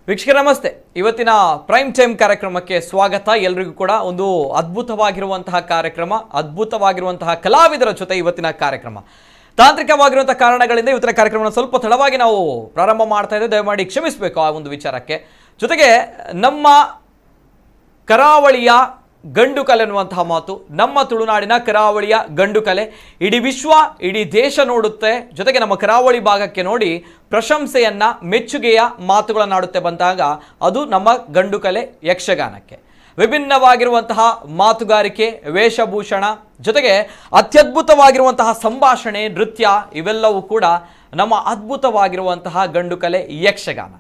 ವೀಕ್ಷಕರೇ ನಮಸ್ತೆ. ಇವತ್ತಿನ ಪ್ರೈಮ್ ಟೈಮ್ ಕಾರ್ಯಕ್ರಮಕ್ಕೆ ಸ್ವಾಗತ. ಎಲ್ಲರಿಗೂ ಕೂಡ ಒಂದು ಅದ್ಭುತವಾಗಿರುವಂತಹ ಕಾರ್ಯಕ್ರಮ, ಅದ್ಭುತವಾಗಿರುವಂತಹ ಕಲಾವಿದರ ಜೊತೆ ಇವತ್ತಿನ ಕಾರ್ಯಕ್ರಮ. ತಾಂತ್ರಿಕವಾಗಿರುವಂತಹ ಕಾರಣಗಳಿಂದ ಇವತ್ತಿನ ಕಾರ್ಯಕ್ರಮನ ಸ್ವಲ್ಪ ತಡವಾಗಿ ನಾವು ಪ್ರಾರಂಭ ಮಾಡ್ತಾ ಇದ್ದೇವೆ, ದಯಮಾಡಿ ಕ್ಷಮಿಸಬೇಕು ಆ ಒಂದು ವಿಚಾರಕ್ಕೆ. ಜೊತೆಗೆ ನಮ್ಮ ಕರಾವಳಿಯ ಗಂಡು ಕಲೆ ಅನ್ನುವಂತಹ ಮಾತು, ನಮ್ಮ ತುಳುನಾಡಿನ ಕರಾವಳಿಯ ಗಂಡು ಕಲೆ ಇಡೀ ವಿಶ್ವ, ಇಡೀ ದೇಶ ನೋಡುತ್ತೆ. ಜೊತೆಗೆ ನಮ್ಮ ಕರಾವಳಿ ಭಾಗಕ್ಕೆ ನೋಡಿ ಪ್ರಶಂಸೆಯನ್ನ, ಮೆಚ್ಚುಗೆಯ ಮಾತುಗಳನ್ನಾಡುತ್ತೆ ಬಂದಾಗ ಅದು ನಮ್ಮ ಗಂಡು ಕಲೆ ಯಕ್ಷಗಾನಕ್ಕೆ. ವಿಭಿನ್ನವಾಗಿರುವಂತಹ ಮಾತುಗಾರಿಕೆ, ವೇಷಭೂಷಣ, ಜೊತೆಗೆ ಅತ್ಯದ್ಭುತವಾಗಿರುವಂತಹ ಸಂಭಾಷಣೆ, ನೃತ್ಯ ಇವೆಲ್ಲವೂ ಕೂಡ ನಮ್ಮ ಅದ್ಭುತವಾಗಿರುವಂತಹ ಗಂಡು ಕಲೆ ಯಕ್ಷಗಾನ.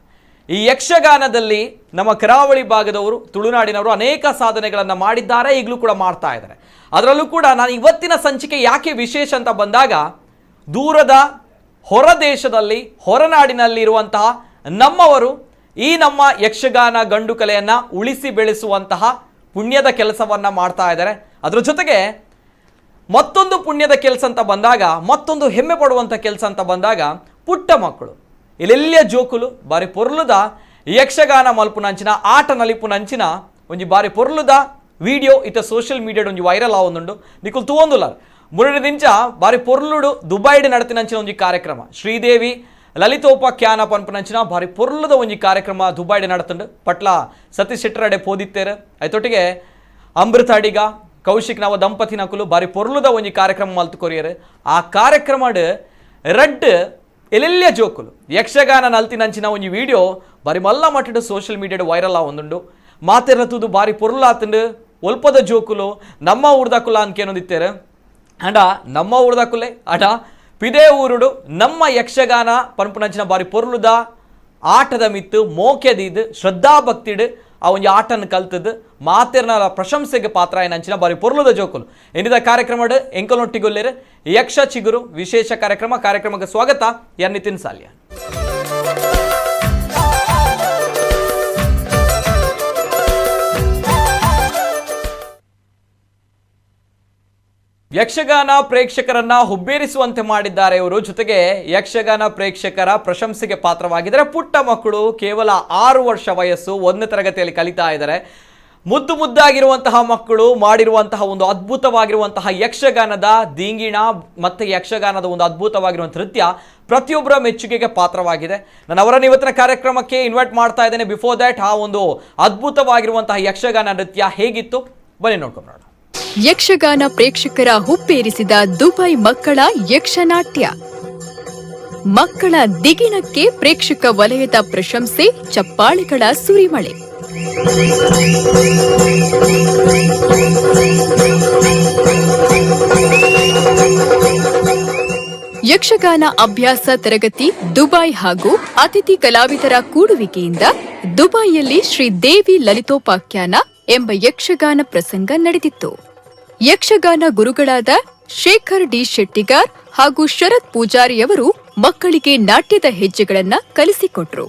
ಈ ಯಕ್ಷಗಾನದಲ್ಲಿ ನಮ್ಮ ಕರಾವಳಿ ಭಾಗದವರು, ತುಳುನಾಡಿನವರು ಅನೇಕ ಸಾಧನೆಗಳನ್ನು ಮಾಡಿದ್ದಾರೆ, ಈಗಲೂ ಕೂಡ ಮಾಡ್ತಾ ಇದ್ದಾರೆ. ಅದರಲ್ಲೂ ಕೂಡ ನಾನು ಇವತ್ತಿನ ಸಂಚಿಕೆ ಯಾಕೆ ವಿಶೇಷ ಅಂತ ಬಂದಾಗ, ದೂರದ ಹೊರ ದೇಶದಲ್ಲಿ, ಹೊರನಾಡಿನಲ್ಲಿ ಇರುವಂತಹ ನಮ್ಮವರು ಈ ನಮ್ಮ ಯಕ್ಷಗಾನ ಗಂಡು ಕಲೆಯನ್ನು ಉಳಿಸಿ ಬೆಳೆಸುವಂತಹ ಪುಣ್ಯದ ಕೆಲಸವನ್ನು ಮಾಡ್ತಾ ಇದ್ದಾರೆ. ಅದರ ಜೊತೆಗೆ ಮತ್ತೊಂದು ಪುಣ್ಯದ ಕೆಲಸ ಅಂತ ಬಂದಾಗ, ಮತ್ತೊಂದು ಹೆಮ್ಮೆ ಪಡುವಂಥ ಕೆಲಸ ಅಂತ ಬಂದಾಗ, ಪುಟ್ಟ ಮಕ್ಕಳು ಇಲ್ಲೆಲ್ಲ ಜೋಕುಲು ಬಾರಿ ಪೊರ್ಲುದ ಯಕ್ಷಗಾನ ಮಲ್ಪುನಂಚಿನ ಆಟ ನಲಿಪುನಂಚಿನ ಒಂಜಿ ಬಾರಿ ಪೊರ್ಲುದ ವಿಡಿಯೋ ಇತ್ತ ಸೋಷಿಯಲ್ ಮೀಡಿಯಾಡ್ ಒಂಜಿ ವೈರಲ್ ಆವೊಂದುಂಡು. ನಿಕುಲ್ ತೂವೊಂದುಲ್ಲ ಮುರುಡಿ ದಿಂಚ ಬಾರಿ ಪೊರ್ಲುಡು ದುಬೈಡ್ ನಡತಿನಂಚಿನ ಒಂಜಿ ಕಾರ್ಯಕ್ರಮ, ಶ್ರೀದೇವಿ ಲಲಿತೋಪಾಖ್ಯಾನ ಪನ್ಪುನಂಚಿನ ಬಾರಿ ಪೊರ್ಲುದ ಒಂಜಿ ಕಾರ್ಯಕ್ರಮ ದುಬೈಡ್ ನಡತುಂಡು. ಪಟ್ಲ ಸತೀಶ್ ಶೆಟ್ಟರಡೆ ಪೋದಿತ್ತೇರು, ಐತೊಟ್ಟಿಗೆ ಅಮೃತ ಅಡಿಗ, ಕೌಶಿಕ್ ನವ ದಂಪತಿ ನಕುಲು ಬಾರಿ ಪೊರ್ಲುದ ಒಂಜಿ ಕಾರ್ಯಕ್ರಮ ಮಲ್ತು ಕೊರಿಯರು. ಆ ಕಾರ್ಯಕ್ರಮಡ್ ರಡ್ ಎಲ್ಲೆಲ್ಲ ಜೋಕುಲು ಯಕ್ಷಗಾನ ನಲ್ತಿನಂಚಿನ ಒಂಜಿ ವಿಡಿಯೋ ಬಾರಿ ಮಲ್ಲ ಮಟ್ಟಡು ಸೋಷಿಯಲ್ ಮೀಡಿಯಾಡ್ ವೈರಲ್ ಆವೊಂದುಂಡು. ಮಾತೆರತುದು ಬಾರಿ ಪೊರ್ಲಾತುಂಡು, ಒಲ್ಪದ ಜೋಕುಲು ನಮ್ಮ ಊರ್ದಕುಲ ಅನ್ಕೇನೊಂದಿತ್ತೇರು. ಅಂಡ ನಮ್ಮ ಊರ್ದಕುಲೆ ಅಡ ಪಿದೇ ಊರುಡು ನಮ್ಮ ಯಕ್ಷಗಾನ ಪನ್ಪುನಂಚಿನ ಬಾರಿ ಪೊರ್ಲುದ ಆಟದ ಮಿತ್ತು ಮೋಕೆದಿದ್ದು ಶ್ರದ್ಧಾಭಕ್ತಿಡು ಆ ಒಂಜಿ ಆಟನ್ನು ಕಲ್ತದ್ದು ಮಾತೆರ್ನ ಪ್ರಶಂಸೆಗೆ ಪಾತ್ರ ಏನಂಚಿನ ಬಾರಿ ಪೊರ್ಲುದ ಜೋಕುಲು ಎಂದಿದ ಕಾರ್ಯಕ್ರಮ ಎಂಕಲೊಟ್ಟಿಗೊಲ್ಲೇರು ಯಕ್ಷ ಚಿಗುರು ವಿಶೇಷ ಕಾರ್ಯಕ್ರಮಕ್ಕೆ ಸ್ವಾಗತ. ನಿತಿನ್ ಸಾಲ್ಯ. ಯಕ್ಷಗಾನ ಪ್ರೇಕ್ಷಕರನ್ನ ಹುಬ್ಬೇರಿಸುವಂತೆ ಮಾಡಿದ್ದಾರೆ ಇವರು. ಜೊತೆಗೆ ಯಕ್ಷಗಾನ ಪ್ರೇಕ್ಷಕರ ಪ್ರಶಂಸೆಗೆ ಪಾತ್ರವಾಗಿದ್ದಾರೆ. ಪುಟ್ಟ ಮಕ್ಕಳು, ಕೇವಲ 6 ವರ್ಷ ವಯಸ್ಸು, 1ನೇ ತರಗತಿಯಲ್ಲಿ ಕಲಿತಾ ಇದ್ದಾರೆ. ಮುದ್ದಾಗಿರುವಂತಹ ಮಕ್ಕಳು ಮಾಡಿರುವಂತಹ ಒಂದು ಅದ್ಭುತವಾಗಿರುವಂತಹ ಯಕ್ಷಗಾನದ ದಿಂಗಿಣ ಮತ್ತೆ ಯಕ್ಷಗಾನದ ಒಂದು ಅದ್ಭುತವಾಗಿರುವಂತಹ ನೃತ್ಯ ಪ್ರತಿಯೊಬ್ಬರ ಮೆಚ್ಚುಗೆಗೆ ಪಾತ್ರವಾಗಿದೆ. ನಾನು ಅವರನ್ನು ಇವತ್ತಿನ ಕಾರ್ಯಕ್ರಮಕ್ಕೆ ಇನ್ವೈಟ್ ಮಾಡ್ತಾ ಇದ್ದೇನೆ. ಬಿಫೋರ್ ದ್ಯಾಟ್ ಆ ಒಂದು ಅದ್ಭುತವಾಗಿರುವಂತಹ ಯಕ್ಷಗಾನ ನೃತ್ಯ ಹೇಗಿತ್ತು ಬನ್ನಿ ನೋಡ್ಕೊಂಡು. ಯಕ್ಷಗಾನ ಪ್ರೇಕ್ಷಕರ ಹುಪ್ಪೇರಿಸಿದ ದುಬೈ ಮಕ್ಕಳ ಯಕ್ಷನಾಟ್ಯ. ಮಕ್ಕಳ ದಿಗಿಣಕ್ಕೆ ಪ್ರೇಕ್ಷಕ ವಲಯದ ಪ್ರಶಂಸೆ, ಚಪ್ಪಾಳೆಗಳ ಸುರಿಮಳೆ. ಯಕ್ಷಗಾನ ಅಭ್ಯಾಸ ತರಗತಿ ದುಬೈ ಹಾಗೂ ಅತಿಥಿ ಕಲಾವಿದರ ಕೂಡುವಿಕೆಯಿಂದ ದುಬೈಯಲ್ಲಿ ಶ್ರೀ ದೇವಿ ಲಲಿತೋಪಾಖ್ಯಾನ ಎಂಬ ಯಕ್ಷಗಾನ ಪ್ರಸಂಗ ನಡೆದಿತ್ತು. ಯಕ್ಷಗಾನ ಗುರುಗಳಾದ ಶೇಖರ್ ಡಿ ಶೆಟ್ಟಿಗಾರ್ ಹಾಗೂ ಶರತ್ ಪೂಜಾರಿಯವರು ಮಕ್ಕಳಿಗೆ ನಾಟ್ಯದ ಹೆಜ್ಜೆಗಳನ್ನ ಕಲಿಸಿಕೊಟ್ರು.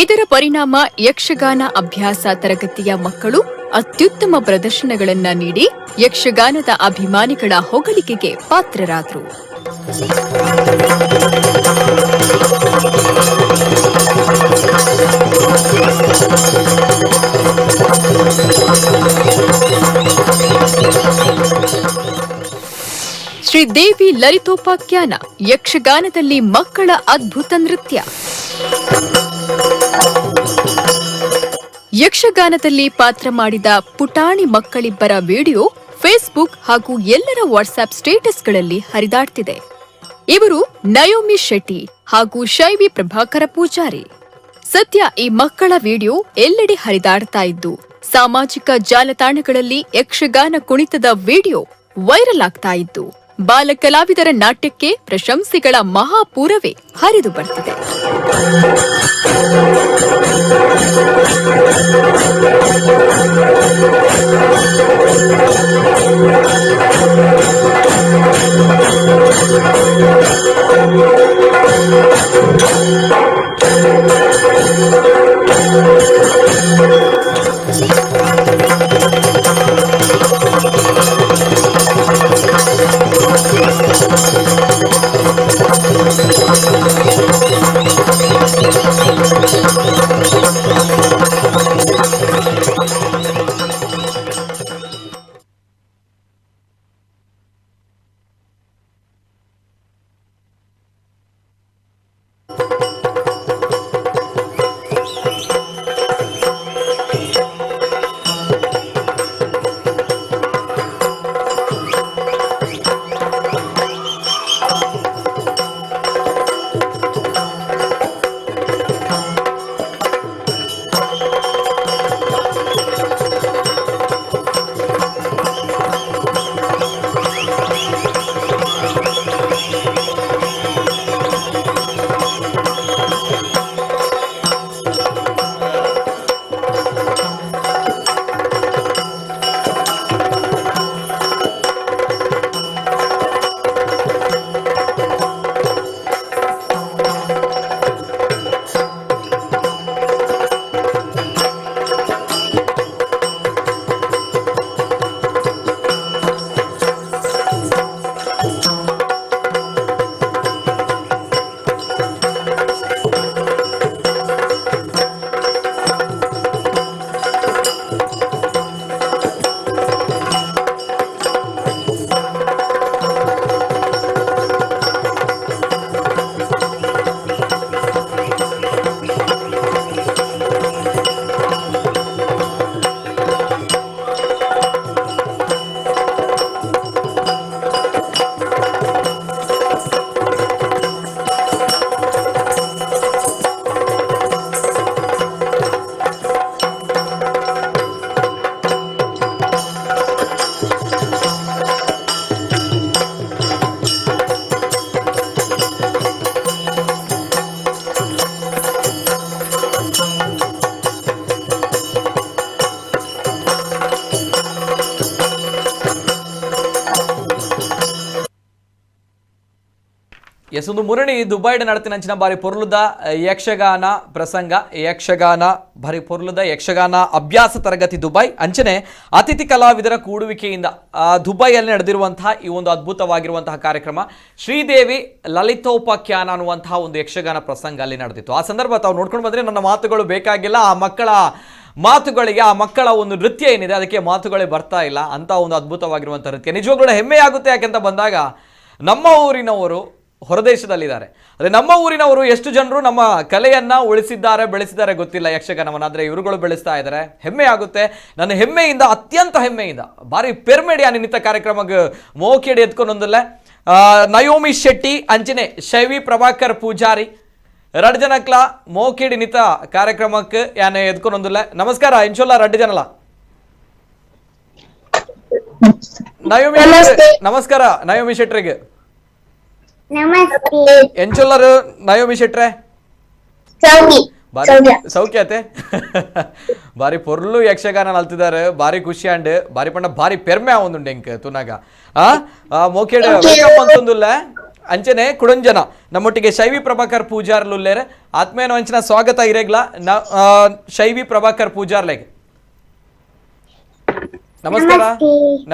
ಇದರ ಪರಿಣಾಮ ಯಕ್ಷಗಾನ ಅಭ್ಯಾಸ ತರಗತಿಯ ಮಕ್ಕಳು ಅತ್ಯುತ್ತಮ ಪ್ರದರ್ಶನಗಳನ್ನ ನೀಡಿ ಯಕ್ಷಗಾನದ ಅಭಿಮಾನಿಗಳ ಹೊಗಳಿಕೆಗೆ ಪಾತ್ರರಾದರು. ಶ್ರೀ ದೇವಿ ಲಲಿತೋಪಾಖ್ಯಾನ ಯಕ್ಷಗಾನದಲ್ಲಿ ಮಕ್ಕಳ ಅದ್ಭುತ ನೃತ್ಯ. ಯಕ್ಷಗಾನದಲ್ಲಿ ಪಾತ್ರ ಮಾಡಿದ ಪುಟಾಣಿ ಮಕ್ಕಳಿಬ್ಬರ ವಿಡಿಯೋ ಫೇಸ್ಬುಕ್ ಹಾಗೂ ಎಲ್ಲರ ವಾಟ್ಸ್ಆಪ್ ಸ್ಟೇಟಸ್ಗಳಲ್ಲಿ ಹರಿದಾಡ್ತಿದೆ. ಇವರು ನಯೋಮಿ ಶೆಟ್ಟಿ ಹಾಗೂ ಶೈವಿ ಪ್ರಭಾಕರ ಪೂಜಾರಿ. ಸದ್ಯ ಈ ಮಕ್ಕಳ ವಿಡಿಯೋ ಎಲ್ಲೆಡೆ ಹರಿದಾಡ್ತಾ ಇದ್ದು, ಸಾಮಾಜಿಕ ಜಾಲತಾಣಗಳಲ್ಲಿ ಯಕ್ಷಗಾನ ಕುಣಿತದ ವಿಡಿಯೋ ವೈರಲ್ ಆಗ್ತಾ ಇದ್ದು, ಬಾಲ ಕಲಾವಿದರ ನಾಟ್ಯಕ್ಕೆ ಪ್ರಶಂಸೆಗಳ ಮಹಾಪೂರವೇ ಹರಿದು ಬರ್ತಿದೆ. ಎಸ್ ಒಂದು ಮುರಣಿ ದುಬೈಡ್ ನಡತಿನಂಚಿನ ಬಾರಿ ಪೊರ್ಲುದ ಯಕ್ಷಗಾನ ಪ್ರಸಂಗ ಯಕ್ಷಗಾನ ಬಾರಿ ಪೊರ್ಲುದ ಯಕ್ಷಗಾನ ಅಭ್ಯಾಸ ತರಗತಿ ದುಬೈ ಅಂಚನೆ ಅತಿಥಿ ಕಲಾವಿದರ ಕೂಡುವಿಕೆಯಿಂದ ದುಬೈಯಲ್ಲಿ ನಡೆದಿರುವಂತಹ ಈ ಒಂದು ಅದ್ಭುತವಾಗಿರುವಂತಹ ಕಾರ್ಯಕ್ರಮ ಶ್ರೀದೇವಿ ಲಲಿತೋಪಾಖ್ಯಾನ ಅನ್ನುವಂತಹ ಒಂದು ಯಕ್ಷಗಾನ ಪ್ರಸಂಗ ಅಲ್ಲಿ ನಡೆದಿತ್ತು. ಆ ಸಂದರ್ಭ ತಾವು ನೋಡ್ಕೊಂಡು ಬಂದ್ರೆ ನನ್ನ ಮಾತುಗಳು ಬೇಕಾಗಿಲ್ಲ, ಆ ಮಕ್ಕಳ ಮಾತುಗಳಿಗೆ ಆ ಮಕ್ಕಳ ಒಂದು ನೃತ್ಯ ಏನಿದೆ ಅದಕ್ಕೆ ಮಾತುಗಳೇ ಬರ್ತಾ ಇಲ್ಲ ಅಂತ ಒಂದು ಅದ್ಭುತವಾಗಿರುವಂತಹ ನೃತ್ಯ ನಿಜವಾಗ್ಲೂ ಹೆಮ್ಮೆ ಆಗುತ್ತೆ. ಯಾಕೆಂತ ಬಂದಾಗ ನಮ್ಮ ಊರಿನವರು ಹೊರದೇಶದಲ್ಲಿದ್ದಾರೆ, ಅದೇ ನಮ್ಮ ಊರಿನವರು ಎಷ್ಟು ಜನರು ನಮ್ಮ ಕಲೆಯನ್ನ ಉಳಿಸಿದ್ದಾರೆ ಬೆಳೆಸಿದ್ದಾರೆ ಗೊತ್ತಿಲ್ಲ ಯಕ್ಷಗಾನವನ್ನು, ಆದರೆ ಇವರುಗಳು ಬೆಳೆಸ್ತಾ ಇದ್ದಾರೆ. ಹೆಮ್ಮೆ ಆಗುತ್ತೆ. ನನ್ನ ಹೆಮ್ಮೆಯಿಂದ ಅತ್ಯಂತ ಹೆಮ್ಮೆಯಿಂದ ಬಾರಿ ಪೆರ್ಮೆಡಿ ನಿಮಿತ್ತ ಕಾರ್ಯಕ್ರಮಕ್ಕೆ ಮೋಕೇಡಿ ಎತ್ಕೊಂಡೊಂದಲ್ಲ ನಯೋಮಿ ಶೆಟ್ಟಿ ಅಂಚನೆ ಶೈವಿ ಪ್ರಭಾಕರ್ ಪೂಜಾರಿ ಎರಡು ಜನಕ್ಲ ಮೋಕೇಡಿ ನಿತ ಕಾರ್ಯಕ್ರಮಕ್ಕೆ ಯಾನೆ ಎದ್ಕೊಂಡೊಂದಿಲ್ಲ. ನಮಸ್ಕಾರ ಇನ್ಶೋಲ್ಲ ಎರಡು ಜನಲ್ಲ ನಯೋಮಿ ನಮಸ್ಕಾರ ನಯೋಮಿ ಶೆಟ್ರಿಗೆ ಎಂಚೊಲ್ಲರು ನಯೋಮಿ ಶೆಟ್ರೆ ಸೌಖ್ಯತೆ ಬಾರಿ ಪೊರ್ಲು ಯಕ್ಷಗಾನ ನಲ್ತಿದ್ದಾರೆ, ಬಾರಿ ಖುಷಿ ಅಂಡ್ ಬಾರಿ ಪಂಡ ಬಾರಿ ಪೆರ್ಮೆ ಒಂದುಂಡು ಎಂಕ್ ತುನಾಗ ಮೋಕೇಡ್ ಅಂತಂದುಲ್ಲ ಅಂಚನೆ ಕುಡಂಜನ ನಮ್ಮೊಟ್ಟಿಗೆ ಶೈವಿ ಪ್ರಭಾಕರ್ ಪೂಜಾರ್ಲುಲ್ಲೇರೆ ಆತ್ಮೇನ ಅಂಚನ ಸ್ವಾಗತ ಇರೇಗ್ಲ ಶೈವಿ ಪ್ರಭಾಕರ್ ಪೂಜಾರ್ಲೆಗೆ ನಮಸ್ಕಾರ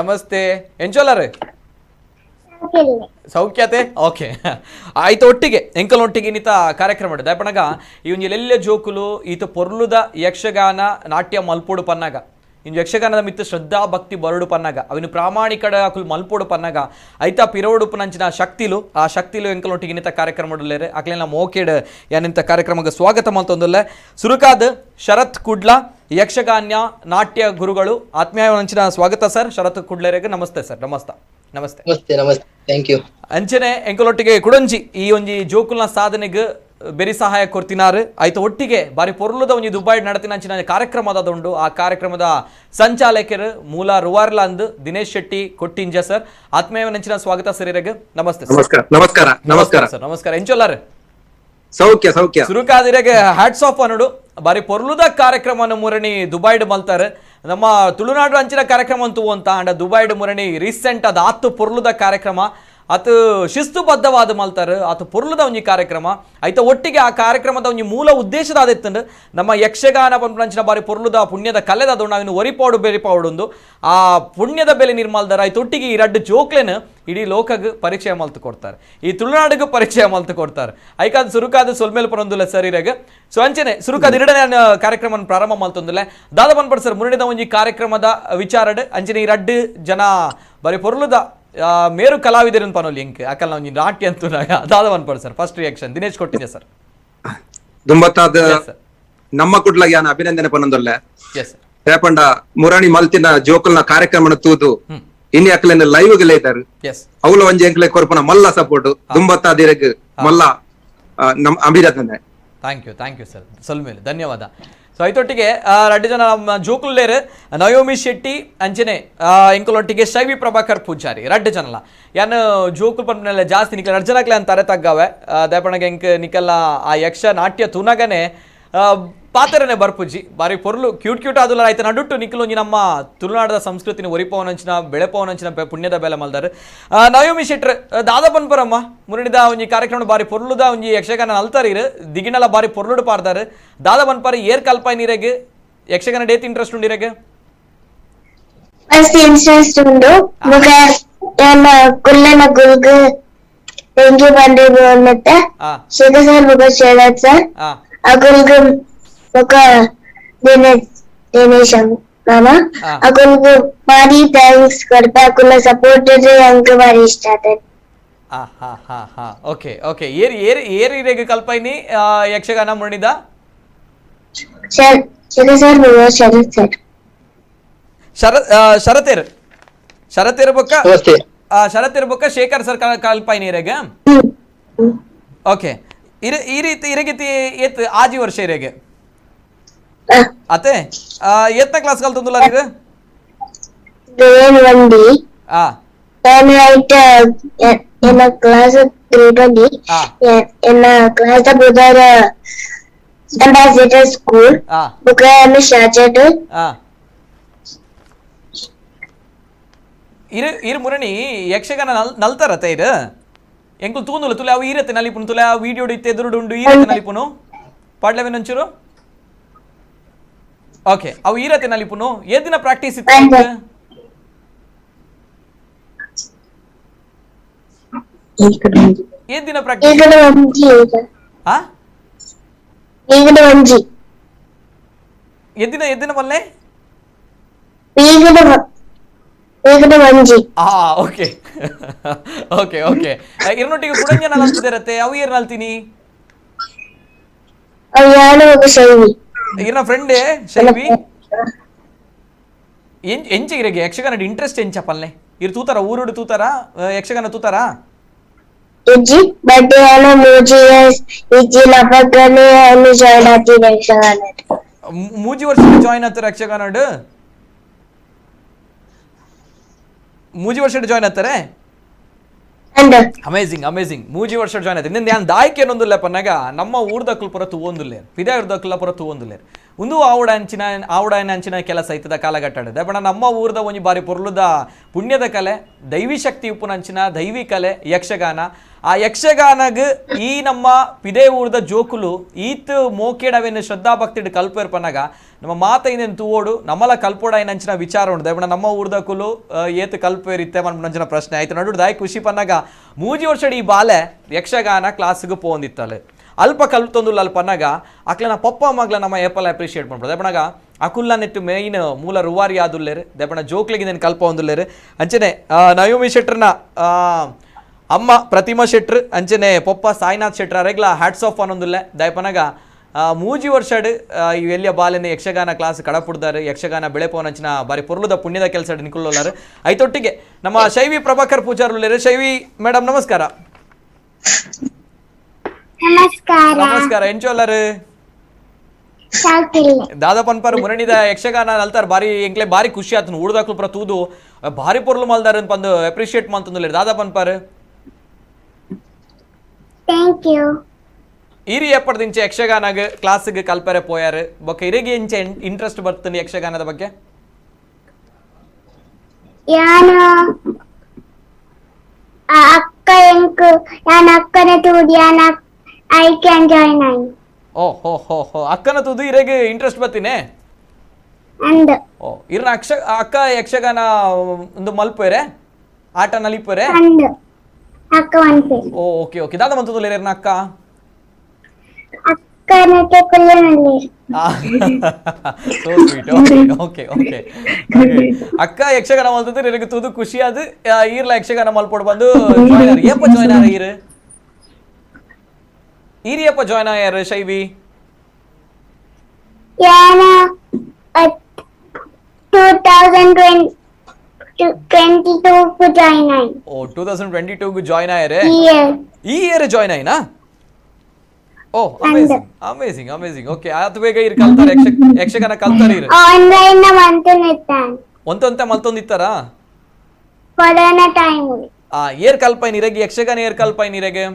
ನಮಸ್ತೆ ಎಂಚೋಲರು ಸೌಖ್ಯತೆ ಓಕೆ ಆಯ್ತು ಒಟ್ಟಿಗೆ ಎಂಕಲೊಟ್ಟಿಗೆ ಇನ್ನಿತ ಕಾರ್ಯಕ್ರಮ ಮಾಡಿದೆ ದಯಪಣಗ ಈ ಒಂದು ಎಲ್ಲೆ ಜೋಕುಲು ಈತ ಪೊರ್ಲುದ ಯಕ್ಷಗಾನ ನಾಟ್ಯ ಮಲ್ಪೋಡು ಪನ್ನಾಗ ಇಂದು ಯಕ್ಷಗಾನದ ಮಿತ್ತು ಶ್ರದ್ಧಾ ಭಕ್ತಿ ಬರಡು ಪನ್ನಾಗ ಅವಿನ ಪ್ರಾಮಾಣಿಕಡ ಕುಲ್ ಮಲ್ಪೋಡು ಪನ್ನಾಗ ಐತ ಪಿರೋಡು ನಂಚಿನ ಶಕ್ತಿಲು ಆ ಶಕ್ತಿಲು ಎಂಕಲೊಟ್ಟಿಗೆ ಇನ್ನಿತ ಕಾರ್ಯಕ್ರಮ ಮಾಡಲೇರೆ ಅಕ್ಲೆನ ಮೋಕೇಡ್ ಯಾನಿಂತ ಕಾರ್ಯಕ್ರಮಕ್ಕೆ ಸ್ವಾಗತ ಮಾಡ್ತೊಂದಲ್ಲ ಸುರುಕಾದ ಶರತ್ ಕುಡ್ಲಾ ಯಕ್ಷಗಾನ್ಯ ನಾಟ್ಯ ಗುರುಗಳು ಆತ್ಮೀಯ ನಂಚಿನ ಸ್ವಾಗತ ಸರ್ ಶರತ್ ಕುಡ್ಲೇರೆಗೆ ನಮಸ್ತೆ ಸರ್ ನಮಸ್ತೆ ನಮಸ್ತೆ ನಮಸ್ತೆ ನಮಸ್ತೆ ಥ್ಯಾಂಕ್ ಯು ಅಂಚನೆ ಎಂಕಲೊಟ್ಟಿಗೆ ಕುಡಂಜಿ ಈ ಒಂಜಿ ಜೋಕುಲ್ನ ಸಾಧನೆಗೆ ಬೆರಿ ಸಹಾಯ ಕೊಡ್ತಿನಾರು ಆಯ್ತು ಒಟ್ಟಿಗೆ ಬಾರಿ ಪೊರ್ಲುದ ಒಂಜಿ ದುಬೈ ನಡತಿನಂಚಿನ ಕಾರ್ಯಕ್ರಮದ ಉಂಡು ಆ ಕಾರ್ಯಕ್ರಮದ ಸಂಚಾಲಕರು ಮೂಲ ರುವಾರ್ಲಾಂದ್ ದಿನೇಶ್ ಶೆಟ್ಟಿ ಕೊಟ್ಟಿಂಜ ಸರ್ ಆತ್ಮೀಯ ನಂಚಿನ ಸ್ವಾಗತ ಸರ್ ಇರಗೆ ನಮಸ್ತೆ ನಮಸ್ಕಾರ ನಮಸ್ಕಾರ ನಮಸ್ಕಾರ ಸರ್ ನಮಸ್ಕಾರ ಎಂಚೊಲ್ಲಾರು ಸೌಖ್ಯ ಸೌಖ್ಯ ಸುರುಕಾದಿರೆಗೆ ಹ್ಯಾಟ್ಸ್ ಆಫ್ ಅನ್ನೋಡು ಬಾರಿ ಪೊರ್ಲುದ ಕಾರ್ಯಕ್ರಮವನ್ನು ಮುರಣಿ ದುಬೈಡ್ ಮಲ್ತಾರೆ ನಮ್ಮ ತುಳುನಾಡು ಅಂಚಿನ ಕಾರ್ಯಕ್ರಮ ಅಂತೂ ಅಂತ ಅಂಡ ದುಬೈಡ್ ಮುರಣಿ ರೀಸೆಂಟ್ ಅದು ಆತು ಪೊರ್ಲುದ ಕಾರ್ಯಕ್ರಮ ಅದು ಶಿಸ್ತುಬದ್ಧವಾದ ಮಲ್ತಾರೆ ಆತು ಪೊರ್ಲುದ ಒಂಜಿ ಕಾರ್ಯಕ್ರಮ ಆಯ್ತು ಒಟ್ಟಿಗೆ ಆ ಕಾರ್ಯಕ್ರಮದ ಒಂಜಿ ಮೂಲ ಉದ್ದೇಶದ ಆದಿತ್ತಂಡು ನಮ್ಮ ಯಕ್ಷಗಾನ ಪಂಪಂಚಿನ ಬಾರಿ ಪೊರ್ಲುದ ಪುಣ್ಯದ ಕಲೆದ ಅದು ನಾವಿನ್ನು ಒರಿಪಾಡು ಬೆರಿಪಾವುಡೊಂದು ಆ ಪುಣ್ಯದ ಬೆಲೆ ನಿರ್ಮಲ್ದಾರ ಆಯ್ತು ಒಟ್ಟಿಗೆ ಈ ರಡ್ಡು ಜೋಕ್ಲೆನ್ ಇಡೀ ಲೋಕಗೆ ಪರಿಚಯ ಮಲ್ತು ಕೊಡ್ತಾರೆ, ಈ ತುಳುನಾಡಿಗೂ ಪರಿಚಯ ಮಲ್ತು ಕೊಡ್ತಾರೆ. ಐಕಾದ ಸುರುಕಾದ ಸೊಲ್ಮೇಲೆ ಪರೊಂದುಲ್ಲ ಸರ್ ಇರಾಗ ಸೊ ಅಂಚನೆ ಸುರುಕಾದ ಎರಡನೇ ಕಾರ್ಯಕ್ರಮ ಪ್ರಾರಂಭ ಮಲ್ತೊಂದಿಲ್ಲ ದಾದ ಬಂದ್ಬಿಡ್ ಸರ್ ಮುರಣಿದ ಒಂಜಿ ಕಾರ್ಯಕ್ರಮದ ವಿಚಾರಡ್ ಅಂಚನೆ ಈ ರಡ್ಡು ಜನ ಬಾರಿ ಪೊರ್ಲುದ ಮೇರು ಕಲಾವಿದರನ್ನು ಪನೋಲಿ ಎಂಕ್ ಅಕಲ್ ನಾವು ನಾಟ್ಯ ಅಂತೂ ದಾದ ಬಂದ್ಬಿಡ್ ಸರ್ ಫಸ್ಟ್ ರಿಯಾಕ್ಷನ್ ದಿನೇಶ್ ಕೊಟ್ಟಿದ್ದೆ ಸರ್ ದುಂಬತ್ತಾದ ನಮ್ಮ ಕುಡ್ಲಾಗ ಯಾನ ಅಭಿನಂದನೆ ಪನೊಂದೊಲ್ಲ ಎಸ್ ಹೇಪಂಡ ಮುರಾಣಿ ಮಲ್ತಿನ ಜೋಕಲ್ನ ಕಾರ್ಯಕ್ರಮ ತೂದು ಇನ್ನಿ ಅಕ್ಲೆನ ಲೈವ್ ಗೆಲ್ಲ ಇದ್ದಾರೆ ಎಸ್ ಅವಳು ಒಂಜಿ ಎಂಕ್ಲೆ ಕೊರ್ಪನ ಮಲ್ಲ ಸಪೋರ್ಟ್ ದುಂಬತ್ತಾದಿರಗ್ ಮಲ್ಲ ನಮ್ ಅಭಿನಂದನೆ ಥ್ಯಾಂಕ್ ಯು ಸರ್ ಸೊಲ್ಮೇಲೆ ಧನ್ಯವಾದ. ಸೊ ಐತೊಟ್ಟಿಗೆ ಎರಡು ಜನ ನಮ್ಮ ಜೋಕುಲ್ಲೇರು ನಯೋಮಿ ಶೆಟ್ಟಿ ಅಂಚನೆ ಎಂಕಲೊಟ್ಟಿಗೆ ಶೈವಿ ಪ್ರಭಾಕರ್ ಪೂಜಾರಿ ಎರಡು ಜನಲ್ಲ ಯಾನು ಜೋಕುಲ್ ಪಂಪನೆಲ್ಲ ಜಾಸ್ತಿ ನಿಕಲ್ ಎರಡು ಜನಕ್ಲೆ ಅಂತಾರೆ ತಗ್ಗಾವೆ ದಯಪಣಗೆ ಎಂಕ್ ನಿಕಲ್ಲ ಆ ಯಕ್ಷ ನಾಟ್ಯ ತುನಗನೆ ಪಾತ್ರನೇ ಬರ್ಪುಜಿ ಬಾರಿ ಪೊರ್ಲು ಕ್ಯೂಟ್ ಆದುಲ್ಲ ಆಯ್ತು ನಡುಟ್ಟು ನಿಖಲು ಒಂಜಿ ನಮ್ಮ ತುಳುನಾಡದ ಸಂಸ್ಕೃತಿನ ಒರಿಪವನಂಚಿನ ಬೆಳೆಪವನಂಚಿನ ಪುಣ್ಯದ ಬೆಲೆ ಮಲ್ದಾರು ನಯೋಮಿ ಶೆಟ್ರ್ ದಾದ ಪನ್ಪರಮ್ಮ ಮುರಣಿದ ಒಂಜಿ ಕಾರ್ಯಕ್ರಮ ಬಾರಿ ಪೊರ್ಲುದ ಒಂಜಿ ಯಕ್ಷಗಾನ ಅಲ್ತಾರೀರು ದಿಗಿಣಲ ಬಾರಿ ಪೊರ್ಲುಡು ಪಾರ್ದಾರು ದಾದ ಪನ್ಪರ ಏರ್ ಕಲ್ಪಾಯ್ ನೀರೆಗೆ ಯಕ್ಷಗಾನ ಡೇತ್ ಇಂಟ್ರೆಸ್ಟ್ ಉಂಡಿರೆಗೆ ಫಸ್ಟ್ ಇಂಟ್ರೆಸ್ಟ್ ಉಂಡು ಮುಗ ಎಲ್ಲ ಕುಲ್ಲನ ಗುಲ್ಗು ತೆಂಗಿ ಬಂದಿದ್ದು ಮತ್ತೆ ಶಿವ ಸರ್ ಮುಗ ಶರತ್ ಸರ್ ಅಗುಲ್ಗು ಮುಗ ದಿನೇಶ್ ಮಾಮ ಅಗುಲ್ಗು ಭಾರಿ ಥ್ಯಾಂಕ್ಸ್ ಕೊಡ್ತಾ ಅಕುಲ ಸಪೋರ್ಟ್ ಇದ್ರೆ ಅಂಕ ಭಾರಿ ಇಷ್ಟ ಆತದೆ. ಓಕೆ ಓಕೆ ಏರ್ ಇರೆಗೆ ಕಲ್ಪೈನಿ ಯಕ್ಷಗಾನ ಮುರಣಿದ ಶಿವ ಸರ್ ಮುಗ ಶರತ್ ಸರ್ ಶರತ್ ಇರ್ಬೇಕ ಶೇಖರ್ ಸರ್ ಕಲ್ಪಾಯಿ ನೀರೆಗೆ ಓಕೆ ಈ ರೀತಿ ಇರಗಿತಿ ಏತ್ ಆಜಿ ವರ್ಷ ಇರೆಗೆ ಅತೆ ಎತ್ತನ ಕ್ಲಾಸ್ ಕಲ್ತಂದುಲ್ಲ ನೀರು ಒಂದಿ ಎನ್ನ ಕ್ಲಾಸ್ ಗ್ರೇಡ್ ಎನ್ನ ಕ್ಲಾಸ್ ಬುಧವಾರ ಅಂಬಾಸಿಡರ್ ಸ್ಕೂಲ್ ಬುಕ್ ಶಾಚೆಟ್ ಇರು ಮುರಣಿ ಯಕ್ಷಗಾನ ನಲ್ತಾರತ್ತೆ ಇದು ಎಂಕುಲು ತೂನುಲ ತುಲೆ ಅವು ಈರತ್ತೆ ನಲಿಪುನು ತುಲೆ ಆ ವಿಡಿಯೋ ಇತ್ತೆ ಎದುರುಡುಂಡು ಈರತ್ತೆ ನಲಿಪುನು ಪಾಡ್ಲೆವೆ ನಂಚೂರು ಓಕೆ ಅವು ಈರತ್ತೆ ನಲಿಪುನು ಏದಿನ ಪ್ರಾಕ್ಟೀಸ್ ಇತ್ತು ಏದಿನ ಪ್ರಾಕ್ಟೀಸ್ ಹಾ ಎದ್ದಿನ ಮಲ್ಲೆ ಓಕೆ ಓಕೆ ಓಕೆ ಇರ್ನೊಟ್ಟಿಗೆ ಕುಡಂಜನ ನಲ್ತಿರತ್ತೆ ಅವು ಏರ್ ನಲ್ತೀನಿ ಇರ್ನ ಫ್ರೆಂಡ್ ಶೈವಿ ಎಂಚಿಗೆ ಯಕ್ಷಗಾನ ಇಂಟ್ರೆಸ್ಟ್ ಎಂಚಪ್ಪಲ್ಲೆ ಇರ್ ತೂತಾರ ಊರುಡು ತೂತಾರ ಯಕ್ಷಗಾನ ತೂತಾರ ಮೂಜಿ ವರ್ಷ ಜಾಯಿನ್ ಆತಾರೆ ಯಕ್ಷಗಾನ ಮೂಜಿ ವರ್ಷ ಜಾಯಿನ್ ಆತಾರೆ ಅಮೇಜಿಂಗ್ ಅಮೇಜಿಂಗ್ ಮೂಜಿ ವರ್ಷ ಜಾಯಿನ್ ಆಯ್ತು ನಿಂದ ಯಾನ್ ದಾಯ್ಕೆ ಏನೊಂದಿಲ್ಲ ಪನ್ನಾಗ ನಮ್ಮ ಊರ್ದಕ್ಕಲ್ ಪುರ ತೂವೊಂದಿಲ್ಲ ಪಿದಾ ಇರ್ದಕ್ಕಲ್ಲ ಪುರ ತೂವೊಂದಿಲ್ಲ ಒಂದು ಆವಡಂಚಿನ ಕೆಲಸ ಐತದ ಕಾಲಘಟ್ಟದ ಬಣ ನಮ್ಮ ಊರ್ದ ಒಂಜಿ ಬಾರಿ ಪೊರ್ಲುದ ಪುಣ್ಯದ ಕಲೆ ದೈವಿ ಶಕ್ತಿ ಉಪ್ಪುನಂಚಿನ ದೈವಿ ಕಲೆ ಯಕ್ಷಗಾನ ಆ ಯಕ್ಷಗಾನಗ ಈ ನಮ್ಮ ಪಿದೇ ಊರ್ದ ಜೋಕುಲು ಈತ್ ಮೋಕೇಡವೆನ ಶ್ರದ್ಧಾ ಭಕ್ತಿ ಕಲ್ಪೇರ್ ಪನ್ನಾಗ ನಮ್ಮ ಮಾತೈಂದೇನು ತೂವೋಡು ನಮ್ಮಲ ಕಲ್ಪೋಡ ಏನಂಚಿನ ವಿಚಾರ ಉಂಟು ದಯಬಣ ನಮ್ಮ ಊರ್ದಕ್ಕುಲು ಏತ್ ಕಲ್ಪೇರ್ ಇತ್ತೆ ಮನ್ಪುನಂಚಿನ ಪ್ರಶ್ನೆ ಆಯ್ತು ನಡು ದಾಯ್ ಖುಷಿ ಪನ್ನಾಗ ಮೂಜಿ ವರ್ಷ ಈ ಬಾಲೆ ಯಕ್ಷಗಾನ ಕ್ಲಾಸ್ಗೆ ಪೋಂದಿತ್ತಲೆ ಅಲ್ಪ ಕಲ್ತೊಂದು ಅಲ್ಪ ಪನ್ನಾಗ ಅಕ್ಲನ ಪಪ್ಪ ಮಗ್ಲ ನಮ್ಮ ಏಪಲ್ ಅಪ್ರಿಷಿಯೇಟ್ ಮಾಡ್ಬೋದು ದಯಬಣಗ ಅಕುಲ್ಲ ನೆಟ್ಟು ಮೇಯ್ನ್ ಮೂಲ ರುವಾರಿ ಆದುಲ್ಲೇರು ದಯಬಣ ಜೋಕ್ಲಿಗೆ నేను ಕಲ್ಪ ಹೊಂದುಲ್ಲೇರು ಅಂಚನೆ ನಯೋಮಿ ಶೆಟ್ರನ ಅಮ್ಮ ಪ್ರತಿಮಾ ಶೆಟ್ರ್ ಅಂಚನೆ ಪೊಪ್ಪ ಸಾಯಿನಾಥ್ ಶೆಟ್ರ್ ಅರೆಗ್ಲ ಹ್ಯಾಟ್ಸ್ ಆಫ್ ಅನ್ನೊಂದುಲ್ಲೆ ದಯಪನಗ ಮೂಜಿ ವರ್ಷಡ್ ಈ ಎಲ್ಲಿಯ ಬಾಲೆನೆ ಯಕ್ಷಗಾನ ಕ್ಲಾಸ್ ಕಡಪುಡ್ದಾರೆ ಯಕ್ಷಗಾನ ಬೆಳೆಪೋನಂಚಿನ ಬಾರಿ ಪೊರ್ಲುದ ಪುಣ್ಯದ ಕೆಲಸ ನಿಕುಲ್ಲರು ಐತೊಟ್ಟಿಗೆ ನಮ್ಮ ಶೈವಿ ಪ್ರಭಾಕರ್ ಪೂಜಾರ್ ಉಳ್ಳೇರು ಶೈವಿ ಮೇಡಮ್ ನಮಸ್ಕಾರ ನಮಸ್ಕಾರ ಎಂಚೋಲ್ಲರು ದಾದಾ ಪನ್ಪಾರು ಮುರಣಿದ ಯಕ್ಷಗಾನ ನಲ್ತಾರ ಬಾರಿ ಎಂಕ್ಲೆ ಬಾರಿ ಖುಷಿ ಆತನು ಉಳ್ದಾಕ್ಲು ಪುರ ತೂದು ಬಾರಿ ಪೊರ್ಲು ಮಲ್ದಾರ ಪಂದು ಅಪ್ರಿಷಿಯೇಟ್ ಮಂತಂದುಲ್ಲೇರು ದಾದಾ ಪನ್ಪಾರು ಥ್ಯಾಂಕ್ ಯು ಈರಿ ಎಪ್ಪಡ್ದಿಂಚೆ ಯಕ್ಷಗಾನಗ ಕ್ಲಾಸ್ಗೆ ಕಲ್ಪರೆ ಪೋಯಾರು ಬೊಕ್ಕ ಇರಿಗೆ ಇಂಚೆ ಇಂಟ್ರೆಸ್ಟ್ ಬರ್ತದೆ ಯಕ್ಷಗಾನದ ಬಗ್ಗೆ ಯಾನು ಅಕ್ಕ ಎಂಕು ಯಾನ ಅಕ್ಕನ ತೂದಿ ಯಾನ ಐ ಕ್ಯಾನ್ ಜಾಯಿನ್ ಐ ಓ ಹೋ ಹೋ ಹೋ ಅಕ್ಕನ ತುದು ಇರೆಗೆ ಇಂಟ್ರೆಸ್ಟ್ ಬರ್ತೀನಿ ಅಂಡ್ ಓ ಇರ್ನ ಅಕ್ಕ ಯಕ್ಷಗಾನ ಒಂದು ಮಲ್ಪೇರೆ ಆಟ ನಲಿಪೇರೆ ಅಂಡ್ ಅಕ್ಕ ಒಂಪೆ ಓ ಓಕೆ ಓಕೆ ದಾದ ಮಂತದುಲ್ಲ ಇರ್ನ ಅಕ್ಕ ಅಕ್ಕನಕ್ಕೆ ಕುಲ್ಲನಲ್ಲಿ ಸೋ ಸ್ವೀಟ್ ಓಕೆ ಓಕೆ ಅಕ್ಕ ಯಕ್ಷಗಾನ ಮಲ್ತದ್ರೆ ಇರೆಗೆ ತುದು ಖುಷಿ ಅದು ಈರ್ಲ ಯಕ್ಷಗಾನ ಮಲ್ಪೋಡ್ ಬಂದು ಜಾಯಿನ್ ಏಪ ಜಾಯಿನ್ ಆರ ಈರಿಯಪ್ಪ ಜಾಯಿನ್ ಆಯಾರ ಶೈವಿ ಯಾನ 2022 కు ಜಾಯಿನ್ ಆಯಿ ಓ 2022 కు ಜಾಯಿನ್ ಆಯಾರೆ ಈ ಇಯರ್ ಜಾಯಿನ್ ಆಯ್ನಾ oh amazing amazing amazing okay ಆತ ಬೇಗ ಇರ್ ಕಲ್ತಾರೆ ಯಕ್ಷಗಾನ ಕಲ್ತಾರೆ ಇರು ಆನ್ಲೈನ್ ನ ಮಂತನಿತ್ತಾನ್ ಒಂತಂತೆ ಮಲ್ತೊಂದಿತ್ತಾರ ಕೊರೋನಾ ಟೈಮ್ ಏರ್ ಕಲ್ಪೈ ನಿರೆಗೆ ಯಕ್ಷಗಾನ ಏರ್ ಕಲ್ಪೈ ನಿರೆಗೆ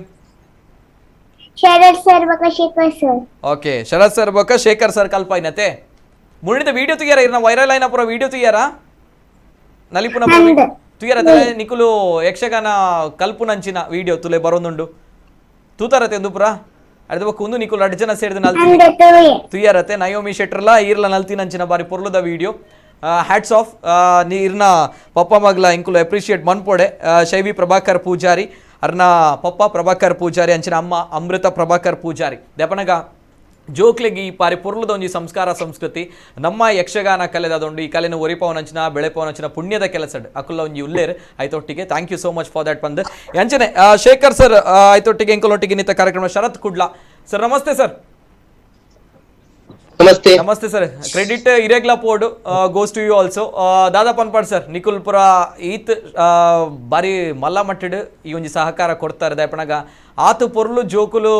ಶರತ್ ಸರ್ ಬಕ Shekhar sir okay Sharath sir ಬಕ ಶೇಖರ್ ಸರ್ ಕಲ್ಪೈನತೆ ಮುಣಿದ ವಿಡಿಯೋ ತುಗಿಯಾರ ಇರ್ನ ವೈರಲ್ ಆಯ್ನ ಪುರ ವಿಡಿಯೋ ತುಗಿಯಾರ ನಲಿಪುನ ತುಗಿಯಾರ ನಿಕುಲು ಯಕ್ಷಗಾನ ಕಲ್ಪುನಂಚಿನ ವಿಡಿಯೋ ತುಲೆ ಬರೋದುಂಡು ತೂತಾರತೆ ಒಂದು ಪುರ ಅರ್ಧ ಬಕ್ಕ ಒಂದು ನಿಕುಲು 2 ಜನ ಸೇರಿದ ನಲ್ತಿ ತುಯ್ಯಾರತೆ ನಯೋಮಿ ಶೆಟ್ರಲ್ಲ ಈರ್ಲ ನಲ್ತಿನಂಚಿನ ಬಾರಿ ಪೊರ್ಲುದ ವಿಡಿಯೋ ಹ್ಯಾಟ್ಸ್ ಆಫ್ ನೀರ್ನ ಪಪ್ಪ ಮಗ್ಲ ಇಂಕುಲು ಅಪ್ರಿಷಿಯೇಟ್ ಮನ್ಪೊಡೆ ಶೈವಿ ಪ್ರಭಾಕರ್ ಪೂಜಾರಿ ಅರ್ನ ಪಪ್ಪ ಪ್ರಭಾಕರ್ ಪೂಜಾರಿ ಅಂಚಿನ ಅಮ್ಮ ಅಮೃತ ಪ್ರಭಾಕರ್ ಪೂಜಾರಿ ದೆಪನಗ ಜೋಕ್ಲೆಗಿ ಈ ಪಾರಿ ಪೊರ್ಲುದ ಒಂಜಿ ಸಂಸ್ಕಾರ ಸಂಸ್ಕೃತಿ ನಮ್ಮ ಯಕ್ಷಗಾನ ಕಲೆದೊಂಡು ಈ ಕಲೆನ ಒರಿಪವನಂಚಿನ ಬೆಳೆಪವನಂಚಿನ ಪುಣ್ಯದ ಕೆಲಸ ಅಕುಲ್ಲ ಒಂಜಿ ಉಲ್ಲೇರ್ ಐತೊಟ್ಟಿಗೆ thank you so much for that ಬಂದು ಅಂಚನೆ ಶೇಖರ್ ಸರ್ ಐತೊಟ್ಟಿಗೆ ಎಂಕಲೊಟ್ಟಿಗೆ ನಿಂತ ಕಾರ್ಯಕ್ರಮ ಶರತ್ ಕುಡ್ಲಾ ಸರ್ ನಮಸ್ತೆ ಸರ್ ನಮಸ್ತೆ ನಮಸ್ತೆ ಸರ್ ಕ್ರೆಡಿಟ್ ಇರೆಗ್ಲಾ ಪೋಡ್ ಗೋಸ್ ಟು ಯು ಆಲ್ಸೋ ದಾದಾ ಪನ್ಪಾಡ್ ಸರ್ ನಿಕುಲ್ಪುರ ಈತ್ ಬಾರಿ ಮಲ್ಲ ಮಟ್ಟಿಡ್ ಈ ಒಂಜಿ ಸಹಕಾರ ಕೊಡ್ತಾರೆ ದಯಪಣಗ ಆತು ಪೊರ್ಲು ಜೋಕುಲು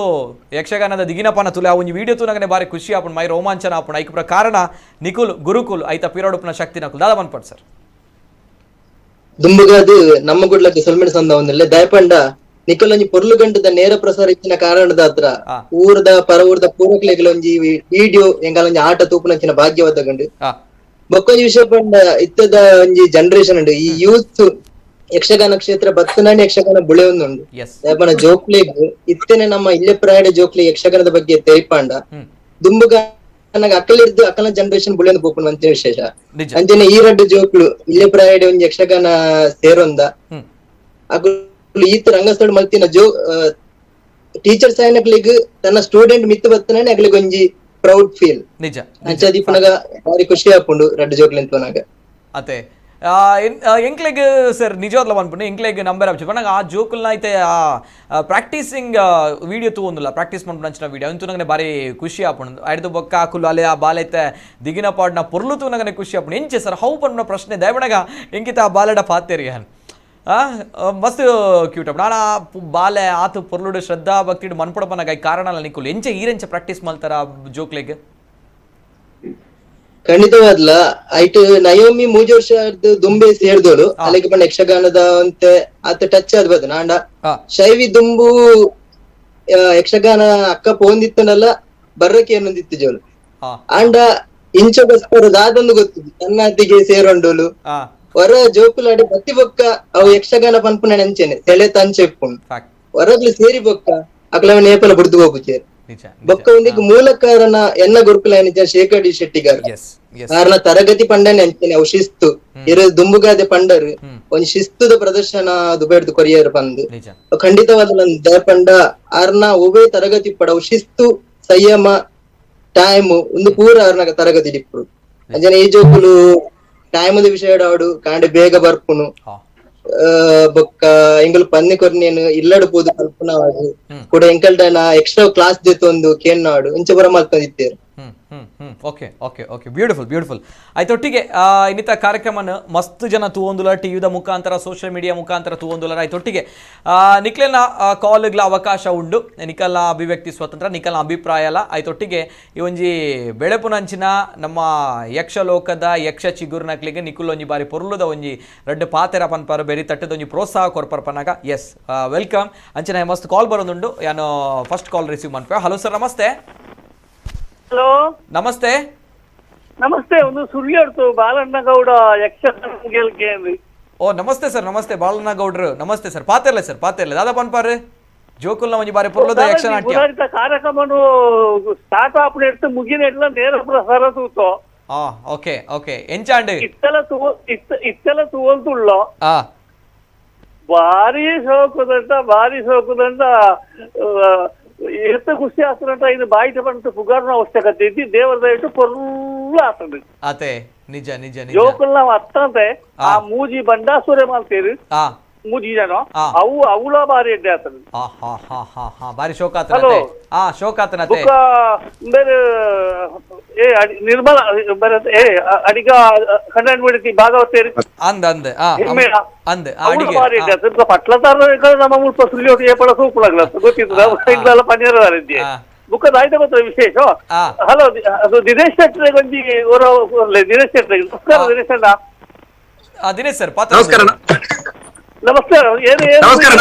ಯಕ್ಷಗಾನದ ದಿಗಿನಪನ ತುಲೆ ಆ ಒಂಜಿ ವಿಡಿಯೋ ತೂನಗನೆ ಬಾರಿ ಖುಷಿ ಆಪುಂಡು ಮೈ ರೋಮಾಂಚನ ಆಪುಂಡು ಐಕ್ ಕಾರಣ ನಿಕುಲ್ ಗುರುಕುಲ್ ಐತ ಪಿರೋಡುಪನ ಶಕ್ತಿ ನಕುಲ್ ದಾದಾ ಪನ್ಪಾಡ್ ಸರ್ ದುಂಬುಗಾದು ನಮ್ಮ ಗುಡ್ಲಕ್ಕೆ ಸೊಲ್ಮೆಡ್ ಸಂದ ಒಂದಲ್ಲೇ ದಯಪಂಡ ನಿಕಲೊಂಜಿ ಪೊರ್ಲು ಗಂಟದ ನೇರ ಪ್ರಸಾರ ಇಚ್ಚಿನ ಕಾರಣದ ಹತ್ರ ಊರ್ದ ಪರ ಊರ್ದ ಪೂರಕ್ಲೆಗಳೊಂಜಿ ವಿಡಿಯೋ ಎಂಗಾಲೊಂಜಿ ಆಟ ತೂಪುನಂಚಿನ ಭಾಗ್ಯವಾದ ಗಂಡು ಬೊಕ್ಕೊಂಜಿ ವಿಷಯ ಪಂಡ ಇತ್ತದ ಒಂಜಿ ಜನರೇಷನ್ ಉಂಡು ಈ ಯೂತ್ ಯಕ್ಷಗಾನ ಕ್ಷೇತ್ರ ಬತ್ತನಾಡಿ ಯಕ್ಷಗಾನ ಬುಳೆ ಒಂದುಂಡು ಎಸ್ ದಾಯಪಂಡ ಜೋಕ್ಲೆಗ್ ಇತ್ತೇನೆ ನಮ್ಮ ಇಲ್ಲೇ ಪ್ರಾಯಡ ಜೋಕ್ಲೆ ಯಕ್ಷಗಾನದ ಬಗ್ಗೆ ತೆರಿಪಾಂಡ ದುಂಬುಗ ಅಕ್ಕಲಿರ್ದು ಅಕ್ಕಲ ಜನರೇಷನ್ ಬುಳೆಂದು ಪೋಪುನು ಅಂತ ವಿಶೇಷ ನಿಜ ಅಂಚನೆ ಈ ರಡ್ಡು ಜೋಕ್ಲು ಇಲ್ಲೇ ಪ್ರಾಯಡ ಒಂಜಿ ಯಕ್ಷಗಾನ ಸೇರೊಂದ ಅಕುಲು ಈತ ರಂಗಸ್ಥಳ ಮಲ್ತಿನ ಟೀಚರ್ಸ್ ಆಯ್ನಕ್ಲಿಗ್ ತನ್ನ ಸ್ಟೂಡೆಂಟ್ ಮಿತ್ತು ಬತ್ತನಾನೆ ಅಕ್ಲಿಗ್ ಒಂಜಿ ಪ್ರೌಡ್ ಫೀಲ್ ನಿಜ ಅಂಚದೀಪನಗ ಭಾರಿ ಖುಷಿ ಆಪುಂಡು ರಡ್ಡು ಜೋಕ್ಲೆ ಅಂತನಾಗ ಅತೆ ಎಂಕ್ಲೆಗ್ ಸರ್ ನಿಜವಾಗ್ಲೂ ಅನ್ಪುಂಡು ಎಂಕ್ಲೆಗ್ ನಂಬರ್ ಆಪ್ಚು ಪಂಡ ಆ ಜೋಕುಲ್ನ ಐತೆ ಪ್ರಾಕ್ಟೀಸಿಂಗ್ ವೀಡಿಯೋ ತೂವೊಂದುಲ್ಲ ಪ್ರಾಕ್ಟೀಸ್ ಮಾಡ್ಕೊಂಡು ಅಂಚಿನ ವೀಡಿಯೋ ಅಂತೂ ನಂಗೆ ಭಾರಿ ಖುಷಿ ಆಪುಂಡು ಐದು ಬೊಕ್ಕ ಹಾಕುಲು ಅಲೆ ಆ ಬಾಲೈತೆ ದಿಗಿನ ಪಾಡ್ನ ಪೊರ್ಲು ತೂ ನಂಗೆ ಖುಷಿ ಆಪುಂಡು ಎಂಚೆ ಸರ್ ಹೌ ಪಂಡ ಪ್ರಶ್ನೆ ದಯಬಣಗ ಎಂಕಿತ ಆ ಬಾಲೆಡ ಪಾತೇರಿ ಹನ್ ಮಸ್ತ್ ಕ್ಯೂಟ್ ಅಪ್ಪ ನಾನು ಬಾಲೆ ಆತು ಪೊರ್ಲುಡು ಶ್ರದ್ಧಾ ಭಕ್ತಿ ಮನ್ಪೊಡಪನಾಗ ಕಾರಣ ಅಲ್ಲ ನಿಕ್ಕುಲು ಎಂಚೆ ಈರೆಂಚೆ ಪ್ರಾಕ್ಟೀಸ್ ಮಾಡ್ತಾರ ಜೋಕ್ಲೆಗ್ ಖಂಡಿತವಾದ್ಲ ಐಟ್ ನಯೋಮಿ ಮೂಜಿ ವರ್ಷ ದುಂಬೆ ಸೇರ್ದೋಳು ಅಲ್ಲಿಗೆ ಬಂದ ಯಕ್ಷಗಾನದ ಅಂತೆ ಆತ ಟಚ್ ಆದ್ ಬದ ನಾಂಡ ಶೈವಿ ದುಂಬು ಯಕ್ಷಗಾನ ಅಕ್ಕ ಪೋಂದಿತ್ತನಲ್ಲ ಬರ್ರಕ್ಕೆ ಏನೊಂದಿತ್ತು ಜೋಳು ಆಂಡ ಇಂಚಗೋಸ್ಕರ ದಾದೊಂದು ಗೊತ್ತಿದ್ದು ತನ್ನದಿಗೆ ಸೇರೊಂಡೋಳು ಹೊರ ಜೋಕುಲಾಡಿ ಬತ್ತಿ ಬೊಕ್ಕ ಅವು ಯಕ್ಷಗಾನ ಪನ್ಪುನ ನೆಂಚೆನೆ ತೆಳೆ ತಂಚೆಪ್ಪುಂಡು ಹೊರಗ್ಲು ಸೇರಿ ಬೊಕ್ಕ ಅಕ್ಲವ ನೇಪಲ ಬುಡ್ದು ಹೋಗುತ್ತೇರು ಬೊಕ್ಕ ಒಂದಿಗೆ ಮೂಲ ಕಾರಣ ಎನ್ನ ಗುರುಕುಲ ನಿಜ ಶೇಖರ್ ಶೆಟ್ಟಿಗಾರ ಕಾರಣ ತರಗತಿ ಪಂಡನೆ ಅಂಚನೆ ಅವು ಶಿಸ್ತು ದುಂಬುಗಾದೆ ಪಂಡರು ಒಂದ್ ಶಿಸ್ತುದ ಪ್ರದರ್ಶನ ದುಬೇಡ್ದು ಕೊರಿಯರ್ ಬಂದು ಖಂಡಿತವಾದ ನನ್ ದಯಪಂಡ ಆರ್ನ ಒವೇ ತರಗತಿ ಪಡ ಅವು ಶಿಸ್ತು ಸಂಯಮ ಟೈಮ್ ಒಂದು ಪೂರ ಆರ್ನ ತರಗತಿ ಡಿಪ್ಪು ಅಂಜನೆ ಈ ಜೋಕುಲು ಟೈಮದ ವಿಷಯ ಆಡು ಕಾಂಡೆ ಬೇಗ ಬರ್ಪುನು ಬೊಕ್ಕ ಎಂಗಲ್ ಪನ್ನಿ ಕೊರ್ನೇನು ಇಲ್ಲಡು ಪೋದು ಕಲ್ಪನಾಡು ಕೂಡ ಎಂಕಲ್ಡನ ಎಕ್ಸ್ಟ್ರಾ ಕ್ಲಾಸ್ ಜೊತೊಂದು ಕೇನ್ನಾಡು ಇಂಚ ಬರ ಮಲ್ತಂದಿತ್ತೇರು okay okay okay beautiful beautiful ಆಯ್ತೊಟ್ಟಿಗೆ ಇನ್ನಿತ ಕಾರ್ಯಕ್ರಮನ ಮಸ್ತ್ ಜನ ತೂವೊಂದುಲ ಟಿವಿದ ಮುಖಾಂತರ ಸೋಷಿಯಲ್ ಮೀಡಿಯಾ ಮುಖಾಂತರ ತೂವೊಂದುಲರ ಆಯ್ತೊಟ್ಟಿಗೆ ನಿಕ್ಲೆನ ಕಾಲ್ಗ್ಲ ಅವಕಾಶ ಉಂಡು ನಿಕಲ್ನ ಅಭಿವ್ಯಕ್ತಿ ಸ್ವತಂತ್ರ ನಿಕಲ್ನ ಅಭಿಪ್ರಾಯ ಅಲ್ಲ ಆಯ್ತೊಟ್ಟಿಗೆ ಈ ಒಂಜಿ ಬೆಳೆಪುನಂಚಿನ ನಮ್ಮ ಯಕ್ಷಲೋಕದ ಯಕ್ಷ ಚಿಗುರ್ನಕ್ಲಿಗೆ ನಿಕುಲ್ ಒಂಜಿ ಬಾರಿ ಪೊರ್ಲುದ ಒಂಜಿ ರಡ್ಡು ಪಾತೆರ ಪನ್ಪರ ಬೇರೆ ತಟ್ಟದ ಒಂಜಿ ಪ್ರೋತ್ಸಾಹ ಕೊರ್ಪರ್ಪನಾಗ ಎಸ್ ವೆಲ್ಕಮ್ ಅಂಚನೆ ಮಸ್ತ್ ಕಾಲ್ ಬರೋದುಂಡು ಯಾನು ಫಸ್ಟ್ ಕಾಲ್ ರಿಸೀವ್ ಮಾಡ್ಪೆ ಹಲೋ ಸರ್ ನಮಸ್ತೆ ಹಲೋ ನಮಸ್ತೆ ನಮಸ್ತೆ ಒಂದು ಸುಳ್ಳು ಬಾಲಣ್ಣ ಗೌಡ ಯಕ್ಷಗಾನ ಓ ನಮಸ್ತೆ ಸರ್ ನಮಸ್ತೆ ಬಾಲಣ್ಣ ಗೌಡ್ರು ನಮಸ್ತೆ ಸರ್ ಪಾತೆರ್ಲೆ ಸರ್ ಪಾತೆರ್ಲೆ ದಾದಾ ಪನ್ಪಾರು ಜೋಕುಲ್ನ ಒಂಜಿ ಬಾರಿ ಪೊರ್ಲುದ ಯಕ್ಷನಾಟ್ಯ ಕಾರ್ಯಕ್ರಮನು ಸ್ಟಾರ್ಟ್ ಆಪುನ ಎಡ್ತು ಮುಗಿನ ಎಡ್ಲ ನೇರ ಪ್ರಸಾರ ತೂತೋ ಓಕೆ ಓಕೆ ಎಂಚಾಂಡ್ ಇತ್ತೆಲ ತೂವಲ್ತುಳ್ಳೋ ಭಾರಿ ಶೋಕದಂಡ ಎಷ್ಟು ಖುಷಿ ಆಗ್ತದಂಟ ಇದು ಬಾಯಿಟ ಬಂತು ಪುಗಾರ್ನ ಅವಶ್ಯಕತೆ ಇದ್ದು ದೇವರ ದಯವಿಟ್ಟು ಪೊರ್ಲು ಆಗ್ತದೆ ಅತೆ ನಿಜ ನಿಜ ನಿಜ ಜೋಕುಲ್ ನಾವ್ ಅತ್ತಂತೆ ಆ ಮೂಜಿ ಬಂಡಾಸುರೆ ಮಾಡ್ತೀರಿ ಮೂಜಿ ಜನ ಅವು ಅವಳ ಬಾರಿ ಎಡ್ಡೆ ಆಗ್ತದೆ ಬಾರಿ ಶೋಕ ಆತನತೆ ಶೋಕ ಆತನತೆ ಬೇರೆ ನಿರ್ಮಲ ಅಡಿಗ ಕನ್ನಡ ಬಿಡ್ತಿ ಭಾಗವತೇರಿ ಬಾರಿ ಎಡ್ಡೆ ಆಗ್ತದೆ ಪಟ್ಲತಾರ ನಮ್ಮ ಮುಲ್ಪ ಸುಳ್ಳಿ ಏಪಳ ಸೂಪಳಾಗ್ಲ ಗೊತ್ತಿತ್ತು ಪನ್ನೀರ ಇದ್ದೆ ಬುಕ್ಕ ದಾಯ್ತ ಗೊತ್ತ ವಿಶೇಷ ಹಲೋ ಅದು ದಿನೇಶ್ ಶೆಟ್ಟಿ ಒಂಜಿ ದಿನೇಶ್ ಶೆಟ್ಟಿ ನಮಸ್ಕಾರ ದಿನೇಶ್ ಅಣ್ಣ ದಿನೇಶ್ ಸರ್ ನಮಸ್ಕಾರ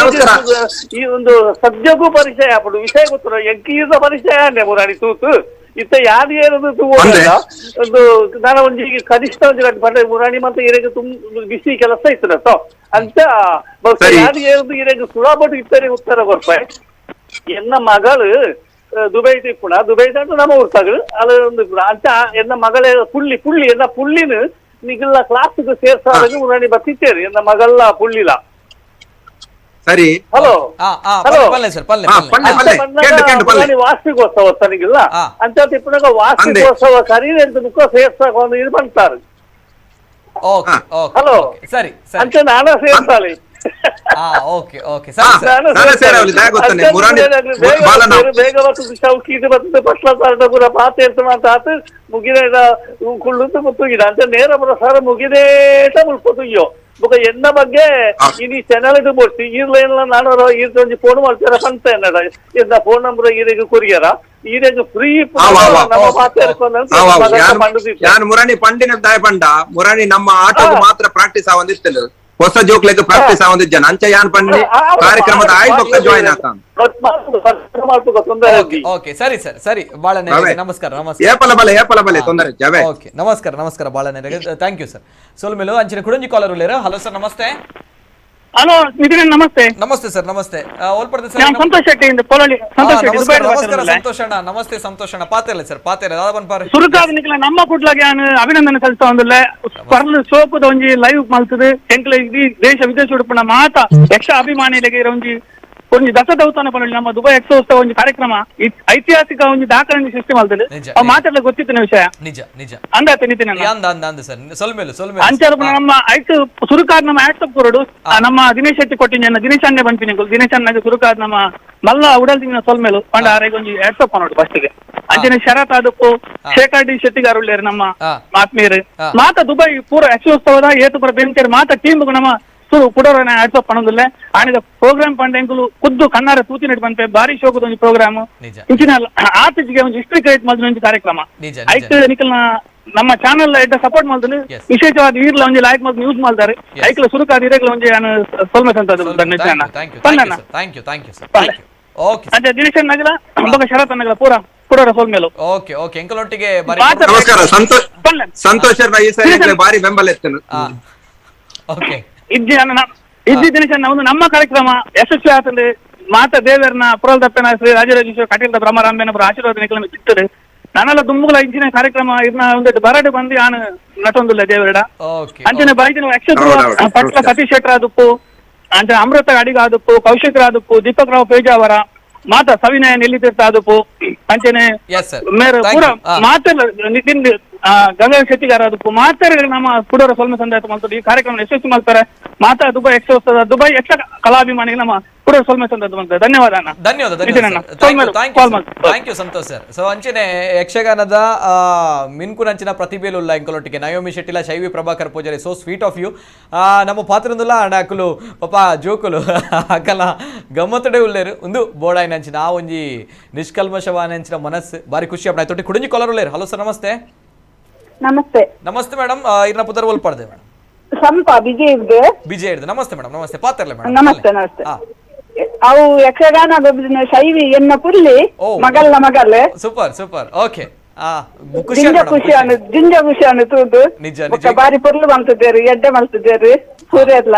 ಈ ಒಂದು ಸದ್ಯಕ್ಕೂ ಪರಿಚಯ ಆಪಡು ವಿಷಯ ಗೊತ್ತು ಎಂಕೀರ್ದ ಪರಿಚಯ ಅಂಡೆ ಮುರಾಣಿ ತೂತು ಇತ್ತ ಯಾರು ಏನದು ತೂವಲ್ಲ ಒಂದು ನಾನು ಒಂಜಿ ಕನಿಷ್ಠ ಒಂಜಿ ಗಂಟೆ ಬಂದ್ರೆ ಮುರಾಣಿ ಮತ್ತೆ ಇರೆಗೆ ತುಂಬ ಬಿಸಿ ಕೆಲಸ ಇತ್ತು ಅಂತ ಯಾರು ಏನದು ಇರೆಗೆ ಸುಳಾಬಟ್ಟು ಇತ್ತರೆ ಉತ್ತರ ಕೊಡ್ಪಾಯ್ ಎನ್ನ ಮಗಳು ದುಬೈ ತಿಪ್ಪುಣ ದುಬೈ ಅಂತ ನಮ್ಮ ಊರ್ತಾಗಳು ಅದು ಒಂದು ಅಂತ ಎನ್ನ ಮಗಳೇ ಪುಳ್ಳಿ ಎನ್ನ ಪುಳ್ಳಿನ ನಿಗಲ್ಲ ಕ್ಲಾಸ್ಗೆ ಸೇರ್ಸಾಗ ಮುರಾಣಿ ಬರ್ತಿತ್ತೇರಿ ಎನ್ನ ಮಗಲ್ಲ ಪುಳ್ಳಿಲ ಸರಿ ಹಲೋ ಹಲೋ ಪಲ್ಲೆ ವಾರ್ಷಿಕೋತ್ಸವ ತನಗಿಲ್ಲ ಅಂತ ತಿಪ್ಪನಾಗ ವಾರ್ಷಿಕೋತ್ಸವ ಕರೀರಿ ಅಂತ ಮುಖ ಸೇರ್ಸಾಕ ಒಂದು ಇದು ಬಂತಾರೆ ಹಲೋ ಸರಿ ಅಂತ ನಾನು ಸೇರ್ಸಾಲಿ ಓಕೆ ಓಕೆ ಬೇಗ ಬರ್ತದೆ ಚೌಕಿ ಇದು ಬರ್ತದೆ ಪಟ್ಲ ಪೂರ ಪಾತೆ ಇರ್ತದೆ ಅಂತ ಆತು ಮುಗಿದ ಕುಳ್ಳುಂಟು ಮುತ್ತುಗಿದ ಅಂತ ನೇರ ಪ್ರಸಾರ ಮುಗಿದೇಟ ಮುಳ್ಕೊತುಯ್ಯೋ ಬುಕ ಎನ್ನ ಬಗ್ಗೆ ಇನಿ ಚಾನಲ್ ಇದು ಬೋಡ್ಸಿ ಈರ್ಲೇನ ನಾನು ಈರ್ದೊಂಜಿ ಫೋನ್ ಮಾಡ್ತಾರ ಪಂತ ಎನ್ನಡ ಇದ್ದ ಫೋನ್ ನಂಬರ್ ಈರೆಗ್ ಕೊರಿಯರ ಈರೆಗ್ ಫ್ರೀ ನಮ್ಮ ಪಾತೆ ಮುರಾಣಿ ಪಂಡಿನ ದಾಯ ಪಂಡ ಮುರಾಣಿ ನಮ್ಮ ಆಟೋಗೆ ಮಾತ್ರ ಪ್ರಾಕ್ಟೀಸ್ ಆವಂದಿತ್ತಲ್ಲ ಹೊಸ ಜೋಕ್ಲೆಗ್ ಪ್ರಾಕ್ಟೀಸ್ ಆವಂದಿದ್ದ ಜನ ಅಂಚ ಯಾನ್ ಪಂಡಿ ಕಾರ್ಯಕ್ರಮದ ಆಯ್ತು ಜಾಯಿನ್ ಆಗ್ತಾನ ಓಕೆ ಸರಿ ಸರ್ ಸರಿ ಬಾಳನೆ ನಮಸ್ಕಾರ ನಮಸ್ಕಾರ ಏಪಲ ಬಲೆ ತೊಂದರೆ ಜವೆ ಓಕೆ ನಮಸ್ಕಾರ ಬಾಳನೆ ಥ್ಯಾಂಕ್ ಯು ಸರ್ ಸೋಲ್ ಮೇಲು ಅಂಚಿನ ಕುಡಂಜಿ ಕಾಲರ್ ಉಳ್ಳೇರ ಹಲೋ ಸರ್ ನಮಸ್ತೆ ಹಲೋ ನಿತಿನ್ ನಮಸ್ತೆ. ನಮಸ್ತೆ ಸರ್, ನಮಸ್ತೆ. ಓಲ್ಪಡ್ದೆ ಸರ್, ನಾನು ಸಂತೋಷ್ ಶೆಟ್ಟಿ ಇಂದ ಪೊಲಲಿ. ಸಂತೋಷ್ ಶೆಟ್ಟಿ ದುಬೈ ನಮಸ್ಕಾರ ಸಂತೋಷ್ ಅಣ್ಣ. ನಮಸ್ತೆ ಸಂತೋಷ್ ಅಣ್ಣ. ಪಾತೆಲ್ಲ ಸರ್, ಪಾತೆಲ್ಲ ದಾದಪನ್ ಪಾರ್ ಸುರುಕಾದ ನಿಕ್ಲ ನಮ್ಮ ಕುಡ್ಲಾಗೆ ಅಭಿನಂದನೆ ಸಲ್ಲಿಸ್ತಾ ಒಂದಿಲ್ಲ. ಪರ್ಲು ಸೋಪದ ಒಂಜಿ ಲೈವ್ ಮಲ್ತದೆ ಎಂಕ್ಲ ಇಡೀ ದೇಶ ವಿದೇಶ ಉಡುಪುನ ಮಾತ ಯಕ್ಷ ಅಭಿಮಾನಿಗಳಿಗೆ ಒಂಜಿ ದಸದೌತನ ಪನೊಲಿ ನಮ್ಮ ದುಬೈ ಯಕ್ಷೋತ್ಸವ ಒಂಜಿ ಕಾರ್ಯಕ್ರಮ ಐತಿಹಾಸಿಕ ಒಂಜಿ ದಾಖಲೆ ಸೃಷ್ಟಿ ಮಾಡ್ತದೆ. ಅವ್ ಮಾತಾಡ್ಲಿಕ್ಕೆ ಗೊತ್ತಿತ್ತಿನ ವಿಷಯ ನಿಜ ನಿಜ ಅಂದಾತ ನಿತಿನ್ ಸರ್. ಸೊಲ್ಮೇಲು ಅಂಚಾರ ನಮ್ಮ ಐಟ್ ಸುರುಕಾದ್ ನಮ್ಮ ಆಟ್ಸಪ್ ಕೊರಡು ನಮ್ಮ ದಿನೇಶ್ ಶೆಟ್ಟಿ ಕೊಟ್ಟಿನ ದಿನೇಶ್ ಅಣ್ಣೆ ಬಂಪಿನಿ ದಿನೇಶ್ ಅಣ್ಣಗೆ ಸುರುಕಾದ್ ನಮ್ಮ ಮಲ್ಲ ಉಡಲ್ ದಿನ ಸೊಲ್ಮೇಲು ಪಂಡ ಆರೆಗೆ ಒಂಜಿ ಆಟ್ಸಪ್ ಕೊನೋಡು ಫಸ್ಟ್ಗೆ ಅಂಚನೆ ಶರತ್ ಅದಕ್ಕೂ ಶೇಖರ್ ಡಿ ಶೆಟ್ಟಿಗಾರ್ ಉಳ್ಳೇರು ನಮ್ಮ ಆತ್ಮೀಯರು ಮಾತ ದುಬೈ ಪೂರ ಯಕ್ಷೋತ್ಸವದ ಏತು ಪುರ ಬೆಂಕೇರು ಮಾತ ಟೀಮ್ ನಮ್ಮ ಸುರು ಪುಡೋರನ ಆಟ್ಸಪ್ ಪಣೋದಿಲ್ಲ ಆಣಿದ ಪ್ರೋಗ್ರಾಮ್ ಪಂಡೆಂಕುಲು ಖುದ್ದು ಕಣ್ಣಾರ ತೂತಿ ನಡಿ ಬಂಪೆ ಬಾರಿ ಶೋಕದ ಒಂದು ಪ್ರೋಗ್ರಾಮ್ ಇಂಚಿನ ಆತಿಜಿಗೆ ಒಂದು ಹಿಸ್ಟ್ರಿ ಕ್ರಿಯೇಟ್ ಮಾಡಿದ ಒಂದು ಕಾರ್ಯಕ್ರಮ ಐಟ್ ನಿಕಲ್ನ ನಮ್ಮ ಚಾನೆಲ್ ಎಡ್ಡ ಸಪೋರ್ಟ್ ಮಾಡ್ತಾರೆ. ವಿಶೇಷವಾದ ಈರ್ಲ ಒಂಜಿ ಲೈಕ್ ಮಾಡಿ ನ್ಯೂಸ್ ಮಾಡ್ತಾರೆ. ಐಕ್ಲ ಸುರುಕಾದ ಇರೆಗ್ಲ ಒಂಜಿ ಸೊಲ್ಮೆಸ್ ಅಂತ ಅಂಚೆ ದಿನೇಶ್ ನಗಲ ಬೊಕ ಶರತ್ ನಗಲ ಪೂರ ಸೋಲ್ಮೇಲು. ಓಕೆ ಓಕೆ ಎಂಕಲೊಟ್ಟಿಗೆ ನಮಸ್ಕಾರ ಸಂತೋಷ್ ಈ ಸರಿ ಬಾರಿ ಬೆಂಬಲ ಎತ್ತನು. ಓಕೆ ಇಜ್ಜಿ ದಿನೇಶ್ ಒಂದು ನಮ್ಮ ಕಾರ್ಯಕ್ರಮ ಯಶಸ್ವಿ ಆಗ್ತದೆ. ಮಾತ ದೇವರನ ಪುರಲ್ ದಪ್ಪನ ಶ್ರೀ ರಾಜರಾಜೇಶ್ವರ ಕಟೀಲ್ದ ಬ್ರಹ್ಮರಾಂಬೆನ ಆಶೀರ್ವಾದ ನಿಕಲನ್ನು ಸಿಗ್ತದೆ. ನಾನೆಲ್ಲ ದುಂಬುಗಳ ಇಂಚಿನ ಕಾರ್ಯಕ್ರಮ ಇದನ್ನ ಒಂದೆಟ್ಟು ಬರಡು ಬಂದು ನಾನು ನಟೊಂದಿಲ್ಲ ದೇವರಡ ಅಂಚನೆ ಬೈದಿನ ಯಕ್ಷ ಪಟ್ಲ ಸತೀಶ್ ಶೆಟ್ಟರ್ ಆದಪ್ಪು ಅಂಚೆ ಅಮೃತ ಅಡಿಗ ಆದಪ್ಪು ಕೌಶಿಕ್ ಆದಪ್ಪು ದೀಪಕ್ ರಾವ್ ಪೇಜಾವರ ಮಾತ ಸವಿನಯ ನಿಲ್ಲಿತೀರ್ಥ ಆದಪ್ಪು ಅಂಚನೆ ಮೇರೆ ಪೂರ ಮಾತೆಲ್ಲ ನಿತಿನ್ ಗಂಗಾ ಶೆಟ್ಟಿಗಾರ ಅದಕ್ಕೂ ಮಾತಾಡಿ ನಮ್ಮ ಪುಡೋರ ಸೊಲ್ಮೆ ಸಂದಾಯ ಮಾಡ್ತಾರೆ. ಈ ಕಾರ್ಯಕ್ರಮ ಯಶಸ್ವಿ ಮಾಡ್ತಾರೆ. ಮಾತಾ ದುಬೈ ಯಕ್ಷೋತ್ಸವ ದುಬೈ ಯಕ್ಷ ಕಲಾಭಿಮಾನಿಗೆ ನಮ್ಮ ಪುಡೋರ ಸೊಲ್ಮೆ ಸಂದಾಯ ಮಾಡ್ತಾರೆ. ಧನ್ಯವಾದ ಅಣ್ಣ. Thank you Santhosh sir. So ಅಂಚನೆ ಯಕ್ಷಗಾನದ ಮಿನ್ಕುನಂಚಿನ ಪ್ರತಿಭೆಲುಲ್ಲ ಎಂಕಲೊಟ್ಟಿಗೆ ನಯೋಮಿ ಶೆಟ್ಟಿಲ Shaivi Prabhakar Poojary so sweet of you. ನಮ್ಮ ಪಾತ್ರದುಲ್ಲ ಅಡಾಕುಲು ಪಾಪ ಜೋಕುಲು ಅಕಲ ಗಮ್ಮತ್ತಡೆ ಉಳ್ಳೇರು ಒಂದು ಬೋಡಾಯಿನಂಚಿನ ಆ ಒಂಜಿ ನಿಷ್ಕಲ್ಮಶವಾನಂಚಿನ ಮನಸ್ಸು ಬಾರಿ ಖುಷಿ ಅಪ್ಪ ತೊಟ್ಟಿ ಕುಡಂಜಿ ಕೊಲರ್ ಉಳ್ಳೇರು. ಹಲೋ ಸರ್, ನಮಸ್ತೆ. ನಮಸ್ತೆ. ನಮಸ್ತೆ ಮೇಡಮ್. ಇರ್ನ ಪುದರ್ ಒಲ್ಪಡ್ದೆ ಮೇಡಮ್. ಸಂಪ ಬಿಜೆ ಹಿಡ್ದು. ನಮಸ್ತೆ ಮೇಡಮ್. ನಮಸ್ತೆ ಪಾತ್ರಲ್ಲ ಮೇಡಮ್. ನಮಸ್ತೆ ನಮಸ್ತೆ. ಅವು ಯಕ್ಷಗಾನ ಶೈವಿ ಎನ್ನ ಪುಲ್ಲಿ ಮಗಲ್ಲ ಮಗಲ್ ಸೂಪರ್ ಸೂಪರ್. ಓಕೆ ಜಿಂಜ ಖುಷಿ ತೂದು ನಿಜ ಬಾರಿ ಪುರ್ಲು ಬಂತಿದ್ದೇರು ಎಡ್ಡೆ ಮಲ್ತಿದ್ದೇರು ಸೂರ್ಯಲ್ಲ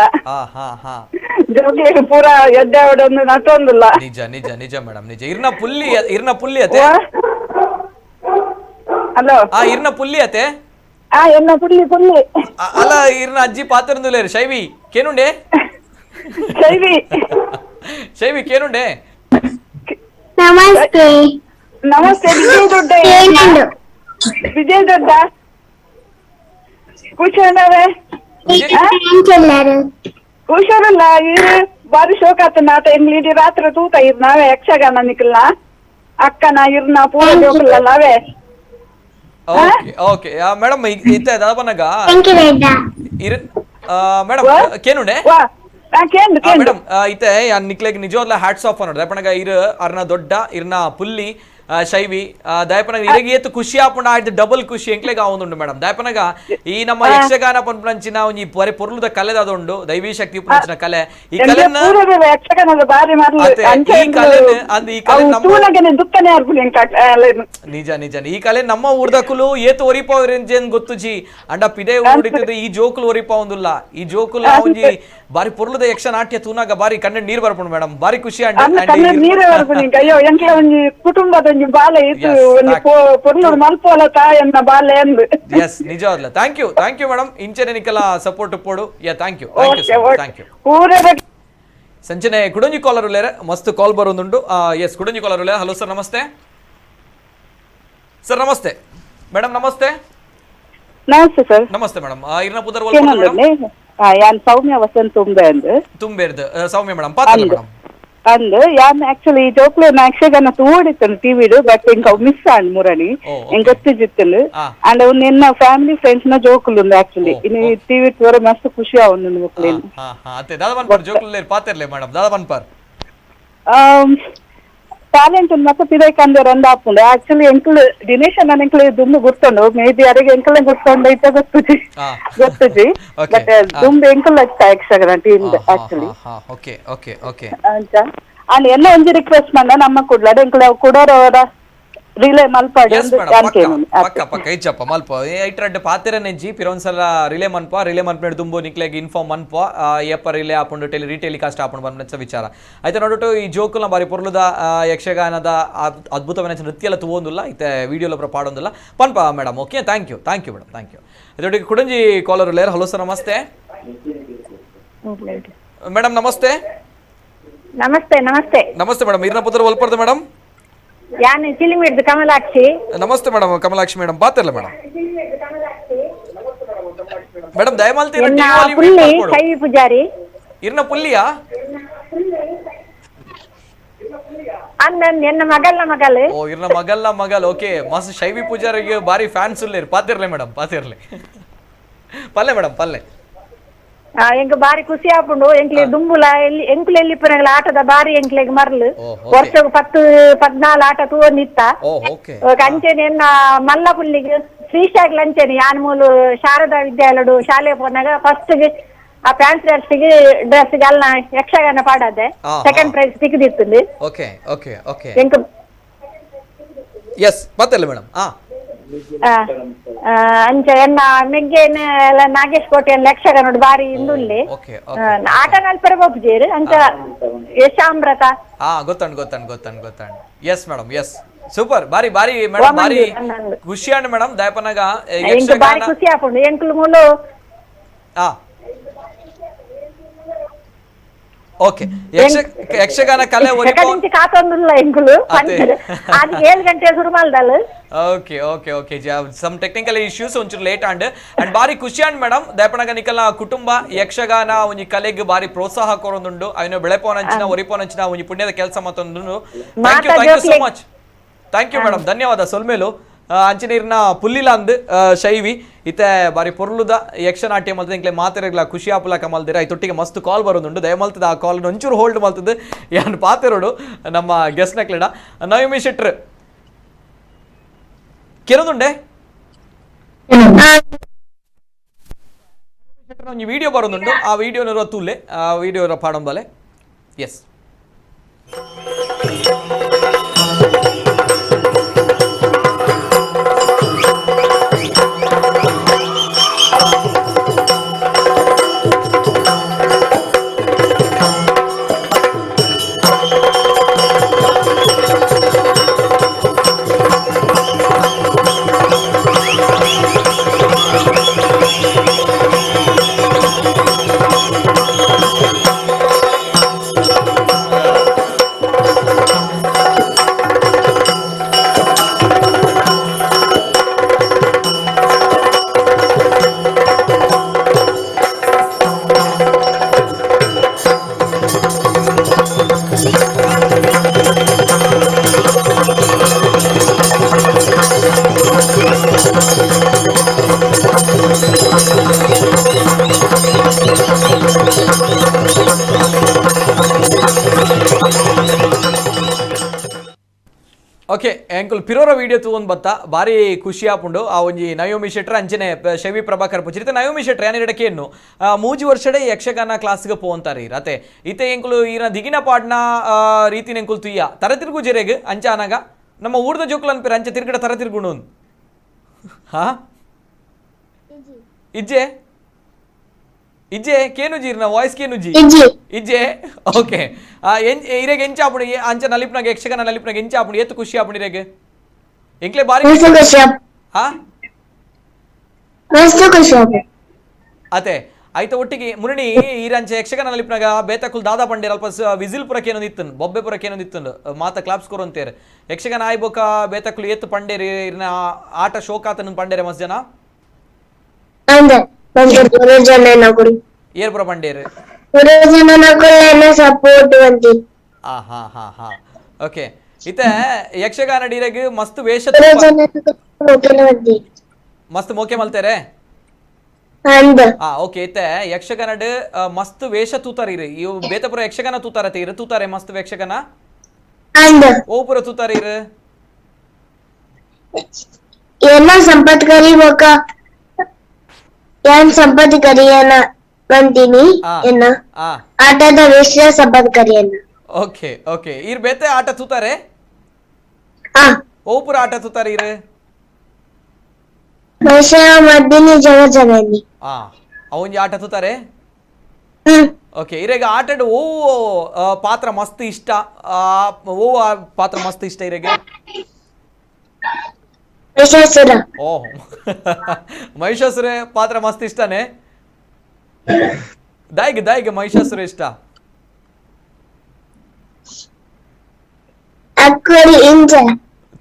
ಜೋಗಿ ಪೂರ ಎಡ್ಡೆ ಅವಡೊಂದು ನಟೊಂದಿಲ್ಲ. ನಿಜ ನಿಜ ನಿಜ ಮೇಡಮ್ ನಿಜ. ಇರ್ನ ಪುಲ್ಲಿ ಅತೆ ಹಲೋ ಇರ್ನ ಪುಲ್ಲಿ ಅತೆ ಎನ್ನ ಪುಲ್ಲಿ ಅಲ್ಲ ಇರ್ನ ಅಜ್ಜಿ ಪಾತ್ರಂದುಲೇರು ಶೈವಿ ಕೇನುಂಡೆ ಶೈವಿ ಕೇನುಂಡೆ. ನಮಸ್ತೆ. ನಮಸ್ತೆ. ವಿಜಯ್ ದೊಡ್ಡ ಖುಷಿಯವೇ ಹುಷಾರಲ್ಲ ಇರು ಬಾರಿ ಶೋಕ ಆತ ನಾಟ ಎಂಗ್ಲಿಡಿ ರಾತ್ರಿ ತೂತ ಇರ್ ನಾವೇ ಯಕ್ಷಗಾನ ನಿಕಲ್ನ ಅಕ್ಕನ ಇರ್ನ ಪೂರ ಜೋಕಲ್ಲ ನಾವೇ. ಓಕೆ ಓಕೆ ಮೇಡಮ್ ಇತ್ತೆ ದಾದಪನಗ ಮೇಡಮ್ ಕೇನುಂಡೆ ಮೇಡಮ್ ಇತ್ತೆ ನಿಕ್ಲೆಗ್ ನಿಜವಾಗ್ಲ ಹ್ಯಾಟ್ಸ್ ಆಫ್ ಅನ್ನೋದು ದಯಪನಗ ಇರ್ ಅರ್ನ ದೊಡ್ಡ ಇರ್ನ ಪುಲ್ಲಿ ಶೈವಿ ದಯಪನಗ ಇರಗೆ ಏತು ಖುಷಿ ಆಪುಂಡ ಆಯ್ತು ಡಬಲ್ ಖುಷಿ ಎಂಕ್ಲೆಗ ಆವೊಂದುಂಡು ಮೇಡಮ್. ದಯಪನಗ ಈ ನಮ್ಮ ಯಕ್ಷಗಾನ ಪಂಪಂಚಿನ ಒಂಜಿ ಪೊರೆ ಪೊರ್ಲುದ ಕಲೆದ ಅದೊಂಡು ದೈವಿ ಶಕ್ತಿ ಪಂಚಿನ ಕಲೆ ಈ ಕಲೆನ ನಿಜ ನಿಜ ಈ ಕಲೆ ನಮ್ಮ ಊರ್ದಕುಲು ಏತು ಒರಿಪಾವರೆಂಜೆನ್ ಗೊತ್ತುಜಿ ಅಂಡ ಪಿದೆ ಊಡಿತದೆ ಈ ಜೋಕುಲು ಒರಿಪಾ ಒಂದುಲ್ಲ ಈ ಜೋಕುಲು ಒಂಜಿ ಬಾರಿ ಪೊರ್ಲುದ ಯಕ್ಷ ನಾಟ್ಯ ತೂನಾಗ ಬಾರಿ ಕಣ್ಣೆ ನೀರ್ ಬರ್ಪುಂಡು ಮೇಡಮ್ ಬಾರಿ ಖುಷಿ ಕುಟುಂಬದ ಬಾಲೆ ಇದು ಮಲ್ಪೋಲ ತಾಯನ್ನ ಬಾಲೆ ಅಂದು ಎಸ್ ನಿಜವಾಗ್ಲ. Thank you madam. ಇಂಚನೆ ನಿಕಲ ಸಪೋರ್ಟ್ ಪೋಡು ಯಾ ಥ್ಯಾಂಕ್ ಯು ಸಂಚನೆ ಕುಡಂಜಿ ಕಾಲರ್ ಉಳ್ಳೇರೆ ಮಸ್ತ್ ಕಾಲ್ ಬರೋದುಂಡು. ಎಸ್ ಕುಡಂಜಿ ಕಾಲರ್ ಉಳ್ಳೇ. ಹಲೋ ಸರ್, ನಮಸ್ತೆ ಸರ್. ನಮಸ್ತೆ ಮೇಡಮ್. ನಮಸ್ತೆ ನಮಸ್ತೆ ಸರ್. ನಮಸ್ತೆ ಮೇಡಮ್. ಇರ್ನ ಪುದರ್ ಯಾನ್ ಸೌಮ್ಯ ವಸಂತ್ ತುಂಬೆರ್ದು ಸೌಮ್ಯ ಮೇಡಮ್ ಪಾತ್ರ ಮೇಡಮ್ ಅಂದು ಯಾನ್ ಆಕ್ಚುಲಿ ಜೋಕ್ಲೆ ಯಕ್ಷಗಾನ ತೂಡಿತ್ತನು ಟಿವಿಡು ಬಟ್ ಇಂಕ ಮಿಸ್ ಆಂಡ್ ಮುರಣಿ ಇಂಕ ಗೊತ್ತಿಜಿತ್ತಲು ಅಂಡ್ ಅವ್ನು ಎನ್ನ ಫ್ಯಾಮಿಲಿ ಫ್ರೆಂಡ್ಸ್ ನ ಜೋಕುಲು ಆಕ್ಚುಲಿ ಇನ್ನು ಟಿವಿ ತೋರೆ ಮಸ್ತ್ ಖುಷಿ ಅವನು ಮಕ್ಕಳೇನು ಅತ್ತೆ ದಾದವನ್ಪರ್ ಜೋಕುಲು ಪಾತಿರ್ಲೆ ಮೇಡಮ್ ದಾದವನ್ಪರ್ ಟ್ಯಾಲೆಂಟ್ ಮತ್ತೆ ಪಿದೈ ಕಂದರ್ ಅಂದ ಆಪುಂಡು ಆಕ್ಚುಲಿ ಎಂಕಲು ದಿನೇಶ್ ಅಣ್ಣ ಎಂಕಲು ದುಂಬು ಗುರ್ತೊಂಡು ಮೇಬಿ ಅರಿಗೆ ಎಂಕಲೆ ಗುರ್ತೊಂಡು ಐತೆ ಗೊತ್ತುಜಿ ಬಟ್ ದುಂಬು ಎಂಕಲ್ ಆಗ್ತಾ ಯಕ್ಷಗಾನ ಟೀಮ್ ಆಕ್ಚುಲಿ ಅಂತ ಅಂಡ್ ಎಲ್ಲ ಒಂಜಿ ರಿಕ್ವೆಸ್ಟ್ ಮಂಡ ನಮ್ಮ ಕುಡ್ಲಾಡ ಎಂಕಲ್ ಕೊಡೋರವರ ರಿಲೇ ಮಲ್ಪಾಡಿ ಎಸ್ ಮೇಡಮ್ ಪಕ್ಕ ಪಕ್ಕ ಇಚ್ಚಪ್ಪ ಮಲ್ಪ ಐಟ್ರಡ್ ಪಾತಿರ ನೆಂಜಿ ಪಿರೊಂದ್ಸಲ ರಿಲೇ ಮನ್ಪೇಡ್ ದುಂಬು ನಿಕ್ಲೆಗ್ ಇನ್ಫಾರ್ಮ್ ಮನ್ಪ ಏಪ ರಿಲೇ ಆಪುಂಡು ಟೆಲಿಕಾಸ್ಟ್ ಆಪುಂಡು ಬಂದ ವಿಚಾರ ಐತೆ ನೋಡ್ಬಿಟ್ಟು ಈ ಜೋಕುಲ್ನ ಬಾರಿ ಪೊರ್ಲುದ ಯಕ್ಷಗಾನದ ಅದ್ಭುತమైన ನೃತ್ಯ ಎಲ್ಲ ತಗೊಂದಿಲ್ಲ ಐತೆ ವಿಡಿಯೋಲ ಪುರ ಪಾಡೊಂದಿಲ್ಲ ಪನ್ಪ madam okay thank you madam thank you ಇದೊಟ್ಟಿಗೆ ಕುಡಂಜಿ ಕಾಲರ್ ಲೇರ್ ಹಲೋ ಸರ್ ನಮಸ್ತೆ ಮೇಡಮ್ ನಮಸ್ತೆ ನಮಸ್ತೆ ಮೇಡಮ್ ಇರ್ನ ಪುತ್ರ ಒಲ್ಪರ್ದ ಮೇಡಮ್ ಯಾನ್ ಚಿಲಿಮಿಡ್ದು ಕಮಲಾಕ್ಷಿ ನಮಸ್ತೆ ಮೇಡಮ್ ಕಮಲಾಕ್ಷಿ ಮೇಡಮ್ ಪಾತಿರಲ್ಲ ಮೇಡಮ್ ಮೇಡಮ್ ದಯಮಾಲ್ತಿ ಪುಲ್ಲಿ ಶೈವಿ ಪೂಜಾರಿ ಇರ್ನ ಪುಲ್ಲಿಯಾ ಅಂದನ್ ಎನ್ನ ಮಗಲ್ನ ಮಗಲ್ ಓ ಇರ್ನ ಮಗಲ್ನ ಮಗಲ್ ಓಕೆ ಮಸ್ತ್ ಶೈವಿ ಪೂಜಾರಿಗೆ ಬಾರಿ ಫ್ಯಾನ್ಸ್ ಉಳ್ಳೇರ್ ಪಾತಿರ್ಲೆ ಮೇಡಮ್ ಪಾತಿರ್ಲೆ ಪಲ್ಲೆ ಮೇಡಮ್ ಪಲ್ಲೆ ಎಂಕ್ ಬಾರಿ ಖುಷಿ ಆಪುಂಡು ಎಂಕ್ಲೆ ದುಂಬುಲ ಎಂಕ್ಲೆ ಎಲ್ಲಿಪ್ಪನಗಳ ಆಟದ ಬಾರಿ ಎಂಕ್ಲೆಗ್ ಮರ್ಲು ವರ್ಷಕ್ಕೆ 10-14 ಆಟ ತೂವೊಂದಿತ್ತ ಅಂಚೆನೆ ಎನ್ನ ಮಲ್ಲ ಪುಲ್ಲಿಗೆ ಶ್ರೀಶಾಗ್ಲ ಅಂಚೆನೆ ಯಾನ್ ಮೂಲು ಶಾರದಾ ವಿದ್ಯಾಲಯಡು ಶಾಲೆ ಪೋನಾಗ ಫಸ್ಟ್ ಆ ಪ್ಯಾನ್ಸ್ ಡ್ರೆಸ್ ಅಲ್ಲ ಯಕ್ಷಗಾನ ಪಾಡದೆ ಸೆಕೆಂಡ್ ಪ್ರೈಸ್ ಸಿಕ್ಕಿದಿತ್ತು ಎಂಕ್ ಎಸ್ ಪತ್ತಲ್ಲ ಮೇಡಮ್ ಅಂಚ ಎನ್ನ ಮೆಗ್ಗೆನ ನಾಗೇಶ್ ಕೋಟೆ ಯಕ್ಷಗಾನ ನೋಡಿ ಬಾರಿ ಇಂದುಲ್ಲಿ ಆಟ ನಲ್ಪರ ಬೋಪುಜೇರು ಅಂಚ ಯಶಾಮೃತ ಗೊತ್ತಂಡ್ ಎಸ್ ಮೇಡಮ್ ಎಸ್ ಸೂಪರ್ ಬಾರಿ ಬಾರಿ ಮೇಡಮ್ ಬಾರಿ ಖುಷಿ ಅಂಡ್ ಮೇಡಮ್ ದಯಪನಾಗ ಬಾರಿ ಖುಷಿ ಆಪುಂಡು ಎಂಕ್ಲು ಮೂಲು ಓಕೆ ಯಕ್ಷಗಾನ ಕಲೆ ಕಾತೊಂದಿಲ್ಲ ಎಂಕುಲು ಅದು 7 ಗಂಟೆ ಶುರು ಮಾಡ್ದಲ್ಲ ಓಕೆ ಸಮ್ ಟೆಕ್ನಿಕಲ್ ಇಶ್ಯೂಸ್ ಒಂಚೂರು ಲೇಟ್ ಅಂಡ್ ಬಾರಿ ಖುಷಿ ಅಂಡ್ ಮೇಡಮ್ ದಯಪನಾಗ ನಿಕಲ್ನ ಕುಟುಂಬ ಯಕ್ಷಗಾನ ಒಂಜಿ ಕಲೆಗ್ ಬಾರಿ ಪ್ರೋತ್ಸಾಹ ಕೊರೊಂದುಂಡು ಅವಿನ ಬೆಳೆಪೋನಂಚಿನ ಒರಿಪೋನಂಚಿನ ಒಂಜಿ ಪುಣ್ಯದ ಕೆಲಸ ಮತ್ತೊಂದು thank you so much thank you madam ಧನ್ಯವಾದ ಸೊಲ್ಮೇಲು ಅಂಚನೀರ್ನ ಪುಲ್ಲಿಲಾಂದ್ ಶೈವಿ ಇತ್ತೆ ಬಾರಿ ಪೊರ್ಲುದ ಯಕ್ಷನಾಟ್ಯ ಮಲ್ತದ ಇಂಕ್ಲೆ ಮಾತೆರೆಗ್ಲ ಖುಷಿ ಆಪುಲಕ ಮಲ್ದಿರ ಐತೊಟ್ಟಿಗೆ ಮಸ್ತ್ ಕಾಲ್ ಬರೋದುಂಡು ದಯಮಲ್ತದ ಆ ಕಾಲ್ ಒಂಚೂರು ಹೋಲ್ಡ್ ಮಲ್ತದ ಯಾನ್ ಪಾತೆರೋಡು ನಮ್ಮ ಗೆಸ್ಟ್ ನಕ್ಲೆಡ ನವಮಿ ಶೆಟ್ರ್ ಕೆರದುಂಡೆ ಒಂಜಿ ವಿಡಿಯೋ ಬರೋದುಂಡು ಆ ವಿಡಿಯೋನ ತೂಲೆ ಆ ವಿಡಿಯೋ ಪಾಡೊಂಬಲೆ ಎಸ್ ಓಕೆ ಎಂಕುಲ್ ಪಿರೋರ ವಿಡಿಯೋ ತಗೊಂಡ್ ಬತ್ತ ಬಾರಿ ಖುಷಿ ಆಪುಂಡು ಆ ಒಂಜಿ ನಯೋಮಿ ಶೆಟ್ರ್ ಅಂಚನೆ ಶವಿ ಪ್ರಭಾಕರ್ ಪುಚಿರಿತ ನಯೋಮಿ ಶೆಟ್ರ್ ಯಾನಿರಡಕ್ಕೆ ಏನು ಮೂಜಿ ವರ್ಷಡೆ ಯಕ್ಷಗಾನ ಕ್ಲಾಸ್ಗೆ ಪೋಂತಾರೆ ರತೆ ಇತೆ ಎಂಕುಲು ಈನ ದಿಗಿನ ಪಾಡ್ನ ರೀತಿನ ಎಂಕುಲ್ ತುಯ್ಯ ತರ ತಿರುಗು ಜೆರೆಗ್ ಅಂಚ ಅನಾಗ ನಮ್ಮ ಊರ್ದ ಜೋಕುಲು ಅನ್ಪಿರ ಅಂಚೆ ತಿರ್ಗಡ ತರ ತಿರ್ಗುಂಡು ಹಾ ಇಜ್ಜೆ ಇಜ್ಜೆ ಕೇನುಜಿ ಇರ್ನ ವಾಯ್ಸ್ ಕೇನುಜಿ ಇಜ್ಜೆ ಓಕೆ ಇರೆಗೆ ಎಂಚ ಆಪುಡು ಅಂಚ ನಲಿಪ್ನಾಗ ಯಕ್ಷಗಾನ ನಲಿಪ್ನಾಗ ಎಂಚ ಆಪುಡು ಎತ್ತು ಖುಷಿ ಆಪುಡು ಇರೆಗೆ ಎಂಕ್ಲೆ ಬಾರಿ ಹಾ ಅತೆ ಐತ ಒಟ್ಟಿಗೆ ಮುರಣಿ ಈರಂಚೆ ಯಕ್ಷಗಾನ ನಲಿಪ್ನಾಗ ಬೇತಕುಲ್ ದಾದಾ ಪಂಡೇರ್ ಅಲ್ಪ ವಿಸಿಲ್ ಪುರಕ್ಕೆ ಏನೊಂದಿತ್ತನ್ ಬೊಬ್ಬೆ ಪುರಕ್ಕೆ ಏನೊಂದಿತ್ತನ್ ಮಾತ ಕ್ಲಾಪ್ಸ್ ಕೊರಂತೇರ್ ಯಕ್ಷಗಾನ ಆಯ್ಬೋಕ ಬೇತಕುಲ್ ಎತ್ತು ಪಂಡೇರ್ ಇರ್ನ ಆಟ ಶೋಕಾತನ ಪಂಡೇರೆ ಮಸ್ ಜನ ಏರ್ ಪುರ ಪಂಡೇರ್ ಓಕೆ ಇತ್ತೆ ಯಕ್ಷಗಾನ ಡೀರೆಗ್ ಮಸ್ತ್ ವೇಷ ಮಸ್ತ್ ಮೋಕೆ ಮಲ್ತೇರೆ ಓಕೆ ಇತ್ತೆ ಯಕ್ಷಗಾನ ಮಸ್ತ್ ವೇಷ ತೂತಾರ ಇರು ಇವು ಬೇತಪುರ ಯಕ್ಷಗಾನ ತೂತಾರತೆ ಇರು ತೂತಾರೆ ಮಸ್ತ್ ಯಕ್ಷಗಾನ ಓ ಪುರ ತೂತಾರ ಇರು ಎಲ್ಲ ಸಂಪತ್ಕರಿ ಬೊಕ ಯಾನ್ ಸಂಪತ್ಕರಿಯನ್ನ ಬಂದಿನಿ ಎನ್ನ ಆಟದ ವೇಷ ಸಂಪತ್ಕರಿಯನ್ನ ಓಕೆ ಓಕೆ ಇರ್ ಬೇತೆ ಆಟ ತೂತಾರೆ ಓ ಪುರ ಆಟ ತುತ್ತಾರ ಇರು ಮೈಷ ಮದ್ದಿನಿ ಜಗ ಜಗನಿ ಆ ಅವನ್ ಆಟ ತುತ್ತಾರೆ ಓಕೆ ಇರೆಗೆ ಆಟಡ್ ಓ ಪಾತ್ರ ಮಸ್ತ್ ಇಷ್ಟ ಓ ಪಾತ್ರ ಮಸ್ತ್ ಇಷ್ಟ ಇರೆಗೆ ಮಹಿಷಾಸುರ ಓಹ್ ಮಹಿಷಾಸುರ ಪಾತ್ರ ಮಸ್ತ್ ಇಷ್ಟನೇ ದಾಯಿಗೆ ಮಹಿಷಾಸುರ ಇಷ್ಟ ಅಕ್ಕಡಿ ಇಂಜ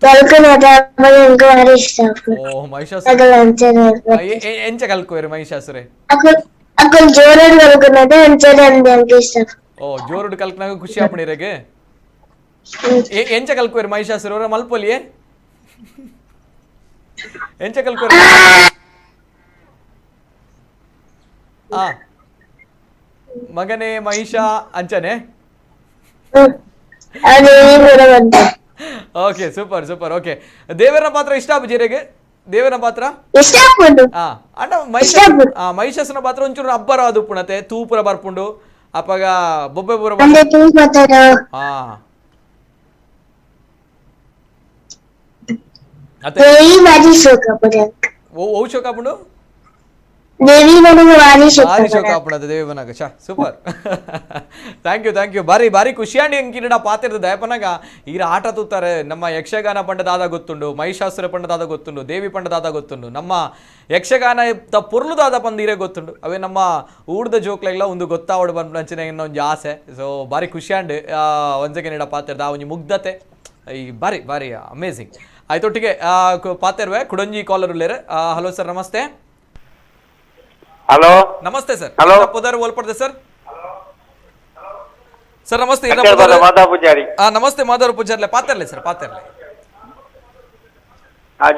ಕಲ್ಕನದ ಎಂಕ ಭಾರಿ ಇಷ್ಟ ಓ ಮಹಿಷಾಸುರ ಎಂಚ ಕಲ್ಕೋರಿ ಮಹಿಷಾಸುರೆ ಅಕ್ಕಲ್ ಜೋರಡ್ ಕಲ್ಕನದ ಎಂಚದ ಎಂಕ ಇಷ್ಟ ಓ ಜೋರುಡು ಕಲ್ಕನಾಗ ಖುಷಿ ಆಪಣಿರೆಗೆ ಎಂಚ ಕಲ್ಕೋರಿ ಮಹಿಷಾಸುರ ಮಲ್ಪೊಲಿಯೇ ಎಂಚ ಕಲ್ಕೋರಿ ಆ ಮಗನೇ ಮಹಿಷ ಅಂಚನೆ ಅದು ಈ ಬರವಂತ ಓಕೆ ಸೂಪರ್ ಸೂಪರ್ ಓಕೆ ದೇವರನ ಪಾತ್ರ ಇಷ್ಟ ಬುಜಿರೆಗೆ ದೇವರನ ಪಾತ್ರ ಇಷ್ಟ ಆಗ್ಬೋದು ಅಣ್ಣ ಮಹಿಷಾಸುರನ ಪಾತ್ರ ಒಂಚೂರು ಅಬ್ಬರ ಅದು ಪುಣತೆ ತೂಪುರ ಬರ್ಪುಂಡು ಅಪ್ಪಗ ಬೊಬ್ಬೆ ಪುರ ಅಂದ್ರೆ ತೂಪತರ ಹಾ ಅತ್ತೆ ದೇವಿ ಭಾರಿ ಶೋಕ ಪಡ ಓ ಶೋಕಾಪುಂಡು ದೇವಿ ನನಗೆ ಭಾರಿ ಶೋಕ ಭಾರಿ ಶೋಕಾಪುಣದ ದೇವಿ ಬನಾಗ ಶಾ ಸೂಪರ್ ಥ್ಯಾಂಕ್ ಯು ಬಾರಿ ಖುಷಿಯಾಗಿ ಎಂಕಿನ ಪಾತ್ರದ ದಯಪನಾಗ ಈಗ ಆಟ ತೂತಾರೆ ನಮ್ಮ ಯಕ್ಷಗಾನ ಪಂಡದಾದ ಗೊತ್ತುಂಡು ಮಹಿಷಾಸುರ ಪಂಡದಾದ ಗೊತ್ತುಂಡು ದೇವಿ ಪಂಡದಾದ ಗೊತ್ತುಂಡು ನಮ್ಮ ಯಕ್ಷಗಾನ ಪುರ್ಲುದಾದ ಪಂದಿರೇ ಗೊತ್ತುಂಡು ಅವೇ ನಮ್ಮ ಊಡ್ದ ಜೋಕ್ಲೆಲ್ಲ ಒಂದು ಗೊತ್ತಾವಡು ಬಂದಂಚಿನ ಇನ್ನೊಂದು ಆಸೆ ಸೊ ಬಾರಿ ಖುಷಿಯಾಂಡ್ ಒಂದ್ಸಗೆ ನೀಡ ಪಾತ್ರದ ಒಂಜಿ ಮುಗ್ಧತೆ ಈ ಬಾರಿ ಅಮೇಝಿಂಗ್ ಆಯ್ತೊಟ್ಟಿಗೆ ಪಾತಿರುವೆ ಕುಡಂಜಿ ಕಾಲರ್ ಉಳ್ಳೇರು ಹಲೋ ಸರ್ ನಮಸ್ತೆ ಹಲೋ ನಮಸ್ತೆ ಸರ್ ಹಲೋ ಪುದರ್ ಓಲ್ಪಡ್ದೆ ಸರ್ ಸರ್ ನಮಸ್ತೆ ಮಾಧವ ಪೂಜಾರಿ ನಮಸ್ತೆ ಮಾಧವ ಪೂಜಾರ್ಲೆ ಪಾತಿರ್ಲೆ ಸರ್ ಪಾತಿರ್ಲೆ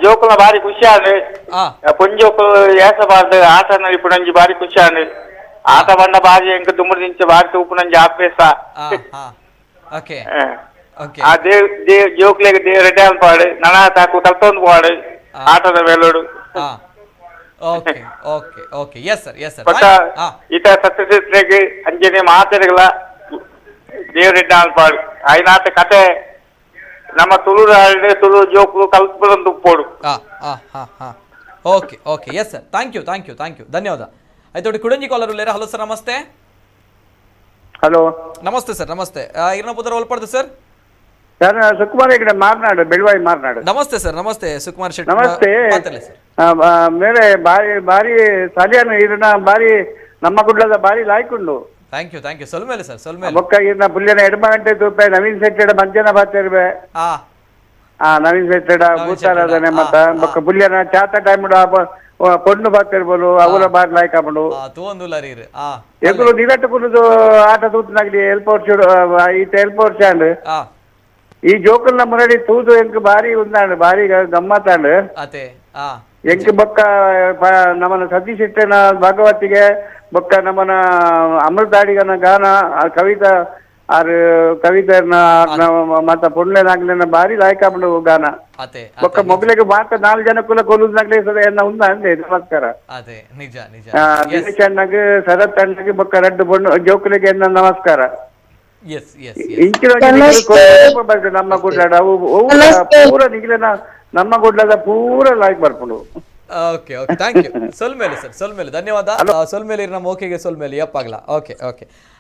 ಜೋಕುಲ ಬಾರಿ ಖುಷಿ ಆಂಡ್ ಪುಂಜೋಕುಲು ಏಸಬಾರ್ದು ಆಟ ನಡಿಪುನಂಜಿ ಬಾರಿ ಖುಷಿ ಆಂಡ್ ಆಟ ಬಂಡ ಬಾರಿ ಎಂಕ ದುಮ್ಮಡಿ ನಿಂಚ ಬಾರಿ ತೂಪುನಂಜಿ ಆಪೇಸ ಓಕೆ ಓಕೆ ಆ ದೇವ್ ಜೋಕ್ಲೆಗೆ ದೇವ್ ರೆಡಿ ಪಾಡು ನನ ತಾಕು ಕಲ್ತೊಂದು ಪಾಡು ಆಟದ ವೇಲೋಡು okay okay okay yes sir but ಈತ ಸತ್ಯಚಿತ್ರೆಗೆ ಅಂಜನೆ ಮಾತಾಡಗಳ ದೇವ್ ರೆಡ್ಡಿ ಪಾಡು ಆಯ್ನಾತ ಕತೆ ನಮ್ಮ ತುಳು ಹಾಡಿದೆ ತುಳು ಜೋಕು ಕಲ್ಪೊಂದು ಉಪ್ಪೋಡು okay yes sir thank you ಧನ್ಯವಾದ ಆಯ್ತು ಕುಡಂಜಿ ಕಾಲರ್ ಉಳ್ಳೇರ ಹಲೋ ಸರ್ ನಮಸ್ತೆ ಹಲೋ ನಮಸ್ತೆ ಸರ್ ನಮಸ್ತೆ ಇರ್ನ ಪುದರ್ ಒಲ್ಪಡ್ದು ಸರ್ ಸುಕುಮಾರ್ ఇక్కడ ಮಾತನಾಡು ಬೆಳವಾಯಿ ಮಾತನಾಡು ನಮಸ್ತೆ ಸರ್ ನಮಸ್ತೆ ಸುಕುಮಾರ್ ಶೆಟ್ಟಿ ನಮಸ್ತೆ ಸರ್ ಮೇಲೆ ಬಾರಿ ಸಾಲಿಯಾನ ಇರನ ಬಾರಿ ನಮ್ಮ ಗುಡ್ಲದ ಬಾರಿ ಲಾಯ್ಕೊಂಡು ಥ್ಯಾಂಕ್ ಯು ಸೊಲ್ಮೇಲೆ ಸರ್ ಸೊಲ್ಮೇಲೆ ಬೊಕ್ಕ ಇರ್ನ ಪುಲ್ಯನ ಎಡಮ ಗಂಟೆ ತೂಪೆ ನವೀನ್ ಸೆಟ್ಟೆಡ ಮಧ್ಯಾಹ್ನ ಬಾತಿರ್ಬೆ ನವೀನ್ ಸೆಟ್ಟೆಡ ಭೂತಾರಾಧನೆ ಮತ್ತ ಬೊಕ್ಕ ಪುಲ್ಯನ ಚಾತ ಟೈಮ್ ಪೊಣ್ಣು ಬಾತಿರ್ಬೋದು ಅವರ ಬಾರಿ ಲಾಯ್ಕಾಪಡು ಎಗುರು ನಿರಟ್ಟು ಕುರುದು ಆಟ ತೂತಿನಾಗ್ಲಿ ಎಲ್ಪೋರ್ಚುಡು ಈತ ಎಲ್ಪೋರ್ಚಾಂಡ್ ಈ ಜೋಕಲ್ನ ಮುರಡಿ ತೂದು ಎಂಕ್ ಬಾರಿ ಉಂದಾಂಡ್ ಬಾರಿ ಗಮ್ಮತ್ತಾಂಡ್ ಎಂಕ್ ಬೊಕ್ಕ ನಮ್ಮನ ಸತೀಶ್ ಶೆಟ್ಟನ ಭಾಗವತಿಗೆ ಬೊಕ್ಕ ನಮ್ಮನ ಅಮೃತಾಡಿಗನ ಗಾನ ಕವಿತಾ ಆರ್ ಕವಿತೆನ ಮತ್ತ ಪುಣ್ಯನಾಗ್ಲಿನ ಬಾರಿ ಲಾಯ್ಕಾಪಡು ಗಾನ ಬೊಕ್ಕ ಮೊಬೈಲಿಗೆ ಮಾತ್ರ 4 ಜನ ಕುಲ ಕೊಲ್ಲುದಾಗ್ಲಿ ಸದ ಉಂದ ಅಂದೆ ನಮಸ್ಕಾರ ದಿನೇಶ್ ಅಣ್ಣಗ್ ಶರತ್ ಅಣ್ಣಗ್ ಬೊಕ್ಕ ರೆಡ್ ಬೊಣ್ಣು ಜೋಕುಲಿಗೆ ನಮಸ್ಕಾರ ನಮ್ಮ ಗುಡ್ಲಾಡ ಪೂರ ನಿಗಿಲಿನ ನಮ್ಮ ಗುಡ್ಲದ ಪೂರ ಲಾಯ್ಕ್ ಬರ್ಪುಡು ಓಕೆ ಥ್ಯಾಂಕ್ ಯು ಸೊಲ್ಮೇಲೆ ಧನ್ಯವಾದ ಸೊಲ್ಮೇಲೆ ನಮ್ಮ ಓಕೆಗೆ ಸೊಲ್ಮೇಲೆ ಯಪ್ಪಾಗ್ಲ ಓಕೆ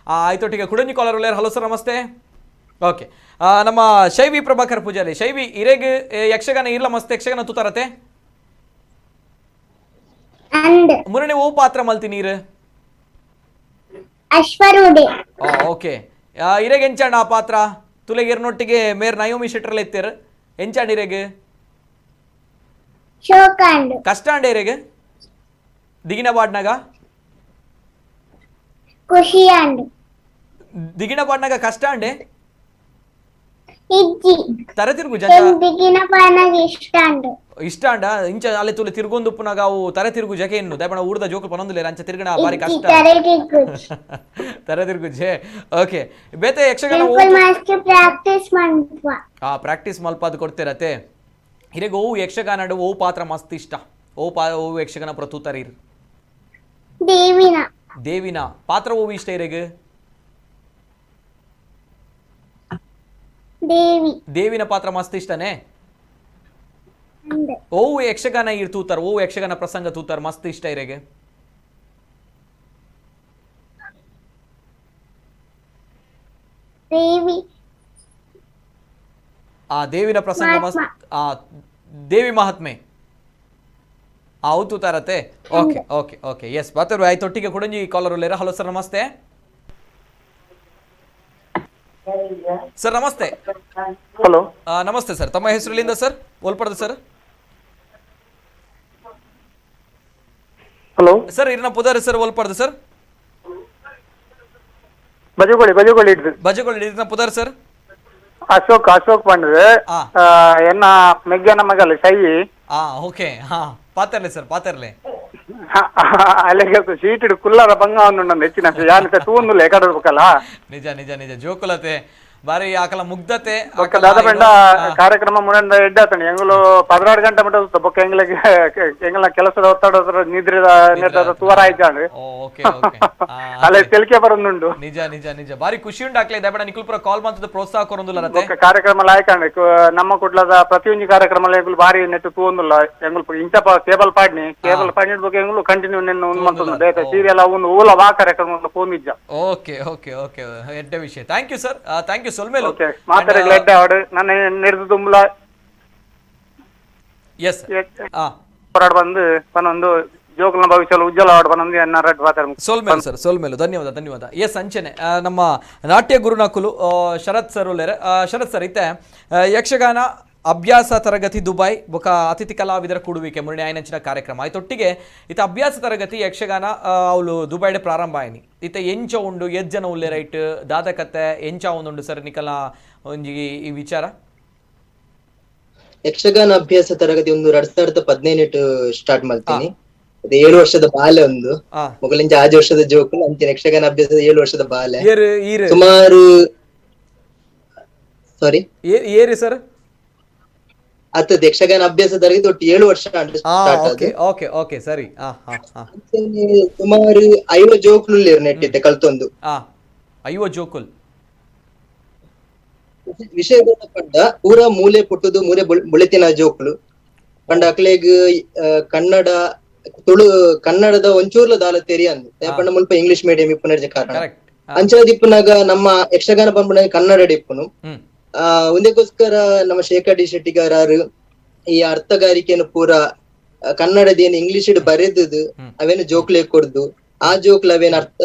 ಆಯ್ತೊಟ್ಟಿಗೆ ಕುಡಂಜಿ ಕಾಲರ್ ಉಳ್ಳೇರ್ ಹಲೋ ಸರ್ ನಮಸ್ತೆ ಓಕೆ ನಮ್ಮ ಶೈವಿ ಪ್ರಭಾಕರ್ ಪೂಜಾರಿ ಶೈವಿ ಇರೆಗ್ ಯಕ್ಷಗಾನ ಇರ್ಲ ಮಸ್ತ್ ಯಕ್ಷಗಾನ ತೂತಾರತೆ ಮುರಣೆ ಓ ಪಾತ್ರ ಮಲ್ತಿ ನೀರು ಓಕೆ ಇರೆಗ್ ಎಂಚಾಂಡ್ ಆ ಪಾತ್ರ ತುಲೆಗೆ ಇರ್ನೊಟ್ಟಿಗೆ ಮೇರ್ ನಯೋಮಿ ಶೆಟ್ರಲ್ಲ ಎತ್ತೇರ್ ಎಂಚಾಂಡ್ ಇರೆಗ್ ಕಷ್ಟ ಅಂಡೆ ಇರೆಗ್ ದಿಗಿನ ಬಾಡ್ನಾಗ ದಿಗಿನ ಬಾಡ್ನಾಗ ಕಷ್ಟ ಅಂಡೆ ತರ ತಿರುಗು ಇಷ್ಟ ಅಂಡ ಇಂಚ ಅಲೆ ತುಲೆ ತಿರ್ಗೊಂದುಪ್ಪುನಾಗ ಅವು ತರ ತಿರುಗು ಜಕೆ ಇನ್ನು ದಯಪಣ ಊರ್ದ ಜೋಕು ಪನೊಂದುಲೇರ ಅಂಚ ತಿರ್ಗಣ ಬಾರಿ ಕಷ್ಟ ತರ ತಿರುಗು ಜೆ ಓಕೆ ಬೇತೆ ಯಕ್ಷಗಾನ ಪ್ರಾಕ್ಟೀಸ್ ಮಲ್ಪಾದ್ ಕೊಡ್ತಿರತೆ ಹಿರೇಗ ಓವು ಯಕ್ಷಗಾನ ಓವು ಪಾತ್ರ ಮಸ್ತ್ ಇಷ್ಟ ಓವು ಯಕ್ಷಗಾನ ಪ್ರತೂತರೀರ್ ದೇವಿನ ಪಾತ್ರ ಓವು ಇಷ್ಟ ಇರೆಗ್ ದೇವಿನ ಪಾತ್ರ ಮಸ್ತ್ ಇಷ್ಟನೇ ಓವು ಯಕ್ಷಗಾನ ಇರ್ ತೂತಾರ ಓವು ಯಕ್ಷಗಾನ ಪ್ರಸಂಗ ತೂತಾರ ಮಸ್ತ್ ಇಷ್ಟ ಇರೆಗೆ ದೇವಿ ಆ ದೇವಿನ ಪ್ರಸಂಗ ಮಸ್ತ್ ಆ ದೇವಿ ಮಹಾತ್ಮೆ ಹೌದು ತಾರತೆ ಓಕೆ ಓಕೆ ಓಕೆ ಎಸ್ ಬಾತರು ಆಯ್ತು ಒಟ್ಟಿಗೆ ಕೊಡಂಜಿ ಕಾಲರ್ ಉಳ್ಳೇರ ಹಲೋ ಸರ್ ನಮಸ್ತೆ ಸರ್ ನಮಸ್ತೆ ಹಲೋ ನಮಸ್ತೆ ಸರ್ ತಮ್ಮ ಹೆಸರು ಎಲ್ಲಿಂದ ಸರ್ ಓಲ್ಪಡ್ದು ಸರ್ ಹಲೋ ಸರ್ ಇರ್ನ ಪುದಾರಿ ಸರ್ ಓಲ್ಪಡ್ದು ಸರ್ ಬಜಗೋಳಿ ಇಡ್ದು ಬಜಗೋಳಿ ಇರ್ನ ಪುದಾರಿ ಸರ್ ಅಶೋಕ್ ಪಂಡ್ರೆ ಎನ್ನ ಮೆಗ್ಗನ ಮಗಲ್ ಶೈ ಓಕೆ ಹಾ ಪಾತರ್ಲೆ ಸರ್ ಪಾತರ್ಲೆ ಅಲ್ಲಿಗೆ ಸೀಟ್ ಕುಲ್ಲರ ಬಂಗ ಹೆಚ್ಚಿನ ಯಾನ ತೂಂದು ಎಕಡಬೇಕಲ್ಲ ನಿಜ ನಿಜ ನಿಜ ಜೋಕುಲತೆ ಬಾರಿ ಆಕಲ ಮುಗ್ಧತೆ ದಾದ ಪಂಡ ಕಾರ್ಯಕ್ರಮ ಮುರಂದ ಎಡ್ಡಾತಣಿ ಎಂಗ್ಲು 16 ಗಂಟೆ ಮಟ್ಟ ಬೊಕ್ಕ ಎಂಗ್ಲ ಕೆಲಸದ ಒತ್ತಡ ನಿದ್ರದ ನಿರ್ಧಾರ ತೂವರ ಆಯ್ತಾಂಡ್ರಿ ಓಕೆ ಓಕೆ ಅಲ್ಲೇ ತೆಲಿಕೆ ಬರೋದುಂಡು ನಿಜ ನಿಜ ನಿಜ ಬಾರಿ ಖುಷಿ ಉಂಟಾಕ್ಲೆ ದಯಬೇಡ ನಿಕುಲ್ ಪುರ ಕಾಲ್ ಮಾಡ್ತದ ಪ್ರೋತ್ಸಾಹ ಕೊರೊಂದುಲ್ಲ ರತೆ ಕಾರ್ಯಕ್ರಮ ಲಾಯ್ಕಂಡ್ರಿ ನಮ್ಮ ಕುಟ್ಲದ ಪ್ರತಿಯೊಂದು ಕಾರ್ಯಕ್ರಮ ಎಂಗ್ಲು ಬಾರಿ ನೆಟ್ಟು ತೂಂದುಲ್ಲ ಎಂಗ್ಲು ಇಂಚ ಕೇಬಲ್ ಪಾಡ್ನಿ ಬಗ್ಗೆ ಎಂಗ್ಲು ಕಂಟಿನ್ಯೂ ನಿನ್ನ ಉನ್ಮಂತದ ಬೇರೆ ಸೀರಿಯಲ್ ಅವನು ಊಲ ವಾ ಕಾರ್ಯಕ್ರಮ ಪೋನಿಜ್ಜ ಓಕೆ ಓಕೆ ಓಕೆ ಎಡ್ಡ ವಿಷಯ thank you sir thank you ಸೊಲ್ಮೇಲು ಮಾತಾಡಲ್ಲ ಎಡ್ಡ ಅವಡು ನನ್ನ ನಿರ್ದು ತುಂಬಲ ಎಸ್ ಹೊರಡು ಬಂದು ಪನ್ನೊಂದು ಜೋಕಲ್ನ ಭವಿಷ್ಯ ಉಜ್ವಲ ಅವಡು ಪನ್ನೊಂದು ಎನ್ನಾರಟ್ಟು ಮಾತಾಡ ಸೋಲ್ಮೇಲು ಸರ್ ಸೋಲ್ಮೇಲು ಧನ್ಯವಾದ ಧನ್ಯವಾದ ಎಸ್ ಅಂಚನೆ ನಮ್ಮ ನಾಟ್ಯ ಗುರುನಕುಲು ಶರತ್ ಸರ್ ಉಳ್ಳೇರೆ ಶರತ್ ಸರ್ ಇತ್ತೆ ಯಕ್ಷಗಾನ ಅಭ್ಯಾಸ ತರಗತಿ ದುಬೈ ಬೊಕ ಅತಿಥಿ ಕಲಾವಿದರ ಕೂಡುವಿಕೆ ಮುರಣಿ ಆಯ್ನಂಚಿನ ಕಾರ್ಯಕ್ರಮ ಆಯ್ತೊಟ್ಟಿಗೆ ಇತ್ತ ಅಭ್ಯಾಸ ತರಗತಿ ಯಕ್ಷಗಾನ ಅವಳು ದುಬೈಡೆ ಪ್ರಾರಂಭ ಆಯ್ನಿ ಇತ್ತ ಎಂಚ ಉಂಡು ಜನ ಉಲ್ಲೆ ರೈಟ್ ದಾದಕತ್ತೆ ಎಂಚ ಒಂದುಂಡು ಸರ್ ನಿಕಲ ಒಂಜಿ ಈ ವಿಚಾರ ಯಕ್ಷಗಾನ ಅಭ್ಯಾಸ ತರಗತಿ ಒಂದು 2015 ಸ್ಟಾರ್ಟ್ ಮಾಡ್ತೀನಿ. ಅದು 7 ವರ್ಷದ ಬಾಲ್ಯ ಒಂದು ಮೊಗಲಿಂಚ 5 ವರ್ಷದ ಜೋಕು ಅಂತಿನ ಯಕ್ಷಗಾನ ಅಭ್ಯಾಸದ 7 ವರ್ಷದ ಬಾಲ್ಯ ಸುಮಾರು ಸಾರಿ ಏರಿ ಸರ್ ಅತ್ತದ ಯಕ್ಷಗಾನ ಅಭ್ಯಾಸ ತರಗತಿ ಒಟ್ಟು 7 ವರ್ಷ ಓಕೆ ಓಕೆ ಸರಿ ಸುಮಾರು 5 ಜೋಕುಲು ನೆಟ್ಟಿದ್ದೆ ಕಲ್ತೊಂದು 5 ಜೋಕುಲ್ ವಿಷಯ ಪಂಡ ಪೂರ ಮೂಲೆ ಪುಟ್ಟುದು ಮೂಲೆ ಬುಳೆತಿನ ಜೋಕುಲು ಪಂಡ ಅಕ್ಲೆಗ್ ಕನ್ನಡ ತುಳು ಕನ್ನಡದ ಒಂಚೂರ್ಲ ದಾಲ ತೆರಿ ಅಂದು ಪಂಡ ಮುಲ್ಪ ಇಂಗ್ಲಿಷ್ ಮೀಡಿಯಂ ಇಪ್ಪುನ ಕಾರಣ ಅಂಚದಿಪ್ಪುನಾಗ ನಮ್ಮ ಯಕ್ಷಗಾನ ಪಂಪನ ಕನ್ನಡ ಇಪ್ಪುನು ಒಂದಕ್ಕೋಸ್ಕರ ನಮ್ಮ ಶೇಖರ್ ಡಿ ಶೆಟ್ಟಿಗಾರರು ಈ ಅರ್ಥಗಾರಿಕೆಯನ್ನು ಪೂರ ಕನ್ನಡದೇನು ಇಂಗ್ಲಿಷ್ ಇಡ್ ಬರೆದುದು ಅವೇನು ಜೋಕ್ಲೆ ಕೊಡ್ದು ಆ ಜೋಕ್ಲ ಅವೇನು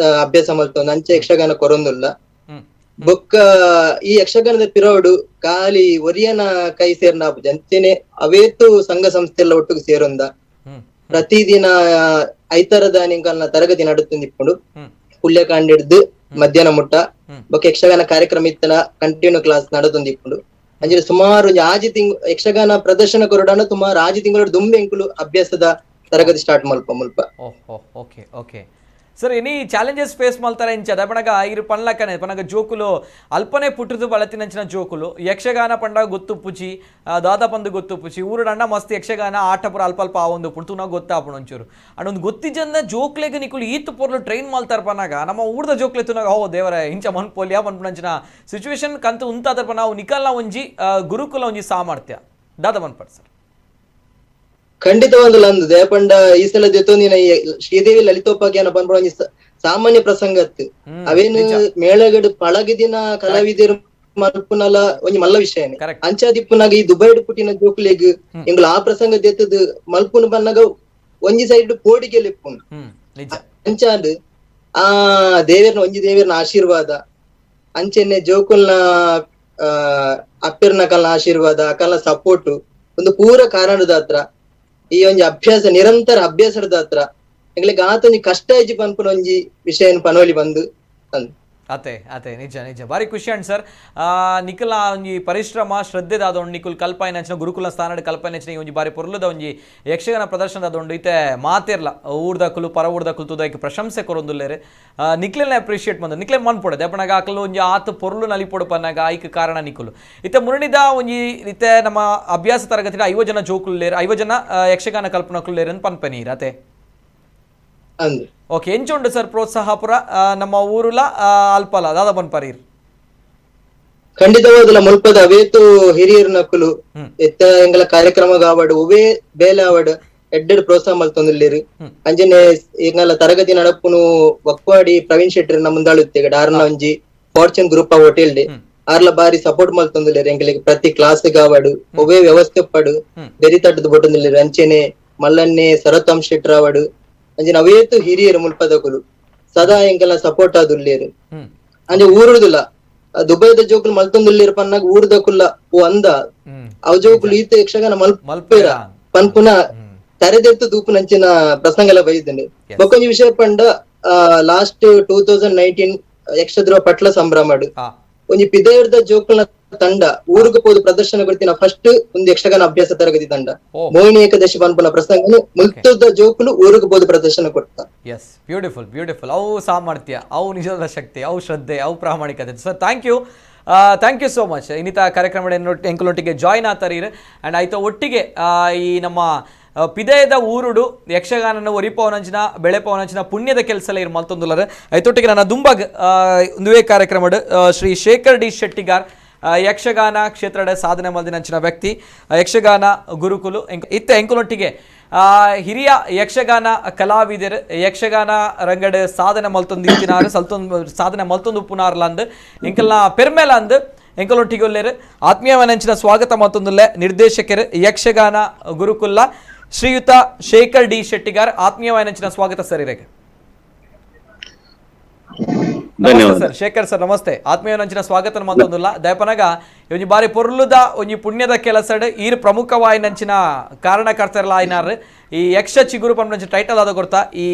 ಅಭ್ಯಾಸ ಮಾಡ್ತೊಂದು ಅಂಚೆ ಯಕ್ಷಗಾನ ಕೊರೊಂದುಲ್ಲ ಬೊಕ್ಕ ಈ ಯಕ್ಷಗಾನದ ಪಿರೋಡು ಖಾಲಿ ಒರಿಯನ ಕೈ ಸೇರ್ನ ಅಂಚೆನೆ ಅವೇತು ಸಂಘ ಸಂಸ್ಥೆ ಎಲ್ಲ ಒಟ್ಟಿಗೆ ಸೇರೊಂದ ಪ್ರತಿದಿನ ಐತರದ ನಿಂಕಲ್ನ ತರಗತಿ ನಡುತ್ತುಂದಿಪ್ಪುಂಡು ಪುಲ್ಯ ಕಾಂಡಿಡ್ದು ಮಧ್ಯಾಹ್ನ ಮುಟ್ಟ ಬೊಕ್ಕ ಯಕ್ಷಗಾನ ಕಾರ್ಯಕ್ರಮ ಇತ್ತನ ಕಂಟಿನ್ಯೂ ಕ್ಲಾಸ್ ನಡತೊಂದಿಪ್ಪುಂಡು ಅಂಜೆ ಸುಮಾರು ಆಜಿ ಯಕ್ಷಗಾನ ಪ್ರದರ್ಶನ ಕೊರಡಾನ ಸುಮಾರು ಆಜಿ ತಿಂಗಳು ದುಂಬೆ ಎಂಕುಲು ಅಭ್ಯಾಸದ ತರಗತಿ ಸ್ಟಾರ್ಟ್ ಮುಲ್ಪ okay okay sir any challenges face ಮಾಡ್ತಾರೆ ಇಂಚದ ಪಣಗ ಇರು ಪಣ್ಲಕ್ಕನೆ ಪನಗ ಜೋಕುಲು ಅಲ್ಪನೆ ಪುಟ್ಟದು ಬಳತಿನಂಚಿನ ಜೋಕುಲು ಯಕ್ಷಗಾನ ಪಂಡ ಗೊತ್ತುಪ್ಪುಚಿ ದಾದ ಪಂದು ಗೊತ್ತುಪ್ಪುಚಿ ಊರಡಣ್ಣ ಮಸ್ತ್ ಯಕ್ಷಗಾನ ಆಟ ಪುರ ಅಲ್ಪ ಒಂದು ಪುಡ್ತುನಾಗ ಗೊತ್ತಾಪುಣ ಒಂಚೂರು ಅಂಡ್ ಗೊತ್ತಿಜನ್ನ ಜೋಕ್ಲೆಗೆ ನಿಕುಲು ಈತು ಪೊರ್ಲು ಟ್ರೈನ್ ಮಾಡ್ತಾರ ಪನಾಗ ನಮ್ಮ ಊರ್ದ ಜೋಕ್ಲೆತುನಾಗ ಹೋ ದೇವರ ಇಂಚ ಮನ್ಪೋಲ್ಯ ಪನ್ಪುಣಂಚಿನ ಸಿಚುವೇಶನ್ ಕಂತು ಉಂತಾದರ್ಪ ನಾವು ನಿಕಲ್ನ ಒಂಜಿ ಗುರುಕುಲ ಒಂಜಿ ಸಾಮರ್ಥ್ಯ ದಾದ ಪನ್ಪಡ್ ಸರ್ ಖಂಡಿತವಾಗಲ್ಲ ಅಂದು ದೇಪಂಡ ಈ ಸಲ ಜೊತೊಂದಿನ ಶ್ರೀದೇವಿ ಲಲಿತೋಪಾಖ್ಯಾನ ಪನ್ಪುಣ ಸಾಮಾನ್ಯ ಪ್ರಸಂಗ ಅವೇನು ಮೇಳಗಡು ಪಳಗಿದಿನ ಕಲಾವಿದರು ಮಲ್ಪುನಲ ಒಂಜಿ ಮಲ್ಲ ವಿಷಯನೇ ಅಂಚಾದಿಪ್ಪುನಾಗ ಈ ದುಬೈಡ್ ಪುಟ್ಟಿನ ಜೋಕ್ಲೆಗ್ ಎಂಗ್ಲು ಆ ಪ್ರಸಂಗ ದೆತ್ತದು ಮಲ್ಪುನ ಬನ್ನಾಗ ಒಂಜಿ ಸೈಡ್ ಪೋಡಿಗೆ ಇಪ್ಪುನು ಅಂಚಾದ್ ಆ ದೇವರ್ನ ಒಂಜಿ ದೇವರ್ನ ಆಶೀರ್ವಾದ ಅಂಚೆನೆ ಜೋಕುಲ್ನ ಅಪ್ಪೆರ್ನ ಕಲ್ನ ಆಶೀರ್ವಾದ ಅಕಲ್ನ ಸಪೋರ್ಟ್ ಒಂದು ಪೂರ ಕಾರಣದ ಹತ್ರ ಈ ಒಂಜಿ ಅಭ್ಯಾಸ ನಿರಂತರ ಅಭ್ಯಾಸದ ಹತ್ರ ಎಂಗ್ಲಿಗೆ ಆತೊಂಜಿ ಕಷ್ಟ ಇಜ್ಜಿ ಪನ್ಪುನ ಒಂಜಿ ವಿಷಯ ಪನೋಲಿ ಬಂದು ಅಂದ್ ಅತೆ ನಿಜ ನಿಜ ಬಾರಿ ಖುಷಿ ಅಂಡ್ ಸರ್ ನಿಕುಲ ಒಂಜಿ ಪರಿಶ್ರಮ ಶ್ರದ್ಧೆ ದಾದೊಂಡು ನಿಕುಲ್ ಕಲ್ಪನೆ ಗುರುಕುಲ ಸ್ಥಾನದ ಕಲ್ಪನೆ ಈ ಒಂಜಿ ಬಾರಿ ಪೊರ್ಲುದ ಒಂಜಿ ಯಕ್ಷಗಾನ ಪ್ರದರ್ಶನ ಆದೊಂಡು ಇತ್ತೆ ಮಾತಿರ್ಲ ಊರ್ದಕುಲು ಪರ ಊರ್ದಕುಲು ತುದಾಯ್ಕೆ ಪ್ರಶಂಸೆ ಕೊರೊಂದುಲ್ಲೇರೆ ನಿಕ್ಲೆನ ಅಪ್ರಿಷಿಯೇಟ್ ಬಂದು ನಿಕ್ಲೆ ಮನ್ಪೊಡೆ ದಪ್ಪನಾಗ ಆಕಲು ಒಂಜಿ ಆತು ಪೊರ್ಲು ನಲಿಪೊಡು ಪನ್ನಾಗ ಐಕ್ ಕಾರಣ ನಿಕುಲು ಇತ್ತೆ ಮುರಣಿದ ಒಂಜಿ ಇತ್ತೆ ನಮ್ಮ ಅಭ್ಯಾಸ ತರಗತಿ 5 ಜನ ಜೋಕುಲ್ಲೇರು 5 ಜನ ಯಕ್ಷಗಾನ ಕಲ್ಪನಕುಲ್ಲೇರು ಅಂತ ಪನ್ಪನೀರ್ ಅತೆ ಓಕೆ ಎಂಚುಂಡು ಸರ್ ಪ್ರೋತ್ಸಾಹ ಪುರ ನಮ್ಮ ಊರುಲ ಅಲ್ಪಲ ದಾದ ಪನ್ಪರೀರ್ ಖಂಡಿತವಾದಲ್ಲ ಮುಲ್ಪದ ಅವೇತು ಹಿರಿಯರ ನಕುಲು ಎತ್ತ ಎಂಗಳ ಕಾರ್ಯಕ್ರಮ ಆವಡ್ ಒವೇ ಬೇಲೆ ಆವಡ್ ಎಡ್ಡೆಡ್ ಪ್ರೋತ್ಸಾಹ ಮಲ್ತೊಂದುಲ್ಲೇರು ಅಂಜನೆ ಎಂಗಲ ತರಗತಿ ನಡಪುನು ಒಕ್ವಾಡಿ ಪ್ರವೀಣ್ ಶೆಟ್ಟಿ ನ ಮುಂದಾಳುತ್ತೆಗ ಆರ್ನ ಒಂಜಿ ಫಾರ್ಚೂನ್ ಗ್ರೂಪ್ ಆ ಹೋಟೆಲ್ ಡೆ ಆರ್ಲ ಬಾರಿ ಸಪೋರ್ಟ್ ಮಲ್ತೊಂದುಲ್ಲೇರು ಎಂಗಳಿಗೆ ಪ್ರತಿ ಕ್ಲಾಸ್ ಆವಡ್ ಒವೇ ವ್ಯವಸ್ಥೆ ಪಡು ಬೆರಿ ತಟ್ಟದ ಬೊಟ್ಟೊಂದುಲ್ಲೇರು ಅಂಚೆನೆ ಮಲ್ಲನ್ನೆ ಸರತಂ ಶೆಟ್ಟಿ ಆವಡ್ ಅಂಜನೆ ಅವೇತು ಹಿರಿಯರು ಮುಲ್ಪದಕುಲು ಸದಾ ಎಂಕಲ ಸಪೋರ್ಟ್ ಆದುಲ್ಲೇರು ಅಂಜೆ ಊರುದಿಲ್ಲ ದುಬೈದ ಜೋಕುಲು ಮಲ್ತೊಂದುಲ್ಲೇರು ಪನ್ನಾಗ ಊರ್ದಕುಲ್ಲ ಓ ಅಂದ ಅವ್ ಜೋಕುಲು ಈತ ಯಕ್ಷಗಾನ ಮಲ್ಪೇರ ಪನ್ಪುನ ತರೆದೆತ್ತು ತೂಪು ನಂಚಿನ ಪ್ರಸಂಗ ಎಲ್ಲ ಬೈದಂಡೆ ಬೊಕೊಂಜಿ ವಿಷಯ ಪಂಡ ಲಾಸ್ಟ್ 2019 ಯಕ್ಷದ್ರುವ ಪಟ್ಲ ಸಂಭ್ರಮಡು ಒಂಜಿ ಪಿದೇರ್ದ ಜೋಕುಲ್ನ ತಂಡ ಊರಿಗೆ ಹೋದು ಪ್ರದರ್ಶನ ಕೊಡ್ತಿನ ಫಸ್ಟ್ ಒಂದು ಯಕ್ಷಗಾನ ಅಭ್ಯಾಸ ತರಗತಿ ತಂಡ ಮೋಹಿನಿ ಏಕದಶಿ ಪನ್ಪುನ ಪ್ರಸಂಗ ಮುಲ್ತದ ಜೋಕುಲು ಊರಿಗೆ ಹೋದು ಪ್ರದರ್ಶನ ಕೊಡ್ತಾ. Yes, beautiful beautiful. ಅವು ಸಾಮರ್ಥ್ಯ, ಅವು ನಿಜದ ಶಕ್ತಿ, ಅವು ಶ್ರದ್ಧೆ, ಅವು ಪ್ರಾಮಾಣಿಕತೆ. Sir thank you so much. ಇನ್ನಿತ ಕಾರ್ಯಕ್ರಮ ಎಂಕಲೊಟ್ಟಿಗೆ ಜಾಯ್ನ್ ಆತಾರೀರ್ ಆ್ಯಂಡ್ ಆಯ್ತು ಒಟ್ಟಿಗೆ ಈ ನಮ್ಮ ಪಿದಯದ ಊರುಡು ಯಕ್ಷಗಾನನ ಒರಿಪವನಂಚಿನ ಬೆಳೆಪವನಂಚಿನ ಪುಣ್ಯದ ಕೆಲಸ ಇರು ಮಲ್ತೊಂದುಲ್ಲರು ಐತೊಟ್ಟಿಗೆ ನನ್ನ ದುಂಬಗ್ ಒಂದುವೇ ಕಾರ್ಯಕ್ರಮ ಶ್ರೀ ಶೇಖರ್ ಡಿ ಶೆಟ್ಟಿಗಾರ್ ಯಕ್ಷಗಾನ ಕ್ಷೇತ್ರದ ಸಾಧನೆ ಮಲ್ದಿನಂಚಿನ ವ್ಯಕ್ತಿ ಯಕ್ಷಗಾನ ಗುರುಕುಲು ಇತ್ತ ಎಂಕುಲೊಟ್ಟಿಗೆ ಹಿರಿಯ ಯಕ್ಷಗಾನ ಕಲಾವಿದರು ಯಕ್ಷಗಾನ ರಂಗಡ್ ಸಾಧನೆ ಮಲ್ತೊಂದಿತ್ತಿನಾರು ಸಾಧನೆ ಮಲ್ತೊಂದು ಪುನಾರ್ಲಂದು ಎಂಕಲ್ನ ಪೆರ್ಮೆಲಂದು ಎಂಕಲೊಟ್ಟಿಗೆ ಒಲ್ಲೇರು ಆತ್ಮೀಯವನಂಚಿನ ಸ್ವಾಗತ ಮತ್ತೊಂದುಲ್ಲೆ ನಿರ್ದೇಶಕರು ಯಕ್ಷಗಾನ ಗುರುಕುಲ್ಲ ಶ್ರೀಯುತ ಶೇಖರ್ ಡಿ ಶೆಟ್ಟಿಗಾರ್ ಆತ್ಮೀಯವನಂಚಿನ ಸ್ವಾಗತ ಸರ್ ಇರಕ್ಕೆ. ನಮಸ್ತೆ ಸರ್, ಶೇಖರ್ ಸರ್ ನಮಸ್ತೆ. ಆತ್ಮೀಯವನಂಚಿನ ಸ್ವಾಗತ ಮತ್ತೊಂದುಲ್ಲ ದಯಪನಗ ಒಂಜಿ ಬಾರಿ ಪೊರ್ಲುದ ಒಂಜಿ ಪುಣ್ಯದ ಕೆಲಸಡ್ ಈರ್ ಪ್ರಮುಖವಾಯಿನಂಚಿನ ಕಾರಣಕರ್ತರಲ್ಲ ಆಯ್ನಾರ್ ಈ ಯಕ್ಷ ಚಿಗುರು ಪಂಪಂಚ ಟೈಟಲ್ ಆದ ಕೊಡ್ತಾ ಈ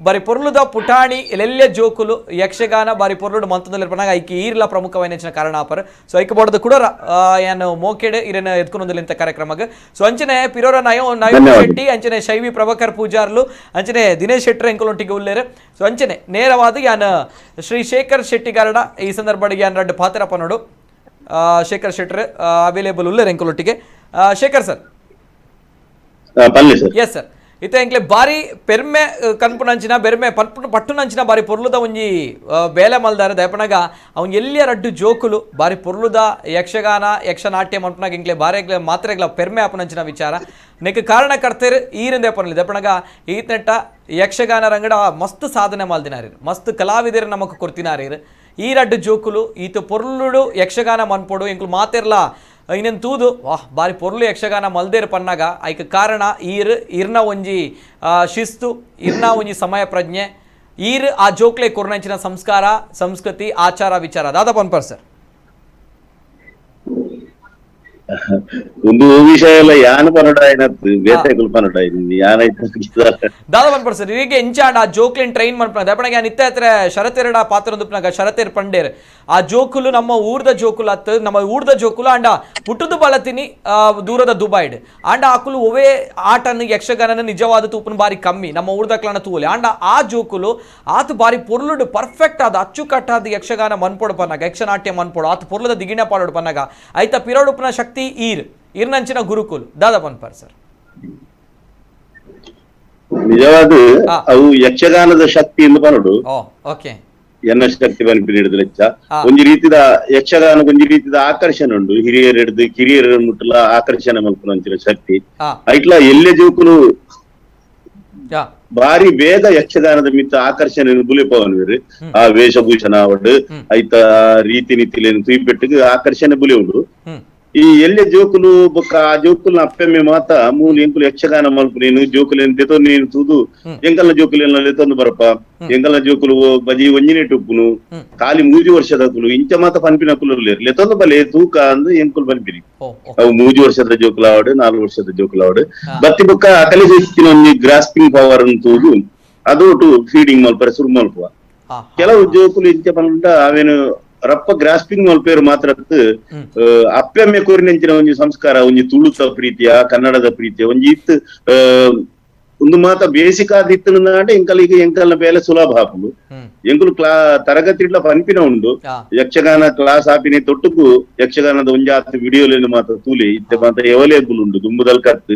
ಬಾರಿ ಪೊರ್ಲುದ ಪುಟಾಣಿ ಎಲ್ಲೆಲ್ಲೆ ಜೋಕುಲು ಯಕ್ಷಗಾನ ಬಾರಿ ಪೊರ್ಲುಡು ಮಂತದಲ್ಲಿರ್ಪನಾಗ ಐಕಿ ಈರ್ಲ ಪ್ರಮುಖವಾಯಿನಂಚಿನ ಕಾರಣ ಆಪರ್ ಸೊ ಐಕ ಬೋಡದ ಕೂಡ ಏನು ಮೋಕೆಡ್ ಇರೇನ ಎತ್ಕೊಂಡೊಂದಿಲ್ಲ ಕಾರ್ಯಕ್ರಮಕ್ಕೆ ಸೊ ಅಂಚನೆ ಪಿರೋರ ನಯೋ ಶೆಟ್ಟಿ ಅಂಚನೆ ಶೈವಿ ಪ್ರಭಾಕರ್ ಪೂಜಾರ್ಲು ಅಂಚನೆ ದಿನೇಶ್ ಶೆಟ್ಟಿ ಎಂಕಲೊಟ್ಟಿಗೆ ಉಲ್ಲೇರು ಸೊ ಅಂಚನೆ ನೇರವಾದ ಯಾನ್ ಶ್ರೀ ಶೇಖರ್ ಶೆಟ್ಟಿಗಾರಡ ಈ ಸಂದರ್ಭಡಿಗೆ ಯಾನ್ ರಡ್ಡು ಪಾತ್ರಪ್ಪ ನೋಡು ಶೇಖರ್ ಶೆಟ್ಟರ್ ಅವೈಲೇಬಲ್ ಉಲ್ಲೇರು ಎಂಕಲೊಟ್ಟಿಗೆ. ಶೇಖರ್ ಸರ್ ಎಸ್ ಸರ್ ಇತ್ತ ಎಂಕ್ಲೆ ಬಾರಿ ಪೆರ್ಮೆ ಕನ್ಪುನಂಚಿನ ಬೆರ್ಮೆ ಪಟ್ಟುನಂಚಿನ ಬಾರಿ ಪೊರ್ಲುದ ಒಂಜಿ ಬೇಲೆ ಮಲ್ದಾರ ದಯಪನಾಗ ಅವ್ನು ಎಲ್ಲಿಯ ರಡ್ಡು ಜೋಕುಲು ಬಾರಿ ಪೊರ್ಲುದ ಯಕ್ಷಗಾನ ಯಕ್ಷನಾಟ್ಯ ಮನ್ಪನಾಗ ಎಂಕ್ಲೆ ಬಾರಿ ಮಾತ್ರೆಗ್ಲ ಪೆರ್ಮೆ ಆಪುನಂಚಿನ ವಿಚಾರ ನೆಕ್ ಕಾರಣಕರ್ತರು ಈರಿಂದ ಪರ್ಲಿ ದಯಪನಾಗ ಈತ್ನೆಟ್ಟ ಯಕ್ಷಗಾನ ರಂಗಡ ಮಸ್ತ್ ಸಾಧನೆ ಮಲ್ದಿನಾರೀರು ಮಸ್ತ್ ಕಲಾವಿದರು ನಮಕ್ ಕೊಡ್ತಿನಾರೀರು ಈ ರಡ್ಡು ಜೋಕುಲು ಈತ ಪೊರ್ಲುಡು ಯಕ್ಷಗಾನ ಮನ್ಪೊಡು ಎಂಕ್ಲು ಮಾತೆರ್ಲ ಇನ್ನೇನು ತೂದು ವಾಹ್ ಬಾರಿ ಪೊರ್ಲು ಯಕ್ಷಗಾನ ಮಲ್ದೇರು ಪನ್ನಾಗ ಐಕ ಕಾರಣ ಇರ್ನ ಒಂಜಿ ಶಿಸ್ತು ಇರ್ನ ಒಂಜಿ ಸಮಯ ಪ್ರಜ್ಞೆ ಆ ಜೋಕ್ಲೆ ಕೊರ್ನಂಚಿನ ಸಂಸ್ಕಾರ ಸಂಸ್ಕೃತಿ ಆಚಾರ ವಿಚಾರ ದಾದ ಪನ್ಪರ್ ಸರ್ ಒಂದು ವಿಷಯ ಎಲ್ಲ ಯಾನ್ ಪನೋಡಾಯಿನತ್ತು ಬೇತೆಕುಲು ಪನೋಡಾಯಿನಿ ದಾದ ಪನ್ಪರ್ ಸರ್ ಈಗ ಎಂಚಾಂಡ್ ಆ ಜೋಕ್ಲೆನ್ ಟ್ರೈನ್ ಮನ್ಪನ ದಯಪನಾಗ ಯಾನ್ ಇತ್ತ ಹತ್ರ ಶರತೆರಡ ಪಾತ್ರ ಒಂದುಪ್ನಾಗ ಶರತೆರ್ ಪಂಡೇರ್ ಆ ಜೋಕುಲು ನಮ್ಮ ಊರ್ದ ಜೋಕುಲು ಅತ್ತ ನಮ್ಮ ಊರ್ದ ಜೋಕುಲು ಅಂಡ ಪುಟ್ಟದು ಬಳತಿನಿ ದೂರದ ದುಬೈಡ್ ಅಂಡ ಆಕುಲು ಒವೇ ಆಟನ ಯಕ್ಷಗಾನ ನಿಜವಾದ ತೂಪನ ಬಾರಿ ಕಮ್ಮಿ ನಮ್ಮ ಊರ್ದಕ್ಲನ ತೂಲಿ ಅಂಡ ಆ ಜೋಕುಲು ಆತ ಬಾರಿ ಪೊರ್ಲುಡು ಪರ್ಫೆಕ್ಟ್ ಆದ ಅಚ್ಚುಕಟ್ಟಾದ ಯಕ್ಷಗಾನ ಮನ್ಪೊಡು ಪನ್ನಾಗ ಯಕ್ಷನಾಟ್ಯ ಮನ್ಪೊಡು ಆತ ಪೊರ್ಲದ ದಿಗಿಣ ಪಾಡೋಡು ಪನ್ನಾಗ ಐತ ಪಿರೋಡುಪನ ಶಕ್ತಿ ಇರ್ನಂಚಿನ ಗುರುಕುಲ್ ದಾದ ಪನ್ಪರ್ ಸರ್ ನಿಜವಾದ ಅವು ಯಕ್ಷಗಾನದ ಶಕ್ತಿ ಎಂದು ಪನೋಡು ಓಕೆ ಎನ್ನ ಶಕ್ತಿ ಪನಿಪಿಡಿದ ಲೆಚ್ಚ ಒಂಜಿ ರೀತಿದ ಯಕ್ಷಗಾನ ಒಂಜಿ ರೀತಿದ ಆಕರ್ಷಣೆ ಉಂಡು ಹಿರಿಯರು ಹಿಡಿದು ಕಿರಿಯರ ಮುಟ್ಟಲ ಆಕರ್ಷಣೆ ಮಲ್ಪುನಂಚಿನ ಶಕ್ತಿ ಐಟ್ಲ ಎಲ್ಲೆ ಜೋಕುಲು ಬಾರಿ ಬೇಗ ಯಕ್ಷಗಾನದ ಮಿತ್ತ ಆಕರ್ಷಣೆ ಬುಲಿಪವನ್ವೇರು ಆ ವೇಷಭೂಷಣ ಅವಡು ಐತ ರೀತಿ ನೀತಿಲೇನು ತುಯಿಪೆಟ್ಟಿಗೆ ಆಕರ್ಷಣೆ ಬುಲಿ ಉಂಡು ಈ ಎಲ್ಲೆ ಜೋಕುಲು ಬೊಕ್ಕ ಆ ಜೋಕುಲ್ನ ಅಪ್ಪೆಮ್ಮೆ ಮಾತ ಮೂಲ ಎಂಕುಲು ಯಕ್ಷಗಾನ ಮಲ್ಪು ನೀನು ಜೋಕುಲೇನು ತೆತೊ ನೀನು ತೂದು ಎಂಕಲ್ನ ಜೋಕುಲೇನ ಲೆತೊಂದು ಬರಪ್ಪ ಎಂಕಲ್ನ ಜೋಕುಲು ಬಜಿ ಒಂಜಿನೆ ಟುಪ್ಪುನು ಖಾಲಿ 3 ವರ್ಷದ ಕುಲು ಇಂಚ ಮಾತ ಪನ್ಪಿನ ಕುಲರ್ಲೇರು ಲೆತೊಂದು ಬಲೆ ತೂಕ ಅಂದು ಎಂಕುಲು ಪನ್ಪಿರಿ ಅವು 3 ವರ್ಷದ ಜೋಕುಲಾವಡು 4 ವರ್ಷದ ಜೋಕುಲಾವಡು ಬತ್ತಿ ಬೊಕ್ಕ ಅಕಲಿ ಹೆಚ್ಚಿನ ಒಂಜಿ ಗ್ರಾಸ್ಪಿಂಗ್ ಪವರ್ ಅನ್ನು ತೂದು ಅದೊಟ್ಟು ಫೀಡಿಂಗ್ ಮಲ್ಪರೆ ಸುರು ಮಲ್ಪುವ ಕೆಲವು ಜೋಕುಲು ಇಂಚ ಪನ್ನುಂಟ ಅವೇನು ರಪ್ಪ ಗ್ರಾಸ್ಪಿಂಗ್ ಮಲ್ಪೇರು ಮಾತ್ರ ಅಪ್ಪೆಮ್ಮೆ ಕೋರಿನಂಚಿನ ಒಂಜಿ ಸಂಸ್ಕಾರ ಒಂಜಿ ತುಳುತ ಪ್ರೀತಿಯ ಕನ್ನಡದ ಪ್ರೀತಿಯ ಒಂಜಿ ಇತ್ತು ಒಂದು ಮಾತ ಬೇಸಿಕ್ ಆದ ಇತ್ತು ಎಂಕಲಿಗೆ ಎಂಕಲ್ನ ಬೇಲೆ ಸುಲಭ ಹಾಪುಂಡು ಎಂಕುಲು ತರಗತಿಡ್ಲ ಪನ್ಪಿನ ಉಂಡು ಯಕ್ಷಗಾನ ಕ್ಲಾಸ್ ಆಪಿನ ತೊಟ್ಟುಕು ಯಕ್ಷಗಾನದ ಒಂಜಾತ್ ವಿಡಿಯೋಲೇನು ಮಾತ ತೂಲೆ ಇತ್ತೆ ಮಾತ ಅವೈಲೇಬಲ್ ಉಂಡು ದುಂಬುದಲ್ ಕತ್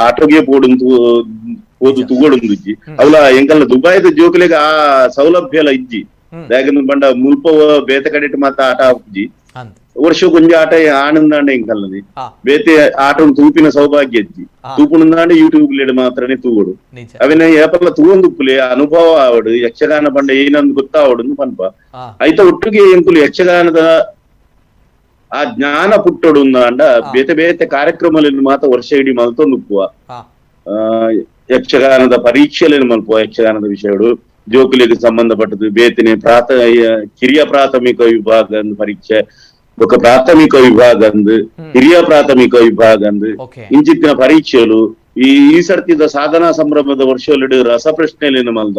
ಆಟೋಗೆ ಪೋಡು ಓದು ತುಗೋಡು ಅವಲ ಎಂಕಲ್ನ ದುಬೈದ ಜೋಕುಲೆಗೆ ಆ ಸೌಲಭ್ಯ ಎಲ್ಲ ಇಜ್ಜಿ ದಾಯಕಂದು ಬಂಡ ಮುಲ್ಪ ಬೇತೆ ಕಡೆಟ್ ಮಾತ ಆಟ ಹಾಕುಜಿ ವರ್ಷ ಕೊಂಚ ಆಟ ಆನಂದಾಂಡ ಇಂಕಲ್ಲది ಬೇತೆ ಆಟ ತೂಪಿನ ಸೌಭಾಗ್ಯ ಇಜ್ಜಿ ತೂಪುಣಂದಾಂಡ ಯೂಟ್ಯೂಬ್ ಲೇಡ್ ಮಾತ್ರನೇ ತೂಗೋಡು ಅವಿನ ಏಪಲ್ಲ ತೂವೊಂದುಪ್ಪುಲೆ ಅನುಭವ ಆವಡು ಯಕ್ಷಗಾನ ಬಂಡ ಏನಂದು ಗೊತ್ತಾವಡು ಪನ್ಪ ಐತ ಒಟ್ಟಿಗೆ ಎಂಕುಲು ಯಕ್ಷಗಾನದ ಆ ಜ್ಞಾನ ಪುಟ್ಟೊಡು ಅಂಡ ಬೇತೆ ಬೇತೆ ಕಾರ್ಯಕ್ರಮಗಳನ್ನು ಮಾತ್ರ ವರ್ಷ ಇಡೀ ಮಲ್ತೊಂದುಪ್ಪುವ ಯಕ್ಷಗಾನದ ಪರೀಕ್ಷೆಯನ್ನು ಮಲ್ಪುವ ಯಕ್ಷಗಾನದ ವಿಷಯಗಳು ಜೋಕುಲಿಗೆ ಸಂಬಂಧಪಟ್ಟದ್ದು ಬೇತಿನ ಕಿರಿಯ ಪ್ರಾಥಮಿಕ ವಿಭಾಗ ಪರೀಕ್ಷೆ ఒక ప్రాథమిక విభాగంದು ಹಿರಿಯ ಪ್ರಾಥಮಿಕ ವಿಭಾಗಂದು ಇಂಚಿತ್ತಿನ ಪರೀಕ್ಷೆಗಳು ಈ ಸರ್ತಿದ ಸಾಧನಾ ಸಂಭ್ರಮದ ವರ್ಷದಲ್ಲಿ ರಸಪ್ರಶ್ನೆಯನ್ನು ಮಲ್ದ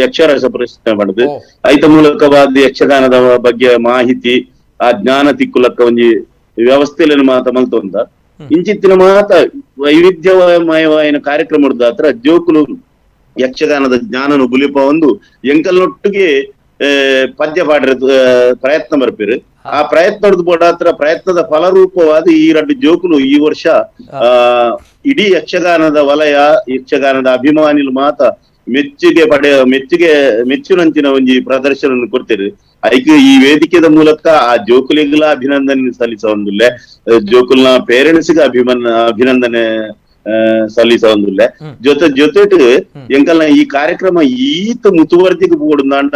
ಯಕ್ಷ ರಸಪ್ರಶ್ನೆ ಮಾಡುದು ಐತ ಮೂಲಕವಾದ ಯಕ್ಷಗಾನದ ಬಗ್ಗೆ ಮಾಹಿತಿ ಆ ಜ್ಞಾನ ತಿಕ್ಕುಲಕ್ಕ ಒಂಜಿ ವ್ಯವಸ್ಥೆಯನ್ನು ಮಾತ ಮಲ್ತೊಂದ ಇಂಚಿತ್ತಿನ ಮಾತ ವೈವಿಧ್ಯಮಯವಾಯಿನ ಕಾರ್ಯಕ್ರಮ ಹತ್ರ ಜೋಕುಲು ಯಕ್ಷಗಾನದ ಜ್ಞಾನನು ಬುಲಿಪ ಒಂದು ಎಂಕಲ್ನೊಟ್ಟಿಗೆ ಪದ್ಯ ಪಾಡ್ರ ಪ್ರಯತ್ನ ಬರ್ಪೇರು ಆ ಪ್ರಯತ್ನದ ಬೋಡಾತ್ರ ಪ್ರಯತ್ನದ ಫಲರೂಪವಾದ ಈ ಎರಡು ಜೋಕುಲು ಈ ವರ್ಷ ಇಡೀ ಯಕ್ಷಗಾನದ ವಲಯ ಯಕ್ಷಗಾನದ ಅಭಿಮಾನಿಗಳು ಮಾತ ಮೆಚ್ಚುನಂಚಿನ ಒಂಜಿ ಪ್ರದರ್ಶನ ಕೊಡ್ತೇವೆ ಐಕ್ ಈ ವೇದಿಕೆದ ಮೂಲಕ ಆ ಜೋಕುಲಿಗಳ ಅಭಿನಂದನೆ ಸಲ್ಲಿಸೊಂದಿಲ್ಲ ಜೋಕುಲ್ನ ಪೇರೆಂಟ್ಸ್ಗೆ ಅಭಿನಂದನೆ ಸಲ್ಲಿಸೊಂದಿಲ್ಲ ಜೊತೆಟ್ ಎಂಕಲ್ನ ಈ ಕಾರ್ಯಕ್ರಮ ಈತ ಮುತುವರ್ಜಿಗೆ ಬೋಡುಂದಾಂಡ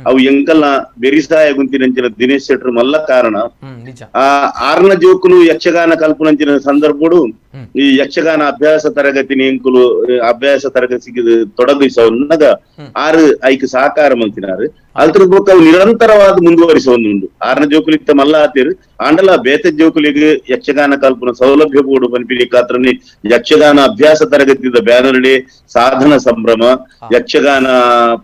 ಅವು ಎಂಕಲ್ನ ಬೆರಿಸಾಯ ಗುಂತಿನಂಚಿನ ದಿನೇಶ್ ಶೆಟ್ರು ಮಲ್ಲ ಕಾರಣ ಆ 6ನ ಜೋಕುಲು ಯಕ್ಷಗಾನ ಕಲ್ಪನಂಚಿನ ಸಂದರ್ಭಡು ಈ ಯಕ್ಷಗಾನ ಅಭ್ಯಾಸ ತರಗತಿನ ಎಂಕುಲು ಅಭ್ಯಾಸ ತರಗತಿಗೆ ತೊಡಗಿಸೋನ್ನಗ 6 ಐಕ್ ಸಹಕಾರ ಮಲ್ತಿನಾರು ಅಲ್ತರ ಬೊಕ್ಕ ಅವು ನಿರಂತರವಾದ ಮುಂದುವರಿಸೊಂದುಂಡು 6ನ ಜೋಕುಲಿತ್ತ ಮಲ್ಲ ಆತಿರು ಆಂಡಲ ಬೇತೆ ಜೋಕುಲಿಗೆ ಯಕ್ಷಗಾನ ಕಲ್ಪನ ಸೌಲಭ್ಯ ಬೋಡು ಪನ್ಪಿಲಿಕಾತ್ರನಿ ಯಕ್ಷಗಾನ ಅಭ್ಯಾಸ ತರಗತಿದ ಬ್ಯಾನರ್ಡೆ ಸಾಧನ ಸಂಭ್ರಮ ಯಕ್ಷಗಾನ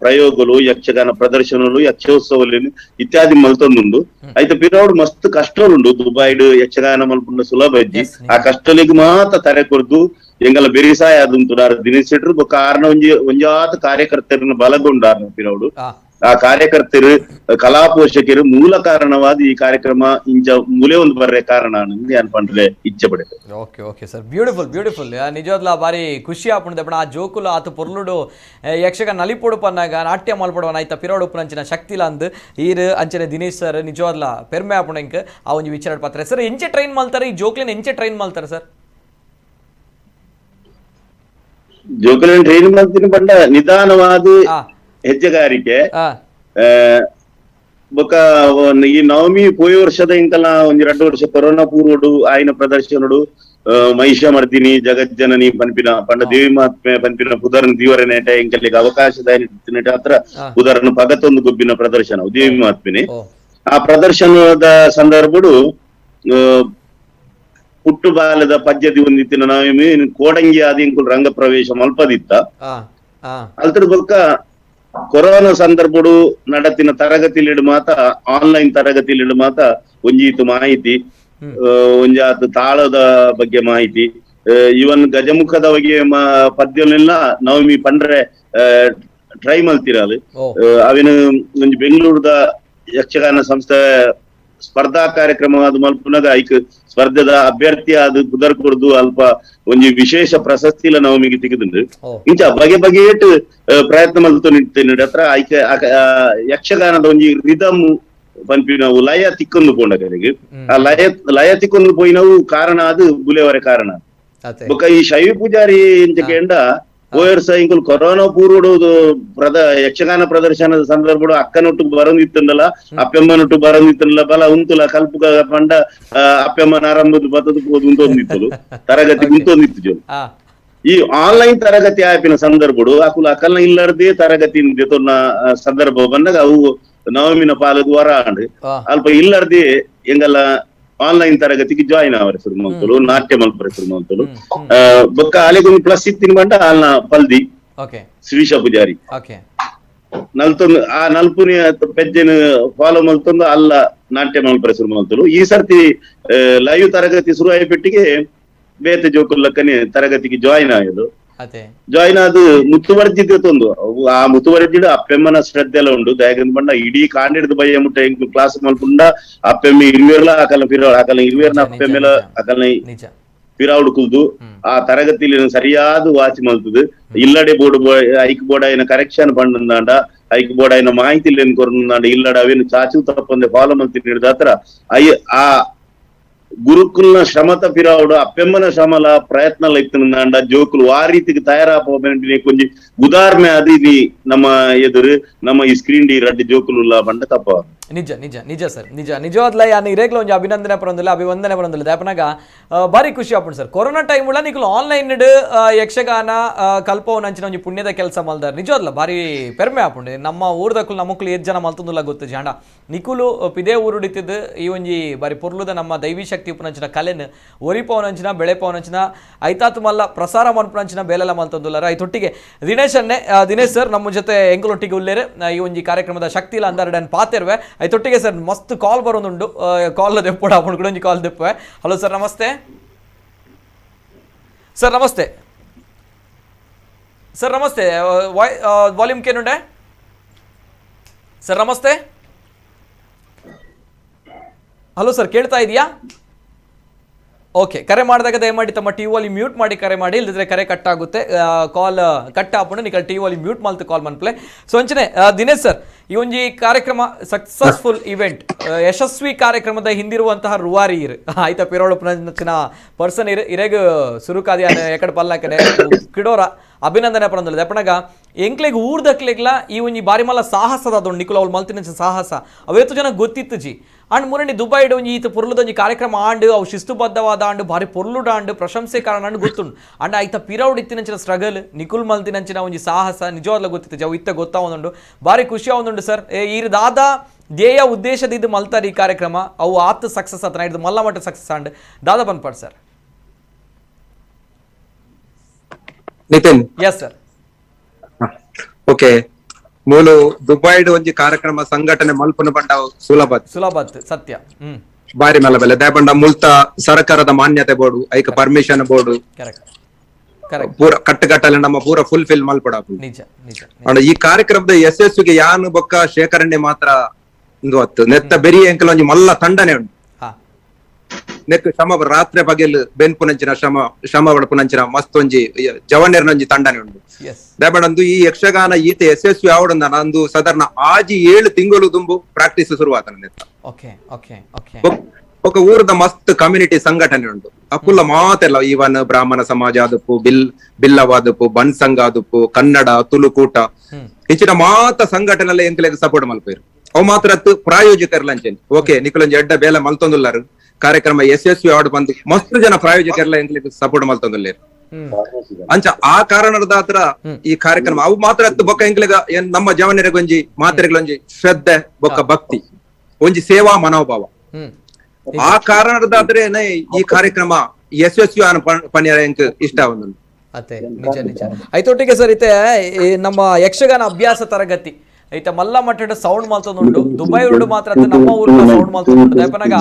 ಪ್ರಯೋಗಗಳು ಯಕ್ಷಗಾನ ಪ್ರದರ್ಶನಗಳು ಯಕ್ಷೋತ್ಸವಗಳು ಇತ್ಯಾದಿ ಮಲ್ತೊಂದುಂಡು ಐತ ಪಿರೌಡ್ ಮಸ್ತ್ ಕಷ್ಟలుండు ದುಬೈಡ್ ಯಕ್ಷಗಾನ ಮಲ್ಪುಂಡ ಸುಲಭ ಇಜ್ಜಿ ಆ ಕಷ್ಟಲಿಗೆ ಮಾತ ತರೆ ಕೊರ್ದು ಎಂಗಲ ಬೆರಿಸಾಯ ಅದುಂತುಡಾರು ದಿನೇಶ್ ಶೆಟ್ರು ಬೊಕ್ಕ ಆರ್ನ ಒಂಜಾತ ಕಾರ್ಯಕರ್ತರನ್ನ ಬಲಗೊಂಡಾರ್ನ ಪಿರೌಡು ಆ ಕಾರ್ಯಕರ್ತರು ಕಲಾ ಪೋಷಕರು ಮೂಲ ಕಾರಣವಾದ ಈ ಕಾರ್ಯಕ್ರಮ ಇಂಚ ಮೂಲೆ ಒಂದು ಬರ್ರೆ ಕಾರಣ ಅನ್ಪಂಡ್ರೆ ಇಚ್ಛೆ ಪಡೆದು ಓಕೆ ಓಕೆ ಸರ್ ಬ್ಯೂಟಿಫುಲ್ ನಿಜವಾಗ್ಲ ಬಾರಿ ಖುಷಿ ಆಪುಂಡೆ ಬಣ ಆ ಜೋಕುಲು ಆತ ಪೊರ್ಲುಡು ಯಕ್ಷಗಾನ ನಲಿಪೊಡು ಪನ್ನಾಗ ನಾಟ್ಯ ಮಲ್ಪಡುವನ ಐತ ಪಿರೋಡು ಉಪ್ಪುನಂಚಿನ ಶಕ್ತಿಲ ಅಂದ್ ಈರ್ ಅಂಚನೆ ದಿನೇಶ್ ಸರ್ ನಿಜವಾಗ್ಲ ಪೆರ್ಮೆ ಆಪುಂಡ ಇಂಕ್ ಆ ಒಂಜಿ ವಿಚಾರ ಪಾತ್ರೆ ಸರ್ ಎಂಚೆ ಟ್ರೈನ್ ಮಲ್ತಾರೆ ಈ ಜೋಕ್ಲಿನ ಎಂಚೆ ಟ್ರೈನ್ ಮಲ್ತಾರೆ ಸರ್ ಜೋಕುಲಿನ ಟ್ರೈನ್ ಮಲ್ತಿನ ಪಂಡ ನಿಧಾನವಾದ ಹೆಜ್ಜೆಗಾರಿಕೆ ಬೊಕ್ಕ ಈ ನವಮಿ ಪೋಯ ವರ್ಷದ ಇಂಕಲ ಒಂದ್ 2 ವರ್ಷ ಕೊರೋನಾ ಪೂರ್ವಡು ಆಯ್ನ ಪ್ರದರ್ಶನಡು ಮಹಿಷಮರ್ದಿನಿ ಜಗಜ್ಜನನಿ ಪನ್ಪಿನ ಪಂಡ ದೇವಿ ಮಹಾತ್ಮೆ ಪನ್ಪಿನ ಪುದರ್ನ ದೀವರನೇಟ ಇಂಕಲಿಗೆ ಅವಕಾಶದ ಹತ್ರ ಪುದರ್ನ ಪಗತ್ತೊಂದು ಗೊಬ್ಬಿನ ಪ್ರದರ್ಶನ ದೇವಿ ಮಹಾತ್ಮೆನೆ ಆ ಪ್ರದರ್ಶನದ ಸಂದರ್ಭಡು ಪುಟ್ಟು ಬಾಲದ ಪದ್ಯದಿ ಒಂದಿತ್ತಿನ ನವಮಿ ಕೋಡಂಗಿ ಆದಿ ಇಂಕುಲ್ ರಂಗ ಪ್ರವೇಶ ಮಲ್ಪದಿತ್ತ ಅಲ್ತರ ಬೊಕ್ಕ ಕೊರೋನಾ ಸಂದರ್ಭಡು ನಡತಿನ ತರಗತಿಲಿಡು ಮಾತ ಆನ್ಲೈನ್ ತರಗತಿಲಿಡು ಮಾತ ಒಂಜೀತು ಮಾಹಿತಿ ಒಂಜಾತು ತಾಳದ ಬಗ್ಗೆ ಮಾಹಿತಿ ಇವನ್ ಗಜಮುಖದ ಬಗ್ಗೆ ಪದ್ಯನೆಲ್ಲ ನವಮಿ ಪಂಡ್ರೆ ಟ್ರೈ ಮಲ್ತಿರಲು ಅವಿನ ಒಂಜಿ ಬೆಂಗಳೂರದ ಯಕ್ಷಗಾನ ಸಂಸ್ಥೆ ಸ್ಪರ್ಧಾ ಕಾರ್ಯಕ್ರಮ ಅದು ಮಲ್ಪುನಾಗ ಐಕ್ ಸ್ಪರ್ಧೆದ ಅಭ್ಯರ್ಥಿ ಅದು ಕುದರ್ ಕೊಡ್ದು ಅಲ್ಪ ಒಂಜಿ ವಿಶೇಷ ಪ್ರಶಸ್ತಿಲ ನವಮಿಗೆ ತೆಗೆದುಂಡು ಇಂಚ ಬಗೆ ಬಗೆಯೇಟ್ ಪ್ರಯತ್ನ ಮಲ್ತು ನಿಂತೇನೆ ಹತ್ರ ಐಕ ಯಕ್ಷಗಾನದ ಒಂಜಿ ರಿದಮ್ ಪನ್ಪಿನವು ಲಯ ತಿಕ್ಕೊಂದು ಪೋಂಡಗಳಿಗೆ ಆ ಲಯ ತಿಕ್ಕೊಂದು ಪೋಯಿನವು ಕಾರಣ ಅದು ಬುಲೆವರೆ ಕಾರಣ ಬೊಕ್ಕ ಈ ಶೈವ ಪೂಜಾರಿ ಇಂಚಕೆಂಡ ಹೋಯರ್ಸ ಇಂಕುಲ್ ಕೊರೋನಾ ಪೂರ್ವಡು ಯಕ್ಷಗಾನ ಪ್ರದರ್ಶನದ ಸಂದರ್ಭಡು ಅಕ್ಕನೊಟ್ಟು ಬರಂದಿತ್ತಂದಲ್ಲ ಅಪ್ಪೆಮ್ಮನೊಟ್ಟು ಬರಂದಿತ್ತಂದಲ್ಲ ಬಲ ಉಂತುಲ ಕಲ್ಪುಗ ಪಂಡ ಅಪ್ಪೆಮ್ಮನ ಆರಂಭದ ಬತ್ತದ ಪೋದು ಉಂತೊಂದಿತ್ತಲು ತರಗತಿ ಉಂತೊಂದಿತ್ತು ಜೋಲು ಈ ಆನ್ಲೈನ್ ತರಗತಿ ಆಪಿನ ಸಂದರ್ಭಡು ಅಕುಲ ಅಕಲ್ನ ಇಲ್ಲರ್ದೇ ತರಗತಿ ಜೊತೊನ್ನ ಸಂದರ್ಭ ಬಂದಾಗ ಅವು ನವಮಿನ ಪಾಲದ ವರ ಅಂಡ್ ಅಲ್ಪ ಇಲ್ಲರ್ದೇ ಎಂಗಲ್ಲ ಆನ್ಲೈನ್ ತರಗತಿಗೆ ಜಾಯಿನ್ ಆವರೆ ಶುರು ಮಾಡ್ತಲು ನಾಟ್ಯ ಮಲ್ಪರೆ ಶುರು ಮಾಡ್ತಲು ಬೊಕ್ಕ ಅಲೆಗೊಂದು ಪ್ಲಸ್ ಇತ್ತಿನ ಬಂಡ ಅಲ್ನ ಪಲ್ದಿ ಶ್ರೀಶ ಪೂಜಾರಿ ನಲ್ತೊಂದು ಆ ನಲ್ಪುನಿ ಪೆಜ್ಜೆನ್ ಫಾಲೋ ಮಲ್ತೊಂದು ಅಲ್ಲ ನಾಟ್ಯ ಮಲ್ಪರೆ ಶುರು ಮಾಡ್ತಲು ಈ ಸರ್ತಿ ಲೈವ್ ತರಗತಿ ಶುರು ಆಯ್ಪೆಟ್ಟಿಗೆ ಬೇತೆ ಜೋಕುಲ್ಲಕ್ಕನೆ ತರಗತಿಗೆ ಜಾಯಿನ್ ಆಯ್ದು ಜಾಯಿನ್ ಆದ್ ಮುತ್ತುವರ್ಜಿದೊಂದು ಆ ಮುತ್ತುವರ್ಜಿಡ್ ಅಪ್ಪೆಮ್ಮನ ಶ್ರದ್ಧೆ ಎಲ್ಲ ಉಂಡು ದಯಗಂದ್ ಬಂಡ ಇಡೀ ಕಾಂಡಿಡ್ದು ಬಯ್ಯ ಮುಟ್ಟ ಹೆಂಗ್ ಕ್ಲಾಸ್ ಮಲ್ಪುಂಡ ಅಪ್ಪೆಮ್ಮಿ ಇರುವೇರ್ಲ ಆಕಲ ಪಿರೋ ಆಕಲ ಇರುವೇರ್ನ ಅಪ್ಪೆಮ್ಮೆಲ ಆಕಲ್ನ ಪಿರಾವುಡು ಕುಲ್ದು ಆ ತರಗತಿಲಿ ಸರಿಯಾದ ವಾಚ್ ಮಲ್ತದು ಇಲ್ಲಡೆ ಬೋರ್ಡ್ ಐಕ್ ಬೋರ್ಡ್ ಆಯ್ನ ಕರೆಕ್ಷನ್ ಬಂಡ ಐಕ್ ಬೋರ್ಡ್ ಆಯ್ನ ಮಾಹಿತಿ ಕೊರಂದಾಂಡ ಇಲ್ಲಡ ಅವೇನು ಚಾಚು ತಪ್ಪಂದೆ ಫಾಲೋ ಮಲ್ತಿ ಹಿಡಿದಾತ್ರ ಆ ಗುರುಕುಲ್ನ ಶ್ರಮತ ಪಿರಾವುಡು ಅಪ್ಪೆಮ್ಮನ ಶ್ರಮಲ ಪ್ರಯತ್ನ ಇತ್ತಂಡ ಜೋಕುಲು ಆ ರೀತಿಗೆ ತಯಾರಾಪಿ ಕೊಂಚ ಉದಾಹರಣೆ ಅದು ಇಲ್ಲಿ ನಮ್ಮ ಎದುರು ನಮ್ಮ ಈ ಸ್ಕ್ರೀನ್ ಡಿ ರಡ್ಡಿ ಜೋಕುಲು ಬಂಡ ತಪ್ಪ ನಿಜ ನಿಜ ನಿಜ ಸರ್ ನಿಜ ನಿಜವಾದ್ಲ ಯಾನು ಇರೇಗ್ಲ ಒಂಜಿ ಅಭಿನಂದನೆ ಪರೊಂದಿಲ್ಲ ಅಭಿವಂದನೆ ಪರೊಂದಿಲ್ಲ ದಾಪನಾಗ ಬಾರಿ ಖುಷಿ ಆಪುಂಡು ಸರ್ ಕೊರೋನಾ ಟೈಮ್ ಉಳ್ಳ ನಿಕುಲು ಆನ್ಲೈನ್ ಯಕ್ಷಗಾನ ಕಲ್ಪವನ ಅಂಚಿನ ಒಂಜಿ ಪುಣ್ಯದ ಕೆಲಸ ಮಲ್ದಾರ ನಿಜವಾದ್ಲ ಬಾರಿ ಪೆರ್ಮೆ ಆಪುಂಡು ನಮ್ಮ ಊರ್ದಕ್ಕೂ ನಮ್ಮಕ್ಕಳು ಏತ್ ಜನ ಮಲ್ತಂದುಲ್ಲ ಗೊತ್ತು ಜಾಂಡ ನಿಕುಲು ಪಿದೇ ಊರುಡಿತಿದ್ದು ಈ ಒಂಜಿ ಬಾರಿ ಪೊರ್ಲುದ ನಮ್ಮ ದೈವಿ ಶಕ್ತಿ ಉಪನಂಚಿನ ಕಲೆನ್ ಒರಿಪವನಂಚಿನ ಬೆಳೆಪವನಂಚಿನ ಐತಾತು ಮಲ್ಲ ಪ್ರಸಾರ ಮನ್ಪುನಂಚಿನ ಬೇಲೆಲ್ಲ ಮಲ್ತಂದುಲ್ಲಾರ ಐತೊಟ್ಟಿಗೆ ದಿನೇಶ್ ಸರ್ ನಮ್ಮ ಜೊತೆ ಎಂಕುಲೊಟ್ಟಿಗೆ ಉಲ್ಲೇರು ಈ ಒಂಜಿ ಕಾರ್ಯಕ್ರಮದ ಶಕ್ತಿ ಇಲ್ಲ ಅಂದಾರಡನ್ ಪಾತಿರ್ವೆ ಐತೊಟ್ಟಿಗೆ ಸರ್ ಮಸ್ತ್ ಕಾಲ್ ಬರೋದುಂಡು ಕಾಲ್ ದೆಪ್ಪೋಡ ಅಪ್ಪು ಕೂಡ ಕಾಲ್ ದೆಪ್ಪೆ ಹಲೋ ಸರ್ ನಮಸ್ತೆ ಸರ್ ನಮಸ್ತೆ ಸರ್ ನಮಸ್ತೆ ವಾಲ್ಯೂಮ್ ಕೇನುಂಡೆ ಸರ್ ನಮಸ್ತೆ ಹಲೋ ಸರ್ ಕೇಳ್ತಾ ಇದೆಯಾ ಓಕೆ ಕರೆ ಮಾಡಿದಾಗ ದಯಮಾಡಿ ತಮ್ಮ ಟಿ ವಾಲಿ ಮ್ಯೂಟ್ ಮಾಡಿ ಕರೆ ಮಾಡಿ ಇಲ್ಲದಿದ್ರೆ ಕರೆ ಕಟ್ ಆಗುತ್ತೆ ಕಾಲ್ ಕಟ್ ಆಪುಂಡು ನಿಕ ಟಿ ವಾಲಿ ಮ್ಯೂಟ್ ಮಲ್ತು ಕಾಲ್ ಮನ್ಪ್ಲೆ ಸೊ ಅಂಚನೆ ದಿನೇಶ್ ಸರ್ ಈ ಒಂಜಿ ಕಾರ್ಯಕ್ರಮ ಸಕ್ಸಸ್ಫುಲ್ ಇವೆಂಟ್ ಯಶಸ್ವಿ ಕಾರ್ಯಕ್ರಮದ ಹಿಂದಿರುವಂತಹ ರೂವಾರಿ ಇರು ಆಯ್ತ ಪಿರೋಳು ಪುನಚಿನ ಪರ್ಸನ್ ಇರೆಗ್ ಸುರುಕಾದಿಯಾನ ಎಕಡೆ ಪಲ್ಲಕಡೆ ಕಿಡೋರ ಅಭಿನಂದನೆ ಪರಂದಲ್ಲ ದಪ್ಪಣಗ ಎಂಕ್ಲೆಗ್ ಊರ್ದಕ್ಲೆಗ್ಲ ಈ ಒಂಜಿ ಬಾರಿ ಮಲ್ಲ ಸಾಹಸದ ಅದೊಂದು ನಿಕುಲ ಅವ್ಳು ಮಲ್ತಿನ ಸಾಹಸ ಅವೇತು ಜನ ಗೊತ್ತಿತ್ತು ಜಿ ಅಂಡ್ ಮುರಣಿ ದುಬೈಡ್ ಒಂಜಿ ಈತ ಪೊರ್ಲುದೊಂಜಿ ಕಾರ್ಯಕ್ರಮ ಆಂಡು ಅವು ಶಿಸ್ತುಬದ್ಧವಾದ ಆಂಡು ಬಾರಿ ಪೊರ್ಲುಡ ಆಂಡು ಪ್ರಶಂಸೆ ಕಾರಣ ಅಂಡು ಗೊತ್ತುಂಡು ಅಂಡ್ ಐತ ಪಿರೌಡ್ ಇತ್ತಿನಂಚಿನ ಸ್ಟ್ರಗಲ್ ನಿಕುಲ್ ಮಲ್ತಿನಂಚಿನ ಒಂಜಿ ಸಾಹಸ ನಿಜವಾಗ್ಲೂ ಗೊತ್ತಿತ್ತು ಜಿ ಅವು ಇತ್ತ ಗೊತ್ತಾವೊಂದುಂಡು ಬಾರಿ ಖುಷಿ ಆವೊಂದುಂಡು ಸರ್ ಈರ್ದಾದ ಧ್ಯೇಯ ಉದ್ದೇಶದಿದ್ದು ಮಲ್ತಾರೆ ಈ ಕಾರ್ಯಕ್ರಮ ಅವು ಆತ್ ಸಕ್ಸಸ್ ಆತನ ಹಿಡಿದು ಮಲ್ಲ ಮಟ್ಟ ಸಕ್ಸಸ್ ಅಂಡ್ ದಾದ ಬನ್ಪಾಡ್ sir Nitin yes sir okay ಮೂಲು ದುಬೈಡ್ ಒಂಜಿ ಕಾರ್ಯಕ್ರಮ ಸಂಘಟನೆ ಮಲ್ಪನ ಬಂಡ ಸುಲಭ ಸತ್ಯ ಬಾರಿ ಮೇಲ ಬೆಲೆ ದಾಯಪಂಡ ಮುಲ್ತ ಸರ್ಕಾರದ ಮಾನ್ಯತೆ ಬೋರ್ಡು ಐಕ ಪರ್ಮಿಷನ್ ಬೋರ್ಡು ಪೂರ ಕಟ್ಟುಗಟ್ಟಲೆ ನಮ್ಮ ಪೂರ ಫುಲ್ಫಿಲ್ ಮಲ್ಪಡ ಈ ಕಾರ್ಯಕ್ರಮದ ಯಶಸ್ವಿಗೆ ಯಾನು ಬೊಕ್ಕ ಶೇಖರಣೆ ಮಾತ್ರ ನೆತ್ತ ಬೆರಿ ಎಂಕಲ್ ಒಂಜಿ ಮಲ್ಲ ತಂಡನೆ ಉಂಟು ನೆಕ್ ಶ್ರಮ ರಾತ್ರಿ ಬಗೆಲ್ ಬೆನ್ಪುನಂಚಿನ ಶ್ರಮ ಪುನಂಚಿನ ಮಸ್ತ್ ಒಂಜಿ ಜವನೇರ್ನೊಂಜಿ ತಂಡನೆ ಉಂಟು ದಯಪಂಡು ಈ ಯಕ್ಷಗಾನ ಈತ ಯಶಸ್ವಿ ಆವಡಂದ ನಂದು ಸಾಧಾರಣ ಆಜಿ 7 ತಿಂಗಳು ದುಂಬು ಪ್ರಾಕ್ಟೀಸ್ ಶುರುವಾತನ ನೆತ್ತ ఒక ಊರದ ಮಸ್ತ್ ಕಮ್ಯುನಿಟಿ ಸಂಘಟನೆ ಉಂಟು ಅಕುಲ್ಲ ಮಾತೆಲ್ಲ ಈವನ್ ಬ್ರಾಹ್ಮಣ ಸಮಾಜ ಆದಪ್ಪು ಬಿಲ್ಲವಾದಪ್ಪು ಬನ್ ಸಂಘ ಆದಪ್ಪು ಕನ್ನಡ ತುಳುಕೂಟ ಹೆಚ್ಚಿನ ಮಾತ ಸಂಘಟನೆ ಎಂಕ್ಲೆಗ್ ಸಪೋರ್ಟ್ ಮಲ್ಪೇರು ಅವು ಮಾತ್ರ ಪ್ರಾಯೋಜಕರ್ಲ ಅಂಚೇನಿ ಓಕೆ ನಿಕುಲೊಂಜಿ ಎಡ್ಡ ಬೇಲೆ ಮಲ್ತೊಂದುಲ್ಲಾರು ಕಾರ್ಯಕ್ರಮ ಯಶಸ್ವಿ ಆವಡ್ ಬಂದು ಮಸ್ತ್ ಜನ ಪ್ರಾಯೋಜಕರ್ಲ ಎಂಕ್ಲೆಗ್ ಸಪೋರ್ಟ್ ಮಲ್ತೊಂದುಲ್ಲೇರು ಅಂಚ ಆ ಕಾರಣದ ಹತ್ರ ಈ ಕಾರ್ಯಕ್ರಮ ಅವು ಮಾತ್ರ ಬೊಕ್ಕ ಎಂಕ್ಲೆಗ ನಮ್ಮ ಜವನರಿಗೊಂಜಿ ಮಾತ್ರೆಗಳೊಂಜಿ ಶ್ರದ್ಧೆ ಬೊಕ್ಕ ಭಕ್ತಿ ಒಂಜಿ ಸೇವಾ ಮನೋಭಾವ ಆ ಕಾರಣದಾದ್ರೆ ಈ ಕಾರ್ಯಕ್ರಮ ಯಶಸ್ವಿ ಪನ್ಯಾರ ಎಂಕ್ ಇಷ್ಟ ಒಂದು ಅತೆ ನಿಜ ನಿಜ ಐತೊಟ್ಟಿಗೆ ಸರ್ ಐತೆ ನಮ್ಮ ಯಕ್ಷಗಾನ ಅಭ್ಯಾಸ ತರಗತಿ ಐತ ಮಲ್ಲ ಮಟ್ಟದ ಸೌಂಡ್ ಮಲ್ತೊಂದುಂಡು ದುಬೈ ಉರುಡು ಮಾತ್ರ ನಮ್ಮ ಊರಿನ ಸೌಂಡ್ ಮಲ್ತೊಂದುಂಡು ದಯಪನಾಗ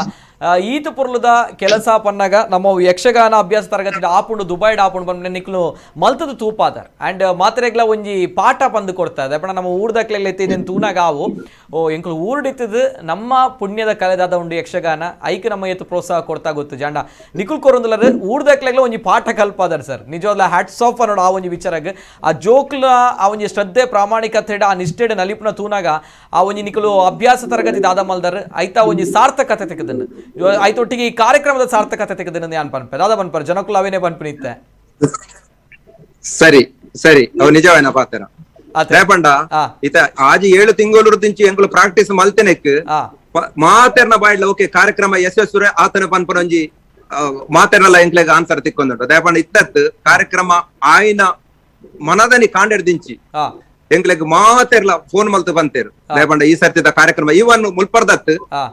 ಈತ ಪುರ್ಲುದ ಕೆಲಸ ಪನ್ನಾಗ ನಮ್ಮ ಯಕ್ಷಗಾನ ಅಭ್ಯಾಸ ತರಗತಿ ಆಪುಂಡು ದುಬೈಡ್ ಆಪುಂಡು ಬಂದ ನಿಕ್ಲು ಮಲ್ತದ ತೂಪಾದಾರ್ ಅಂಡ್ ಮಾತ್ರೆಗ್ಲ ಒಂಜಿ ಪಾಠ ಪಂದು ಕೊಡ್ತಾ ದಯಪಣ ನಮ್ಮ ಊರ್ದಕ್ಲೆಗ್ಲ ಎತ್ತಿದ್ದೇನೆ ತೂನಾಗ ಆವು ಎಂಕ್ಲು ಊರ್ಡಿತ್ತದು ನಮ್ಮ ಪುಣ್ಯದ ಕಲೆದಾದ ಉಂಡು ಯಕ್ಷಗಾನ ಐಕ್ ನಮ್ಮ ಎತ್ತು ಪ್ರೋತ್ಸಾಹ ಕೊಡ್ತಾ ಗೊತ್ತು ಜಾಂಡ ನಿಕುಲ್ ಕೊರೊಂದುಲರ್ ಊರ್ದಕ್ಲೆಗ್ಲ ಒಂಜಿ ಪಾಠ ಕಲ್ಪಾದಾರ್ ಸರ್ ನಿಜವಾಗ್ಲ ಹ್ಯಾಟ್ಸ್ ಆಫ್ ಅನ್ನೋಡು ಆ ಒಂಜಿ ವಿಚಾರಕ್ಕೆ ಆ ಜೋಕ್ಲ ಆ ಒಂಜಿ ಶ್ರದ್ಧೆ ಪ್ರಾಮಾಣಿಕತೆ ಆ ನಿಷ್ಠೆಡ್ ನಲಿಪುನ ತೂನಾಗ ಆ ಒಂಜಿ ನಿಕುಲು ಅಭ್ಯಾಸ ತರಗತಿ ದಾದ ಮಲ್ದಾರ್ ಐತ ಒಂಜಿ ಸಾರ್ಥಕತೆ ತೆಗೆದನ್ನು ಐತೊಟ್ಟಿಗೆ ಈ ಕಾರ್ಯಕ್ರಮದ ಸಾರ್ಥಕತೆ ತೆಗೆದನ್ನು ಯಾನ್ ಪನ್ಪೆ ದಾದ ಪನ್ಪರ್ ಜನಕ್ಕೂ ಅವೇನೇ ಪನ್ಪನಿತ್ತೆ ಸರಿ ಸರಿ ಅವ್ ನಿಜವೇನ ಪಾತ್ರ ರೇಪಂಡ ಇತ ಆಜಿ 7 ತಿಂಗಳು ದಿಂಚಿ ಎಂಕುಲು ಪ್ರಾಕ್ಟೀಸ್ ಮಲ್ತೆನೆಕ್ ಮಾತೆರ್ನ ಬಾಯ್ಲ ಓಕೆ ಕಾರ್ಯಕ್ರಮ ಯಶಸ್ವಿ ಆತನ ಪನ್ಪನೊಂಜಿ ಮಾತೆರ್ನಲ್ಲ ಎಂಕ್ಲೆಗ್ ಆನ್ಸರ್ ತಿಕ್ಕೊಂದುಂಟು ರೇಪಂಡ ಇತ್ತತ್ ಕಾರ್ಯಕ್ರಮ ಆಯ್ನ ಮನದನಿ ಕಾಂಡೆಡ್ ದಿಂಚಿ ಎಂಕ್ಲೆಗ್ ಮಾತೆರ್ಲ ಫೋನ್ ಮಲ್ತು ಬಂತೇರು ರೇಪಂಡ ಈ ಸರ್ತಿದ ಕಾರ್ಯಕ್ರಮ ಇವನ್ ಮುಲ್ಪರ್ದತ್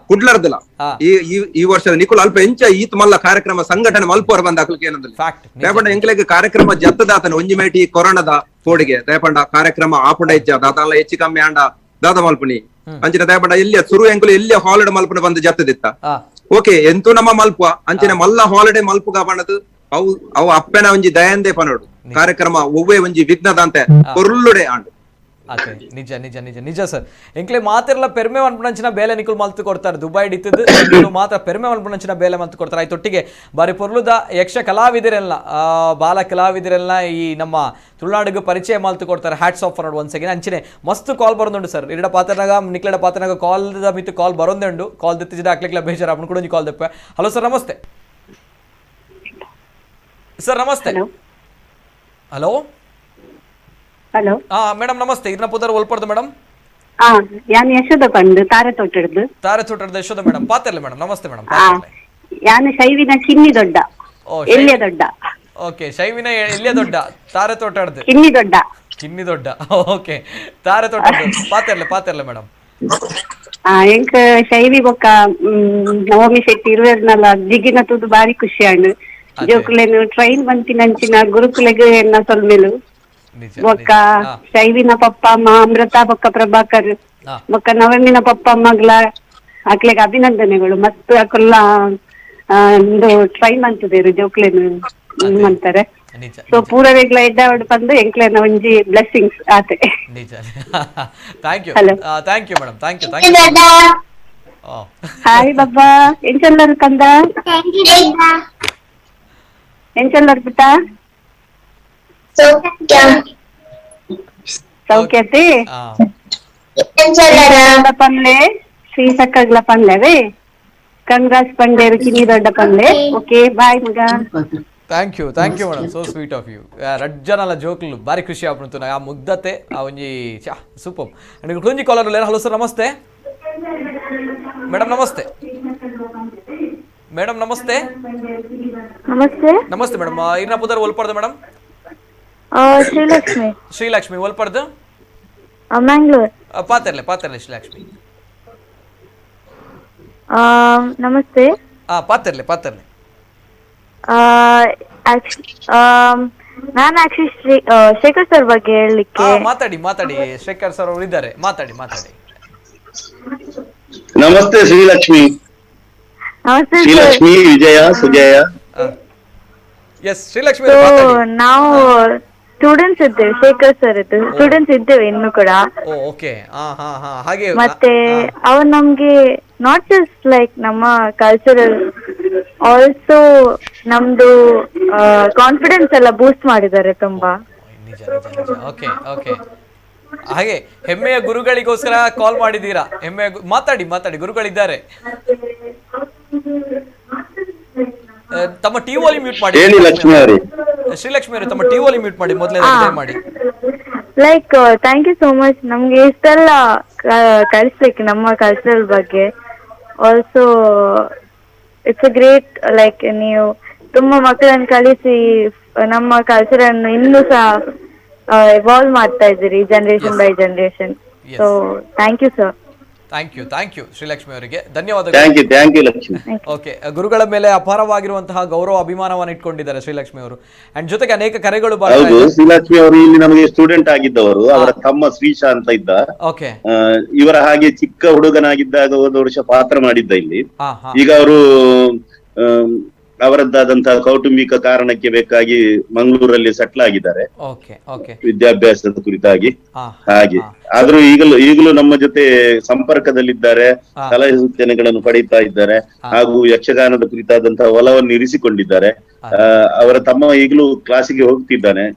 ಕುಡ್ಲರ್ದಲ ಈ ವರ್ಷದ ನಿಕುಲ್ ಅಲ್ಪ ಎಂಚ ಈತ್ ಮಲ್ಲ ಕಾರ್ಯಕ್ರಮ ಸಂಘಟನೆ ಮಲ್ಪೋರ್ ಬಂದ ಅಕ್ಲಿಕ್ಕೆ ಏನಂದಿಲ್ಲ ರೇಪಂಡ ಎಂಕ್ಲೆಗ್ ಕಾರ್ಯಕ್ರಮ ಜತ್ತದಾತನ ಒಂಜಿ ಮೇಟಿ ಕೊರೋನಾದ ಕೋಡಿಗೆ ರೇಪಂಡ ಕಾರ್ಯಕ್ರಮ ಆಪುಂಡ ಇಜ್ಜ ದಾತಲ್ಲ ಹೆಚ್ಚು ಕಮ್ಮಿ ಆಂಡ ದಾದ ಮಲ್ಪನಿ ಅಂಚಿನ ರೇಪಂಡ ಎಲ್ಲಿಯ ಸುರು ಎಂಕುಲು ಎಲ್ಲಿಯ ಹಾಲಿಡೇ ಮಲ್ಪನ ಬಂದು ಜತ್ತದಿತ್ತ ಓಕೆ ಎಂತೂ ನಮ್ಮ ಮಲ್ಪ ಅಂಚಿನ ಮಲ್ಲ ಹಾಲಿಡೇ ಮಲ್ಪುಗ ಬಣ್ಣದು ಅವು ಅಪ್ಪನ ಒಂಜಿ ದಯಂದೆ ಪನೋಡು ಕಾರ್ಯಕ್ರಮ ಒವ್ವೇ ಒಂಜಿ ವಿಘ್ನದ ಅಂತೆ ಕೊರ್ಲುಡೆ ಆಂಡು ಓಕೆ ನಿಜ ನಿಜ ನಿಜ ನಿಜ ಸರ್ ಎಂಕ್ಲೆ ಮಾತೆಲ್ಲ ಪೆರ್ಮೆ ಅನ್ಪಣಂಚಿನ ಬೇಲೆ ನಿಕುಲ್ ಮಲ್ತು ಕೊಡ್ತಾರೆ ದುಬೈ ಡಿತ್ತದು ಮಾತ್ರ ಪೆರ್ಮೆ ಅನ್ಪಣಂಚಿನ ಬೇಲೆ ಮಲ್ತು ಕೊಡ್ತಾರೆ ಆಯ್ತೊಟ್ಟಿಗೆ ಬಾರಿ ಪೊರ್ಲುದ ಯಕ್ಷ ಕಲಾವಿದರೆಲ್ಲ ಬಾಲ ಕಲಾವಿದರೆಲ್ಲ ಈ ನಮ್ಮ ತುಳುನಾಡಿಗೆ ಪರಿಚಯ ಮಲ್ತು ಕೊಡ್ತಾರೆ ಹ್ಯಾಟ್ಸ್ ಆಫ್ ಅನ್ನೋದು ಒಂದ್ ಸೆಕೆಂಡ್ ಅಂಚನೆ ಮಸ್ತ್ ಕಾಲ್ ಬರೋದುಂಡು ಸರ್ ಇರಡ ಪಾತ್ರನಾಗ ನಿಕ್ಲೆಡ ಪಾತ್ರನಾಗ ಕಾಲ್ ಮಿತ್ತು ಕಾಲ್ ಬರೋದುಂಡು ಕಾಲ್ ದಿತ್ತಿದ ಹಾಕ್ಲಿಕ್ಕೆ ಬೇಜಾರು ಅಪ್ಪನ ಕೂಡ ಕಾಲ್ ದಪ್ಪ ಹಲೋ ಸರ್ ನಮಸ್ತೆ ಸರ್ ನಮಸ್ತೆ ಹಲೋ ಹಲೋ ಮೇಡಮ್ ನಮಸ್ತೆ ಇದನ್ನ ಪುದರ್ ಒಲ್ಪಡ್ದು ಮೇಡಮ್ ಯಾನ್ ಯಶೋದ ಬಂದು ತಾರೆ ತೋಟಡ್ದು ಯಶೋದ ಮೇಡಮ್ ಪಾತಿರ್ಲಿ ಮೇಡಮ್ ನಮಸ್ತೆ ಮೇಡಮ್ ಯಾನ್ ಶೈವಿನ ಕಿನ್ನಿ ದೊಡ್ಡ ಎಲ್ಲಿಯ ದೊಡ್ಡ ಓಕೆ ಶೈವಿನ ಎಲ್ಲಿಯ ದೊಡ್ಡ ತಾರೆ ತೋಟಡ್ದು ಕಿನ್ನಿ ದೊಡ್ಡ ಓಕೆ ತಾರೆ ತೋಟಡ್ದು ಪಾತಿರ್ಲಿ ಮೇಡಮ್ ಎಂಕ್ ಶೈವಿ ಬೊಕ್ಕ ನವಮಿ ಶೆಟ್ಟಿ ಇರುವೆರ್ನಲ್ಲ ಜಿಗಿನ ತೂದು ಬಾರಿ ಖುಷಿ ಆಂಡ್ ಜೋಕುಲೆನು ಟ್ರೈನ್ ಬಂತಿನಂಚಿನ ಗುರುಕುಲೆಗ್ ಎನ್ನ ಸೊಲ್ಮೆಲು ಬೊಕ್ಕ ಶೈವಿನ ಪಪ್ಪ ಅಮ್ಮ ಅಮೃತ ಬೊಕ್ಕ ಪ್ರಭಾಕರ್ ಬೊಕ್ಕ ನವಮಿನ ಪಪ್ಪ ಅಮ್ಮಗ್ಲ ಅಕ್ಲೆಗ್ ಅಭಿನಂದನೆಗಳು ಮಸ್ತ್ ಅಕೊಲ್ಲ ಒಂದು ಟ್ರೈನ್ ಅಂತದೇರು ಜೋಕ್ಲೆನು ಅಂತಾರೆ ಸೊ ಪೂರವೆಗ್ಲ ಎಡ್ಡಾವಡ್ ಬಂದು ಎಂಕ್ಲೆನ ಒಂಜಿ ಬ್ಲೆಸ್ಸಿಂಗ್ಸ್ ಆತೆ ನಿಜ thank you madam thank you hi ಬಾಬಾ ಎಂಚೆಲ್ಲರು ಕಂದ ಎಂಚೆಲ್ಲರು ಬಿಟ್ಟ ಸೌಖ್ಯತೆ ಪನ್ಲೆ ಶ್ರೀ ಸಕ್ಕಗ್ಲ ಪನ್ಲೆವೇ ಕಂಗ್ರಾಸ್ ಪಂಡೇರು ಕಿನಿ ದೊಡ್ಡ ಪನ್ಲೆ ಓಕೆ ಬಾಯ್ ಮಗ thank you madam so sweet of you ರಜ್ಜನಲ್ಲ ಜೋಕ್ಲು ಬಾರಿ ಖುಷಿ ಆಗ್ಬಿಡ್ತು ಆ ಮುಗ್ಧತೆ ಆ ಒಂಜಿ ಸೂಪರ್ ಅಂಡ್ ಕುಂಜಿ ಕಾಲರ್ ಹಲೋ ಸರ್ ನಮಸ್ತೆ ಮೇಡಮ್ ನಮಸ್ತೆ ಮೇಡಮ್ ಇರ್ನ ಪುದರ್ ಒಲ್ಪಡ್ದು ಮೇಡಮ್ ಶ್ರೀಲಕ್ಷ್ಮಿ ಒಲ್ಪಡ್ದು ಮಂಗಳೂರು ಪಾತಿರ್ಲಿ ಶ್ರೀಲಕ್ಷ್ಮಿ ನಮಸ್ತೆ ಪಾತಿರ್ಲಿ ನಾನು ಆಕ್ಚುಲಿ ಶೇಖರ್ ಸರ್ ಬಗ್ಗೆ ಹೇಳಲಿಕ್ಕೆ ಮಾತಾಡಿ ಶೇಖರ್ ಸರ್ ಅವರು ಇದ್ದಾರೆ ಮಾತಾಡಿ ನಮಸ್ತೆ ಶ್ರೀಲಕ್ಷ್ಮಿ ವಿಜಯ ಸುಜಯ ಎಸ್ ಶ್ರೀಲಕ್ಷ್ಮಿ ನಾವು ಸ್ಟೂಡೆಂಟ್ಸ್ ಇದ್ದೇವೆ ಶೇಖರ್ ಸರ್ ಸ್ಟೂಡೆಂಟ್ಸ್ ಇದ್ದೇವೆ ಇನ್ನು ಕೂಡ ಮತ್ತೆ ಅವ್ರು ನಮ್ಗೆ ನಾಟ್ ಜಸ್ಟ್ ಲೈಕ್ ನಮ್ಮ ಕಲ್ಚರಲ್ ಆಲ್ಸೋ ನಮ್ದು ಕಾನ್ಫಿಡೆನ್ಸ್ ಎಲ್ಲ ಬೂಸ್ಟ್ ಮಾಡಿದ್ದಾರೆ ತುಂಬಾ ಹಾಗೆ ಹೆಮ್ಮೆಯ ಗುರುಗಳಿಗೋಸ್ಕರ ಕಾಲ್ ಮಾಡಿದ್ದೀರಾ ಮಾತಾಡಿ ಗುರುಗಳಿದ್ದಾರೆ ತಮ್ಮ ಟಿ ವಾಲ್ಯೂಮ್ ಮ್ಯೂಟ್ ಮಾಡಿ ಶ್ರೀಲಕ್ಷ್ಮಿ ಅವರು ತಮ್ಮ ಟಿ ವಾಲ್ಯೂಮ್ ಮ್ಯೂಟ್ ಮಾಡಿ ಮೊದಲೇ ಮಾಡಿ like thank you so much ನಮ್ಗೆ ಇಷ್ಟೆಲ್ಲ ಕಲಿಸ್ಲಿಕ್ಕೆ ನಮ್ಮ ಕಲ್ಚರಲ್ ಬಗ್ಗೆ also it's a great like ನೀವು ತುಂಬಾ ಮಕ್ಕಳನ್ನು ಕಲಿಸಿ ನಮ್ಮ ಕಲ್ಚರ್ ಅನ್ನು ಇನ್ನೂ ಸಹ ಎವಾಲ್ವ್ ಮಾಡ್ತಾ ಇದ್ದೀರಿ generation by generation so thank you sir thank you Srilakshmi ಅವರಿಗೆ ಧನ್ಯವಾದಗಳು ಓಕೆ ಗುರುಗಳ ಮೇಲೆ ಅಪಾರವಾಗಿರುವಂತಹ ಗೌರವ ಅಭಿಮಾನವನ್ನು ಇಟ್ಕೊಂಡಿದ್ದಾರೆ ಶ್ರೀಲಕ್ಷ್ಮಿ ಅವರು ಅಂಡ್ ಜೊತೆಗೆ ಅನೇಕ ಕರೆಗಳು ಶ್ರೀಲಕ್ಷ್ಮಿ ಅವರು ಇಲ್ಲಿ ನಮಗೆ ಸ್ಟೂಡೆಂಟ್ ಆಗಿದ್ದವರು ಅವರ ತಮ್ಮ ಶ್ರೀಶಾ ಅಂತ ಇದ್ದ ಇವರ ಹಾಗೆ ಚಿಕ್ಕ ಹುಡುಗನಾಗಿದ್ದಾಗ ಒಂದು ವರ್ಷ ಪಾತ್ರ ಮಾಡಿದ್ದ ಇಲ್ಲಿ ಈಗ ಅವರು ಅವರದ್ದಾದಂತಹ ಕೌಟುಂಬಿಕ ಕಾರಣಕ್ಕೆ ಬೇಕಾಗಿ ಮಂಗಳೂರಲ್ಲಿ ಸೆಟ್ಲ್ ಆಗಿದ್ದಾರೆ ವಿದ್ಯಾಭ್ಯಾಸದ ಕುರಿತಾಗಿ ಹಾಗೆ ಆದ್ರೂ ಈಗಲೂ ನಮ್ಮ ಜೊತೆ ಸಂಪರ್ಕದಲ್ಲಿದ್ದಾರೆ ಸಲಹೆ ಸೂಚನೆಗಳನ್ನು ಪಡೀತಾ ಇದ್ದಾರೆ ಹಾಗೂ ಯಕ್ಷಗಾನದ ಕುರಿತಾದಂತಹ ಒಲವನ್ನು ಇರಿಸಿಕೊಂಡಿದ್ದಾರೆ ಅವರ ತಮ್ಮ ಈಗಲೂ ಕ್ಲಾಸಿಗೆ ಹೋಗ್ತಿದ್ದಾನೆ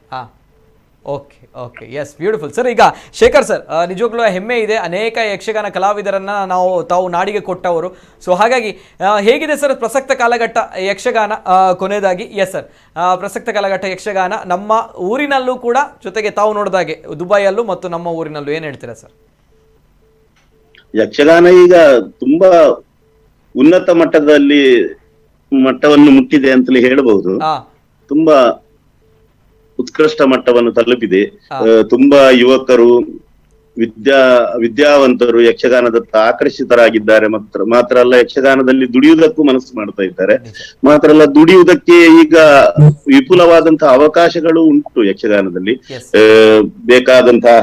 ಓಕೆ ಎಸ್ ಬ್ಯೂಟಿಫುಲ್ ಸರ್ ಈಗ ಶೇಖರ್ ಸರ್ ನಿಜವಾಗ್ಲೂ ಹೆಮ್ಮೆ ಇದೆ ಅನೇಕ ಯಕ್ಷಗಾನ ಕಲಾವಿದರನ್ನ ತಾವು ನಾಡಿಗೆ ಕೊಟ್ಟವರು ಸೊ ಹಾಗಾಗಿ ಹೇಗಿದೆ ಸರ್ ಪ್ರಸಕ್ತ ಕಾಲಘಟ್ಟ ಯಕ್ಷಗಾನ ಕೊನೆಯದಾಗಿ ಎಸ್ ಸರ್ ಪ್ರಸಕ್ತ ಕಾಲಘಟ್ಟ ಯಕ್ಷಗಾನ ನಮ್ಮ ಊರಿನಲ್ಲೂ ಕೂಡ ಜೊತೆಗೆ ತಾವು ನೋಡಿದಾಗೆ ದುಬೈಯಲ್ಲೂ ಮತ್ತು ನಮ್ಮ ಊರಿನಲ್ಲೂ ಏನ್ ಹೇಳ್ತೀರಾ ಸರ್ ಯಕ್ಷಗಾನ ಈಗ ತುಂಬಾ ಉನ್ನತ ಮಟ್ಟವನ್ನು ಮುಟ್ಟಿದೆ ಅಂತಲೇ ಹೇಳಬಹುದು ತುಂಬಾ ಉತ್ಕೃಷ್ಟ ಮಟ್ಟವನ್ನು ತಲುಪಿದೆ ತುಂಬಾ ಯುವಕರು ವಿದ್ಯಾವಂತರು ಯಕ್ಷಗಾನದತ್ತ ಆಕರ್ಷಿತರಾಗಿದ್ದಾರೆ ಮಾತ್ರ ಅಲ್ಲ ಯಕ್ಷಗಾನದಲ್ಲಿ ದುಡಿಯುವುದಕ್ಕೂ ಮನಸ್ಸು ಮಾಡ್ತಾ ಇದ್ದಾರೆ ಮಾತ್ರ ಅಲ್ಲ ದುಡಿಯುವುದಕ್ಕೆ ಈಗ ವಿಪುಲವಾದಂತಹ ಅವಕಾಶಗಳು ಉಂಟು ಯಕ್ಷಗಾನದಲ್ಲಿ ಬೇಕಾದಂತಹ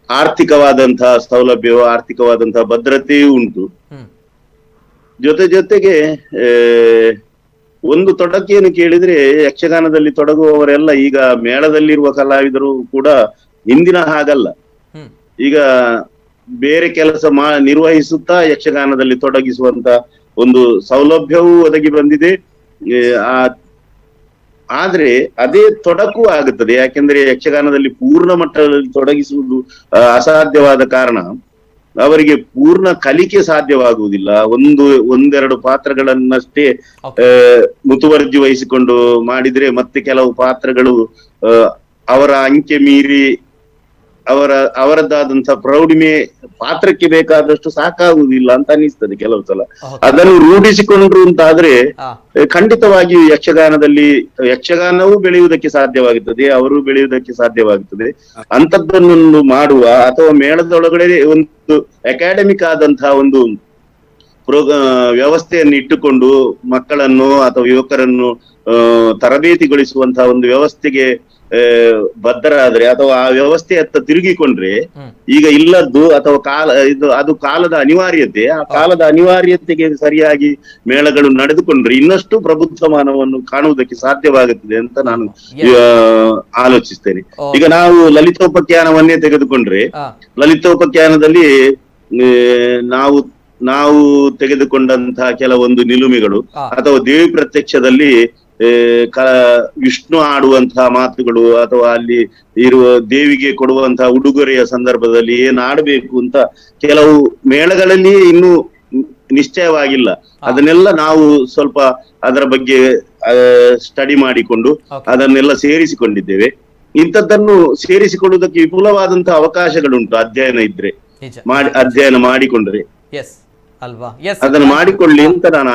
ಆರ್ಥಿಕವಾದಂತಹ ಸೌಲಭ್ಯವು ಆರ್ಥಿಕವಾದಂತಹ ಭದ್ರತೆಯೂ ಉಂಟು ಜೊತೆಗೆ ಒಂದು ತೊಡಕೇನು ಕೇಳಿದ್ರೆ ಯಕ್ಷಗಾನದಲ್ಲಿ ತೊಡಗುವವರೆಲ್ಲ ಈಗ ಮೇಳದಲ್ಲಿರುವ ಕಲಾವಿದರು ಕೂಡ ಹಿಂದಿನ ಹಾಗಲ್ಲ ಈಗ ಬೇರೆ ಕೆಲಸ ನಿರ್ವಹಿಸುತ್ತಾ ಯಕ್ಷಗಾನದಲ್ಲಿ ತೊಡಗಿಸುವಂತ ಒಂದು ಸೌಲಭ್ಯವೂ ಒದಗಿ ಬಂದಿದೆ. ಆದ್ರೆ ಅದೇ ತೊಡಕು ಆಗುತ್ತದೆ, ಯಾಕೆಂದ್ರೆ ಯಕ್ಷಗಾನದಲ್ಲಿ ಪೂರ್ಣ ಮಟ್ಟದಲ್ಲಿ ತೊಡಗಿಸುವುದು ಅಸಾಧ್ಯವಾದ ಕಾರಣ ಅವರಿಗೆ ಪೂರ್ಣ ಕಲಿಕೆ ಸಾಧ್ಯವಾಗುವುದಿಲ್ಲ. ಒಂದೆರಡು ಪಾತ್ರಗಳನ್ನಷ್ಟೇ ಮುತುವರ್ಜಿ ವಹಿಸಿಕೊಂಡು ಮಾಡಿದ್ರೆ ಮತ್ತೆ ಕೆಲವು ಪಾತ್ರಗಳು ಅವರ ಅಂಕೆ ಮೀರಿ ಅವರದ್ದಾದಂತಹ ಪ್ರೌಢಿಮೆ ಪಾತ್ರಕ್ಕೆ ಬೇಕಾದಷ್ಟು ಸಾಕಾಗುವುದಿಲ್ಲ ಅಂತ ಅನಿಸ್ತದೆ ಕೆಲವು ಸಲ. ಅದನ್ನು ರೂಢಿಸಿಕೊಂಡ್ರು ಅಂತಾದ್ರೆ ಖಂಡಿತವಾಗಿಯೂ ಯಕ್ಷಗಾನವೂ ಬೆಳೆಯುವುದಕ್ಕೆ ಸಾಧ್ಯವಾಗುತ್ತದೆ, ಅವರು ಬೆಳೆಯುವುದಕ್ಕೆ ಸಾಧ್ಯವಾಗುತ್ತದೆ. ಅಂತದ್ದನ್ನು ಮಾಡುವ ಅಥವಾ ಮೇಳದೊಳಗಡೆ ಒಂದು ಅಕಾಡೆಮಿಕ್ ಆದಂತಹ ಒಂದು ವ್ಯವಸ್ಥೆಯನ್ನು ಇಟ್ಟುಕೊಂಡು ಮಕ್ಕಳನ್ನು ಅಥವಾ ಯುವಕರನ್ನು ತರಬೇತಿಗೊಳಿಸುವಂತಹ ಒಂದು ವ್ಯವಸ್ಥೆಗೆ ಬದ್ಧರಾದ್ರೆ ಅಥವಾ ಆ ವ್ಯವಸ್ಥೆಯತ್ತ ತಿರುಗಿಕೊಂಡ್ರೆ ಈಗ ಇಲ್ಲದ್ದು ಅಥವಾ ಅದು ಕಾಲದ ಅನಿವಾರ್ಯತೆ, ಆ ಕಾಲದ ಅನಿವಾರ್ಯತೆಗೆ ಸರಿಯಾಗಿ ಮೇಳಗಳು ನಡೆದುಕೊಂಡ್ರೆ ಇನ್ನಷ್ಟು ಪ್ರಬುದ್ಧಮಾನವನ್ನು ಕಾಣುವುದಕ್ಕೆ ಸಾಧ್ಯವಾಗುತ್ತದೆ ಅಂತ ನಾನು ಆಲೋಚಿಸ್ತೇನೆ. ಈಗ ನಾವು ಲಲಿತೋಪಖ್ಯಾನವನ್ನೇ ತೆಗೆದುಕೊಂಡ್ರೆ ಲಲಿತೋಪಖ್ಯಾನದಲ್ಲಿ ನಾವು ತೆಗೆದುಕೊಂಡಂತಹ ಕೆಲವೊಂದು ನಿಲುಮೆಗಳು ಅಥವಾ ದೇವಿ ಪ್ರತ್ಯಕ್ಷದಲ್ಲಿ ವಿಷ್ಣು ಆಡುವಂತಹ ಮಾತುಗಳು ಅಥವಾ ಅಲ್ಲಿ ಇರುವ ದೇವಿಗೆ ಕೊಡುವಂತಹ ಉಡುಗೊರೆಯ ಸಂದರ್ಭದಲ್ಲಿ ಏನ್ ಆಡಬೇಕು ಅಂತ ಕೆಲವು ಮೇಳಗಳಲ್ಲಿ ಇನ್ನೂ ನಿಶ್ಚಯವಾಗಿಲ್ಲ. ಅದನ್ನೆಲ್ಲ ನಾವು ಸ್ವಲ್ಪ ಅದರ ಬಗ್ಗೆ ಸ್ಟಡಿ ಮಾಡಿಕೊಂಡು ಅದನ್ನೆಲ್ಲ ಸೇರಿಸಿಕೊಂಡಿದ್ದೇವೆ. ಇಂಥದ್ದನ್ನು ಸೇರಿಸಿಕೊಳ್ಳುವುದಕ್ಕೆ ವಿಪುಲವಾದಂತಹ ಅವಕಾಶಗಳುಂಟು ಅಧ್ಯಯನ ಇದ್ರೆ, ಅಧ್ಯಯನ ಮಾಡಿಕೊಂಡ್ರೆ ಅದನ್ನು ಮಾಡಿಕೊಳ್ಳಿ ಅಂತ ನಾನು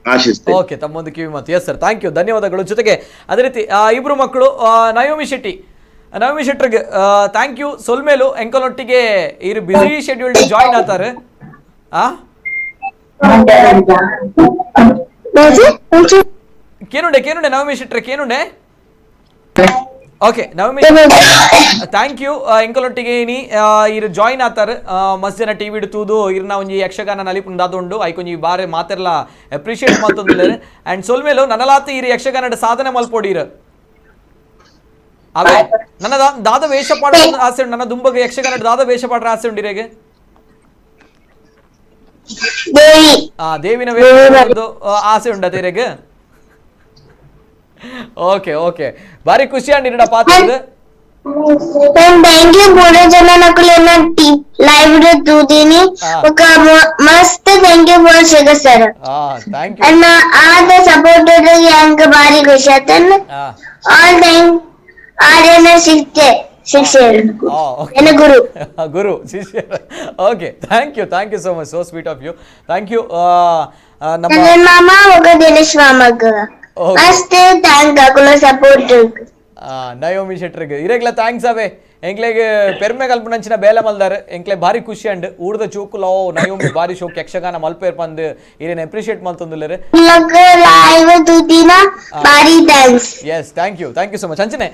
ಆಶಿಸ್ತೇನೆ. ಓಕೆ, ತಮ್ಮೊಂದು ಕಿವಿ ಮಾತು. ಎಸ್ ಸರ್, ಥ್ಯಾಂಕ್ ಯು, ಧನ್ಯವಾದಗಳು. ಜೊತೆಗೆ ಅದೇ ರೀತಿ ಇಬ್ರು ಮಕ್ಕಳು ನಯೋಮಿ ಶೆಟ್ಟಿಗೆ ಥ್ಯಾಂಕ್ ಯು. ಸೊಲ್ಮೇಲು ಎಂಕಲೊಟ್ಟಿಗೆ ಇರು ಬಿಸಿ ಶೆಡ್ಯೂಲ್ಡ್ ಜಾಯಿನ್ ಆತಾರೆ. ಕೇನುಂಡೆ ನವಮಿ ಶೆಟ್ರೆ ಕೇನುಂಡೆ. Okay Navami, thank you. ಎಂಕಲೊಟ್ಟಿಗೆ ಇರು ಜಾಯಿನ್ ಆತಾರೆ ಮಸ್ತ್ ಜನ ಟಿವಿ ಇಡ್ತುದು ಇರ್ನ ಒಂಜಿ ಯಕ್ಷಗಾನ ನಲಿಪುಂಡು ದಾದುಂಡು ಐಕೊಂಜಿ ಬಾರೆ ಮಾತೆರ್ಲ ಅಪ್ರಿಷಿಯೇಟ್ ಮಾಡ್ತಂದಿಲ್ಲ. ಅಂಡ್ ಸೊಲ್ಮೇಲು ನನಲಾತಿ ಇರು ಯಕ್ಷಗಾನದ ಸಾಧನೆ ಮಲ್ಪೊಡಿರು ಅವೇ ನನ್ನ ದಾದ ವೇಷ ಪಾಡ ಆಸೆ ಉಂಟು. ನನ್ನ ದುಂಬಗೆ ಯಕ್ಷಗಾನದ ದಾದ ವೇಷ ಪಾಡ್ರ ಆಸೆ ಉಂಡಿರೇಗೆ ದೇವಿನ ವೇಷ ಆಸೆ ಉಂಟ ತೇರೆಗೆ. ಓಕೆ ಓಕೆ, ಬಾರಿ ಖುಷಿ ಅಂಡಿರ ಪಾತ್ರ. ಥ್ಯಾಂಕ್ ಯು ಮೂರು ಜನ ನಕುಲನ್ನ ಲೈವ್ ತೂದಿನಿ ఒక ಮಸ್ತ್ thank you for Shekhar sir. Thank you ಅನ್ನ ಆದ ಸಪೋರ್ಟ್ ಯಾಂಕ ಬಾರಿ ಖುಷಿ ಆತನ್. ಆಲ್ ಥ್ಯಾಂಕ್ ಆರ್ಯನ ಶಿಕ್ಷೆ ಎನ್ನ ಗುರು ಶಿಷ್ಯ. Okay, thank you so much, so sweet of you. Thank you. ನಮ್ಮ ಮಾಮ ಒಗ ದಿನೇಶ್ ಮಾಮಗ ಅಷ್ಟೇ ಥ್ಯಾಂಕ್ ಆಕುಲ ಸಪೋರ್ಟ್ ನಯೋಮಿ ಶೆಟ್ರಿಗೆ ಇರೆಗ್ಲ ಥ್ಯಾಂಕ್ಸ್ ಅವೇ ಎಂಕ್ಲೆಗೆ ಪೆರ್ಮೆ ಕಲ್ಪನಂಚಿನ ಬೇಲೆ ಮಲ್ದಾರೆ ಎಂಕ್ಲೆ ಭಾರಿ ಖುಷಿ ಅಂಡ್ ಊರ್ದ ಚೂಕುಲೋ ನಯೋಮಿ ಭಾರಿ ಶೋಕ್ ಯಕ್ಷಗಾನ ಮಲ್ಪೇರ್ ಪಂದ್ ಇರೇನ್ ಅಪ್ರಿಷಿಯೇಟ್ ಮಲ್ತೊಂದುಲ್ಲೆರೆ. Yes, thank you so much. ಅಂಚನೆ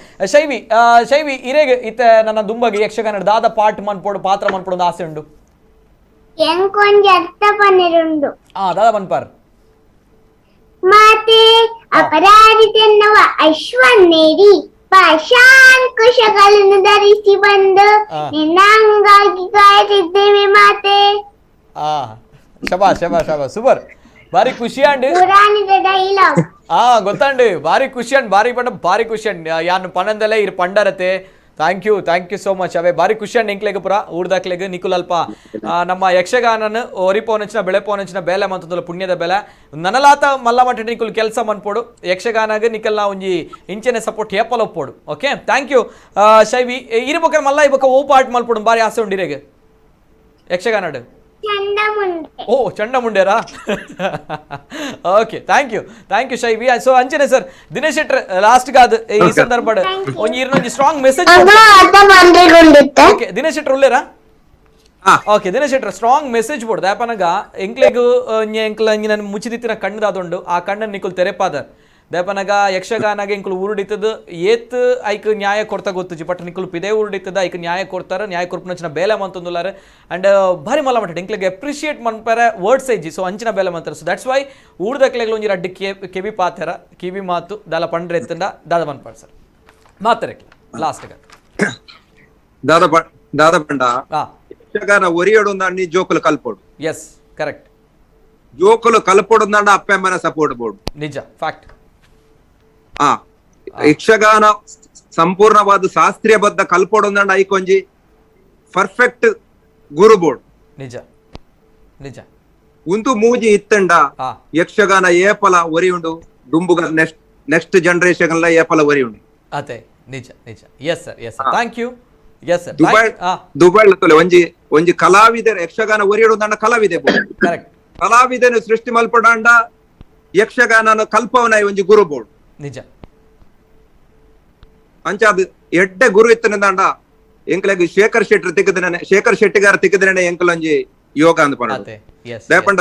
ಶೈವಿ ಇರೆಗೆ ಇತ್ತ ನನ್ನ ದುಂಬಗೆ ಯಕ್ಷಗಾನ ದಾದ ಪಾಠ ಮನ್ಪೋಡು ಪಾತ್ರ ಮನ್ಪೋಡು ಆಸೆ ಉಂಡು. ದಾದ ಮನ್ಪಾರ್ ಮಾತೆ ಅಪರಾಧಿತೆನ್ನುವ ಅಶ್ವನ್ನೇರಿ ಪಾಶಾಂಕುಶಗಳನ್ನು ಧರಿಸಿ ಬಂದು ನಿನ್ನ ಅಂಗಾಗಿ ಕಾಯುತ್ತಿದ್ದೇವೆ ಮಾತೆ. ಶಬಾಷ್ ಸೂಪರ್, ಬಾರಿ ಖುಷಿ ಅಂಡ್ ಡೈಲಾಗ್ ಗೊತ್ತಂಡು. ಬಾರಿ ಖುಷಿ ಅಂಡ್ ಬಾರಿ ಖುಷಿ ಅಂಡ್ ಯಾನ್ ಪನಂದಲೇ ಇರ್ ಪಂಡರತೆ. ಥ್ಯಾಂಕ್ ಯು ಸೋ ಮಚ್ ಅವೇ ಬಾರಿ ಖುಷಿ ಅಂಡ್ ಎಂಕ್ಲೆಗೆ ಪುರ ಊರ್ದಾಕ್ಲೆಗೆ ನಿಕುಲಲ್ಪ ನಮ್ಮ ಯಕ್ಷಗಾನನ ಒರಿಪೋನಂಚಿನ ಬೆಳೆಪೋನಂಚಿನ ಬೇಲೆ ಮಂತದಲ್ಲ ಪುಣ್ಯದ ಬೆಲೆ ನನಲಾತ ಮಲ್ಲ ಮಟ್ಟ ನಿಕುಲ್ ಕೆಲಸ ಮನ್ಪೋಡು ಯಕ್ಷಗಾನಗೆ ನಿಕಲ್ ನಾ ಒಂಜಿ ಇಂಚೆನೆ ಸಪೋರ್ಟ್ ಹೇಪಲ್ ಒಪ್ಪೋಡು. Okay, thank you. ಶೈವಿ ಇರ್ಬೇಕಾರೆ ಮಲ್ಲ ಇವಾಗ ಓ ಪಾರ್ಟ್ ಮಲ್ಪೋಡು ಬಾರಿ ಆಸೆ ಉಂಡಿರೆಗೆ ಯಕ್ಷಗಾನಡು. ಓ ಚಂಡಮುಂಡೇರಾ. Okay, thank you Shaivi. So ಅಂಚನೆ ಸರ್ ದಿನೇಶ್ ಶೆಟ್ರ್ ಲಾಸ್ಟ್ ಗಾದ್ ಈ ಸಂದರ್ಭ ಒಂಜಿ ಸ್ಟ್ರಾಂಗ್ ಮೆಸೇಜ್. ಓಕೆ ದಿನೇಶ್ ಶೆಟ್ರ್ ಉಳ್ಳೇರಾ? Okay Dinesh Shettar strong message board ದಾಪನಗ ಎಂಕ್ಲೆಗು ಎಂಕ್ಲ ಮುಚ್ಚಿದಿತ್ತಿನ ಕಣ್ಣದಾದುಂಡು ಆ ಕಣ್ಣನ್ನು ನಿಕುಲ್ ತೆರೆಪಾದ ದೇಪನಗ ಯಕ್ಷಗಾನಗೆ ಇಂಕುಲು ಉರುಡಿತದ ಏತ್ ಐಕ್ ನ್ಯಾಯ ಕೊಡ್ತಾ ಗೊತ್ತು ಬಟ್ ನಿಕುಲು ಪಿದೆ ಉರುಡಿತದ ಐಕ್ ನ್ಯಾಯ ಕೊಡ್ತಾರ ನ್ಯಾಯ ಕೊರ್ಪನಂಚಿನ ಬೇಲೆ ಮಂತೊಂದುಲ್ಲಾರ ಅಂಡ್ ಭಾರಿ ಮಲ್ಲ ಮಟ್ಟ ಇಂಕ್ಲೆಗೆ ಅಪ್ರಿಷಿಯೇಟ್ ಮನ್ಪಾರ ವರ್ಡ್ಸ್ ಐಜಿ ಸೊ ಅಂಚಿನ ಬೇಲೆ ಮಂತಾರ. ಸೊ ದಟ್ಸ್ ವೈ ಊರ್ದಕ್ಲೆಗ್ಲು ಒಂಜಿ ಅಡ್ಡಿ ಕೆವಿ ಪಾತೆರ ಕಿವಿ ಮಾತು ದಾಲ ಪಂಡ್ರೆ ಎತ್ತಂಡ ದಾದ ಮನ್ಪಾರ ಸರ್ ಮಾತಾರೆ ಲಾಸ್ಟ್ ದಾದಪಂಡ ಯಕ್ಷಗಾನ ಒರಿಯೋಡು ಜೋಕುಲು ಕಲ್ಪೋಡು. Yes correct. ಜೋಕುಲು ಕಲ್ಪೋಡು ಅಪ್ಪಮ್ಮನ ಸಪೋರ್ಟ್ ಬೋರ್ಡ್. ನಿಜ ಫ್ಯಾಕ್ಟ್. ಯಕ್ಷಗಾನ ಸಂಪೂರ್ಣವಾದ ಶಾಸ್ತ್ರೀಯಬದ್ಧ ಕಲ್ಪೋಡು ಐಕೊಂಜಿ ಪರ್ಫೆಕ್ಟ್ ಗುರು ಬೋರ್ಡ್. ನಿಜ ನಿಜ. ಉಂದು ಮೂಜಿ ಇತ್ತಂಡ ಯಕ್ಷಗಾನ ಏಪಲ ಒರಿ ಉಂಡು ದುಂಬುಗ ನೆಕ್ಸ್ಟ್ ಜನರೇಷನ್ ಏಪಲ ಒರಿ ಉಂಡು. ಅದೇ ನಿಜ ನಿಜ. Yes sir yes sir thank you. Yes sir Dubai ಒಂಜಿ ಕಲಾವಿದರ ಯಕ್ಷಗಾನ ಒರಿಯೋಡು ಕಲಾವಿದೆ ಕರೆಕ್ಟ್. ಕಲಾವಿದನು ಸೃಷ್ಟಿ ಮಲ್ಪಡಾಂಡ ಯಕ್ಷಗಾನ ಕಲ್ಪವನ ಒಂಜಿ ಗುರು ಬೋರ್ಡ್. ನಿಜ. ಅಂಚ ಅದು ಎಡ್ಡೆ ಗುರು ಇತ್ತನಂದಾಂಡ ಎಂಕಲಾಗಿ ಶೇಖರ್ ಶೆಟ್ಟಿಗಾರ ತಿಕ್ಕದಿನ ಎಂಕಲೊಂಜಿ ಯೋಗ ಅಂತ ಪಂಡ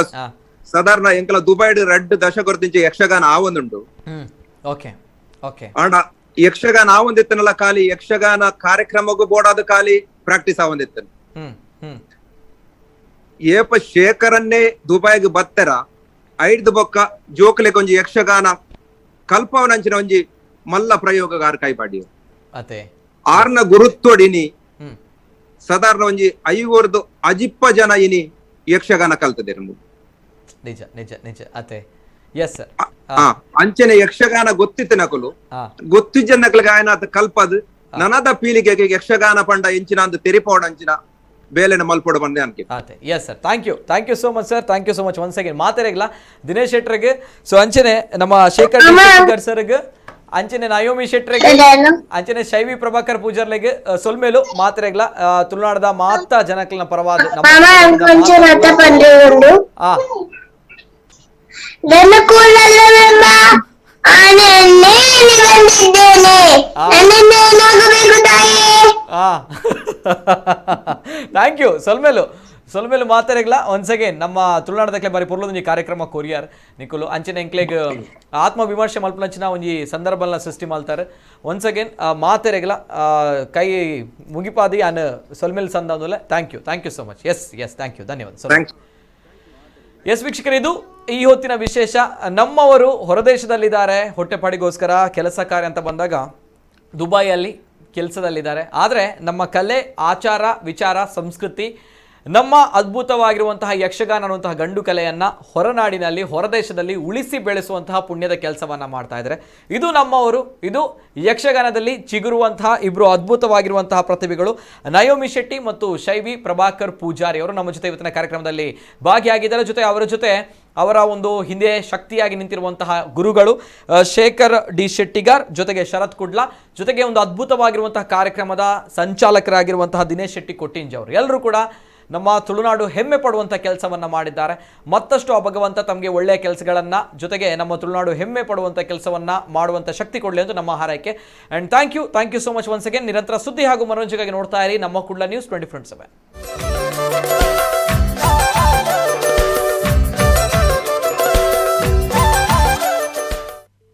ಸಾಧಾರಣ ಎಂಕಲ ದುಬೈಡ್ ರಡ್ಡ್ ದಶಕರ್ದಿಂಚಿ ಯಕ್ಷಗಾನ ಆವೊಂದುಂಡು. ಆಂಡ ಯಕ್ಷಗಾನ ಆವೊಂದಿತ್ತನಲ್ಲ ಖಾಲಿ ಯಕ್ಷಗಾನ ಕಾರ್ಯಕ್ರಮಗೂ ಬೋಡಾದ ಖಾಲಿ ಪ್ರಾಕ್ಟೀಸ್ ಆವೊಂದಿತ್ತನು. ಏಪ ಶೇಖರನ್ನೇ ದುಬೈಗೆ ಬತ್ತರ ಐದು ಬೊಕ್ಕ ಜೋಕಲೆಗ್ ಒಂಜಿ ಯಕ್ಷಗಾನ ಕಲ್ಪವನಂಚಿನ ಒಂಜಿ ಮಲ್ಲ ಪ್ರಯೋಗಗಾರ ಕೈಪಾಡಿ ಆರ್ನ ಗುರುತ್ವಡಿನಿ ಸಾಧಾರಣ ಒಂಜಿ 500 ಅಜಿಪ್ಪ ಜನ ಇನಿ ಯಕ್ಷಗಾನ ಕಲ್ತದೆ. ನಿಜ ನಿಜ ನಿಜ. ಅತೆ ಎಸ್ ಸರ್. ಅಂಚನೆ ಯಕ್ಷಗಾನ ಗೊತ್ತಿತ್ತು ನಕಲು ಗೊತ್ತಿಜ್ಜ ನಕಲಿಗೆ ಆಯ್ನ ಕಲ್ಪದ್ ನನದ ಪೀಳಿಗೆಗೆ ಯಕ್ಷಗಾನ ಪಂಡ ಎಂಚಿನ ಅಂದು ತೆರಿಪೋಡ್ ಅಂಚಿನ ಬೇಲೆನ ಮಲ್ಪೋಡು ಬಂದೆ ಅನ್ಕೆ. Yes sir thank you so much sir. Thank you so much once again ಮಾತಾಡಿಲ್ಲ ದಿನೇಶ್ ಶೆಟ್ರಿಗೆ. ಸೊ ಅಂಚನೆ ನಮ್ಮ ಶೇಖರ್ ಸರ್ಗೆ, ಅಂಚನೆ ನಯೋಮಿ ಶೆಟ್ರಿಗೆ, ಅಂಚನೆ ಶೈವಿ ಪ್ರಭಾಕರ್ ಪೂಜಾರ್ಲೆಗೆ ಸೊಲ್ಮೇಲು ಮಾತ್ರೆಗ್ಲ ತುಳುನಾಡದ ಮಾತ ಜನಕಲ್ನ ಪರವಾದ ಥ್ಯಾಂಕ್ ಯು ಸೊಲ್ಮೇಲು ಮಾತಾರೆಗ್ಲ ಒನ್ಸ್ ಅಗೇನ್ ನಮ್ಮ ತುಳುನಾಡದಕ್ಲೆ ಬಾರಿ ಪೊರ್ಲೊಂಜಿ ಕಾರ್ಯಕ್ರಮ ಕೊರಿಯಾರ್ ನಿಕುಲು ಅಂಚನೆ ಎಂಕ್ಲೆಗ್ ಆತ್ಮ ವಿಮರ್ಶೆ ಮಲ್ಪನಂಚಿನ ಒಂಜಿ ಸಂದರ್ಭಲ್ನ ಸೃಷ್ಟಿ ಮಾಡ್ತಾರೆ. ಒನ್ಸ್ ಅಗೇನ್ ಮಾತಾರೆಗ್ಲ ಕೈ ಮುಗಿಪಾದಿ ಅನ್ ಸೊಲ್ಮೇಲ್ ಸಂದಾಂದುಲೆ thank you so much. Yes thank you ಧನ್ಯವಾದ. ಎಸ್ ವೀಕ್ಷಕರೇ, ಇದು ಈ ಹೊತ್ತಿನ ವಿಶೇಷ. ನಮ್ಮವರು ಹೊರದೇಶದಲ್ಲಿದ್ದಾರೆ ಹೊಟ್ಟೆಪಾಡಿಗೋಸ್ಕರ ಕೆಲಸ ಕಾರ್ಯ ಅಂತ ಬಂದಾಗ ದುಬೈಯಲ್ಲಿ ಕೆಲಸದಲ್ಲಿದ್ದಾರೆ. ಆದರೆ ನಮ್ಮ ಕಲೆ ಆಚಾರ ವಿಚಾರ ಸಂಸ್ಕೃತಿ ನಮ್ಮ ಅದ್ಭುತವಾಗಿರುವಂತಹ ಯಕ್ಷಗಾನ ಅನ್ನುವಂತಹ ಗಂಡು ಕಲೆಯನ್ನು ಹೊರನಾಡಿನಲ್ಲಿ ಹೊರದೇಶದಲ್ಲಿ ಉಳಿಸಿ ಬೆಳೆಸುವಂತಹ ಪುಣ್ಯದ ಕೆಲಸವನ್ನು ಮಾಡ್ತಾ ಇದ್ದಾರೆ. ಇದು ನಮ್ಮವರು. ಇದು ಯಕ್ಷಗಾನದಲ್ಲಿ ಚಿಗುರುವಂತಹ ಇಬ್ಬರು ಅದ್ಭುತವಾಗಿರುವಂತಹ ಪ್ರತಿಭೆಗಳು ನಯೋಮಿ ಶೆಟ್ಟಿ ಮತ್ತು ಶೈವಿ ಪ್ರಭಾಕರ್ ಪೂಜಾರಿ ಅವರು ನಮ್ಮ ಜೊತೆ ಇವತ್ತಿನ ಕಾರ್ಯಕ್ರಮದಲ್ಲಿ ಭಾಗಿಯಾಗಿದ್ದಾರೆ. ಅವರ ಜೊತೆ ಅವರ ಒಂದು ಹಿಂದೆ ಶಕ್ತಿಯಾಗಿ ನಿಂತಿರುವಂತಹ ಗುರುಗಳು ಶೇಖರ್ ಡಿ ಶೆಟ್ಟಿಗಾರ್, ಜೊತೆಗೆ ಶರತ್ ಕುಡ್ಲಾ, ಜೊತೆಗೆ ಒಂದು ಅದ್ಭುತವಾಗಿರುವಂತಹ ಕಾರ್ಯಕ್ರಮದ ಸಂಚಾಲಕರಾಗಿರುವಂತಹ ದಿನೇಶ್ ಶೆಟ್ಟಿ ಕೊಟ್ಟಿಂಜಿ ಅವರು ಎಲ್ಲರೂ ಕೂಡ ನಮ್ಮ ತುಳುನಾಡು ಹೆಮ್ಮೆ ಪಡುವಂಥ ಕೆಲಸವನ್ನು ಮಾಡಿದ್ದಾರೆ. ಮತ್ತಷ್ಟು ಆ ಭಗವಂತ ತಮಗೆ ಒಳ್ಳೆಯ ಕೆಲಸಗಳನ್ನು ಜೊತೆಗೆ ನಮ್ಮ ತುಳುನಾಡು ಹೆಮ್ಮೆ ಪಡುವಂಥ ಕೆಲಸವನ್ನು ಮಾಡುವಂಥ ಶಕ್ತಿ ಕೊಡಲಿ ಅಂತ ನಮ್ಮ ಹಾರೈಕೆ. And thank you so much once again. ನಿರಂತರ ಸುದ್ದಿ ಹಾಗೂ ಮನೋರಂಜನೆಗಾಗಿ ನೋಡ್ತಾ ಇರಿ ನಮ್ಮ ಕುಡ್ಲ ನ್ಯೂಸ್ 24/7.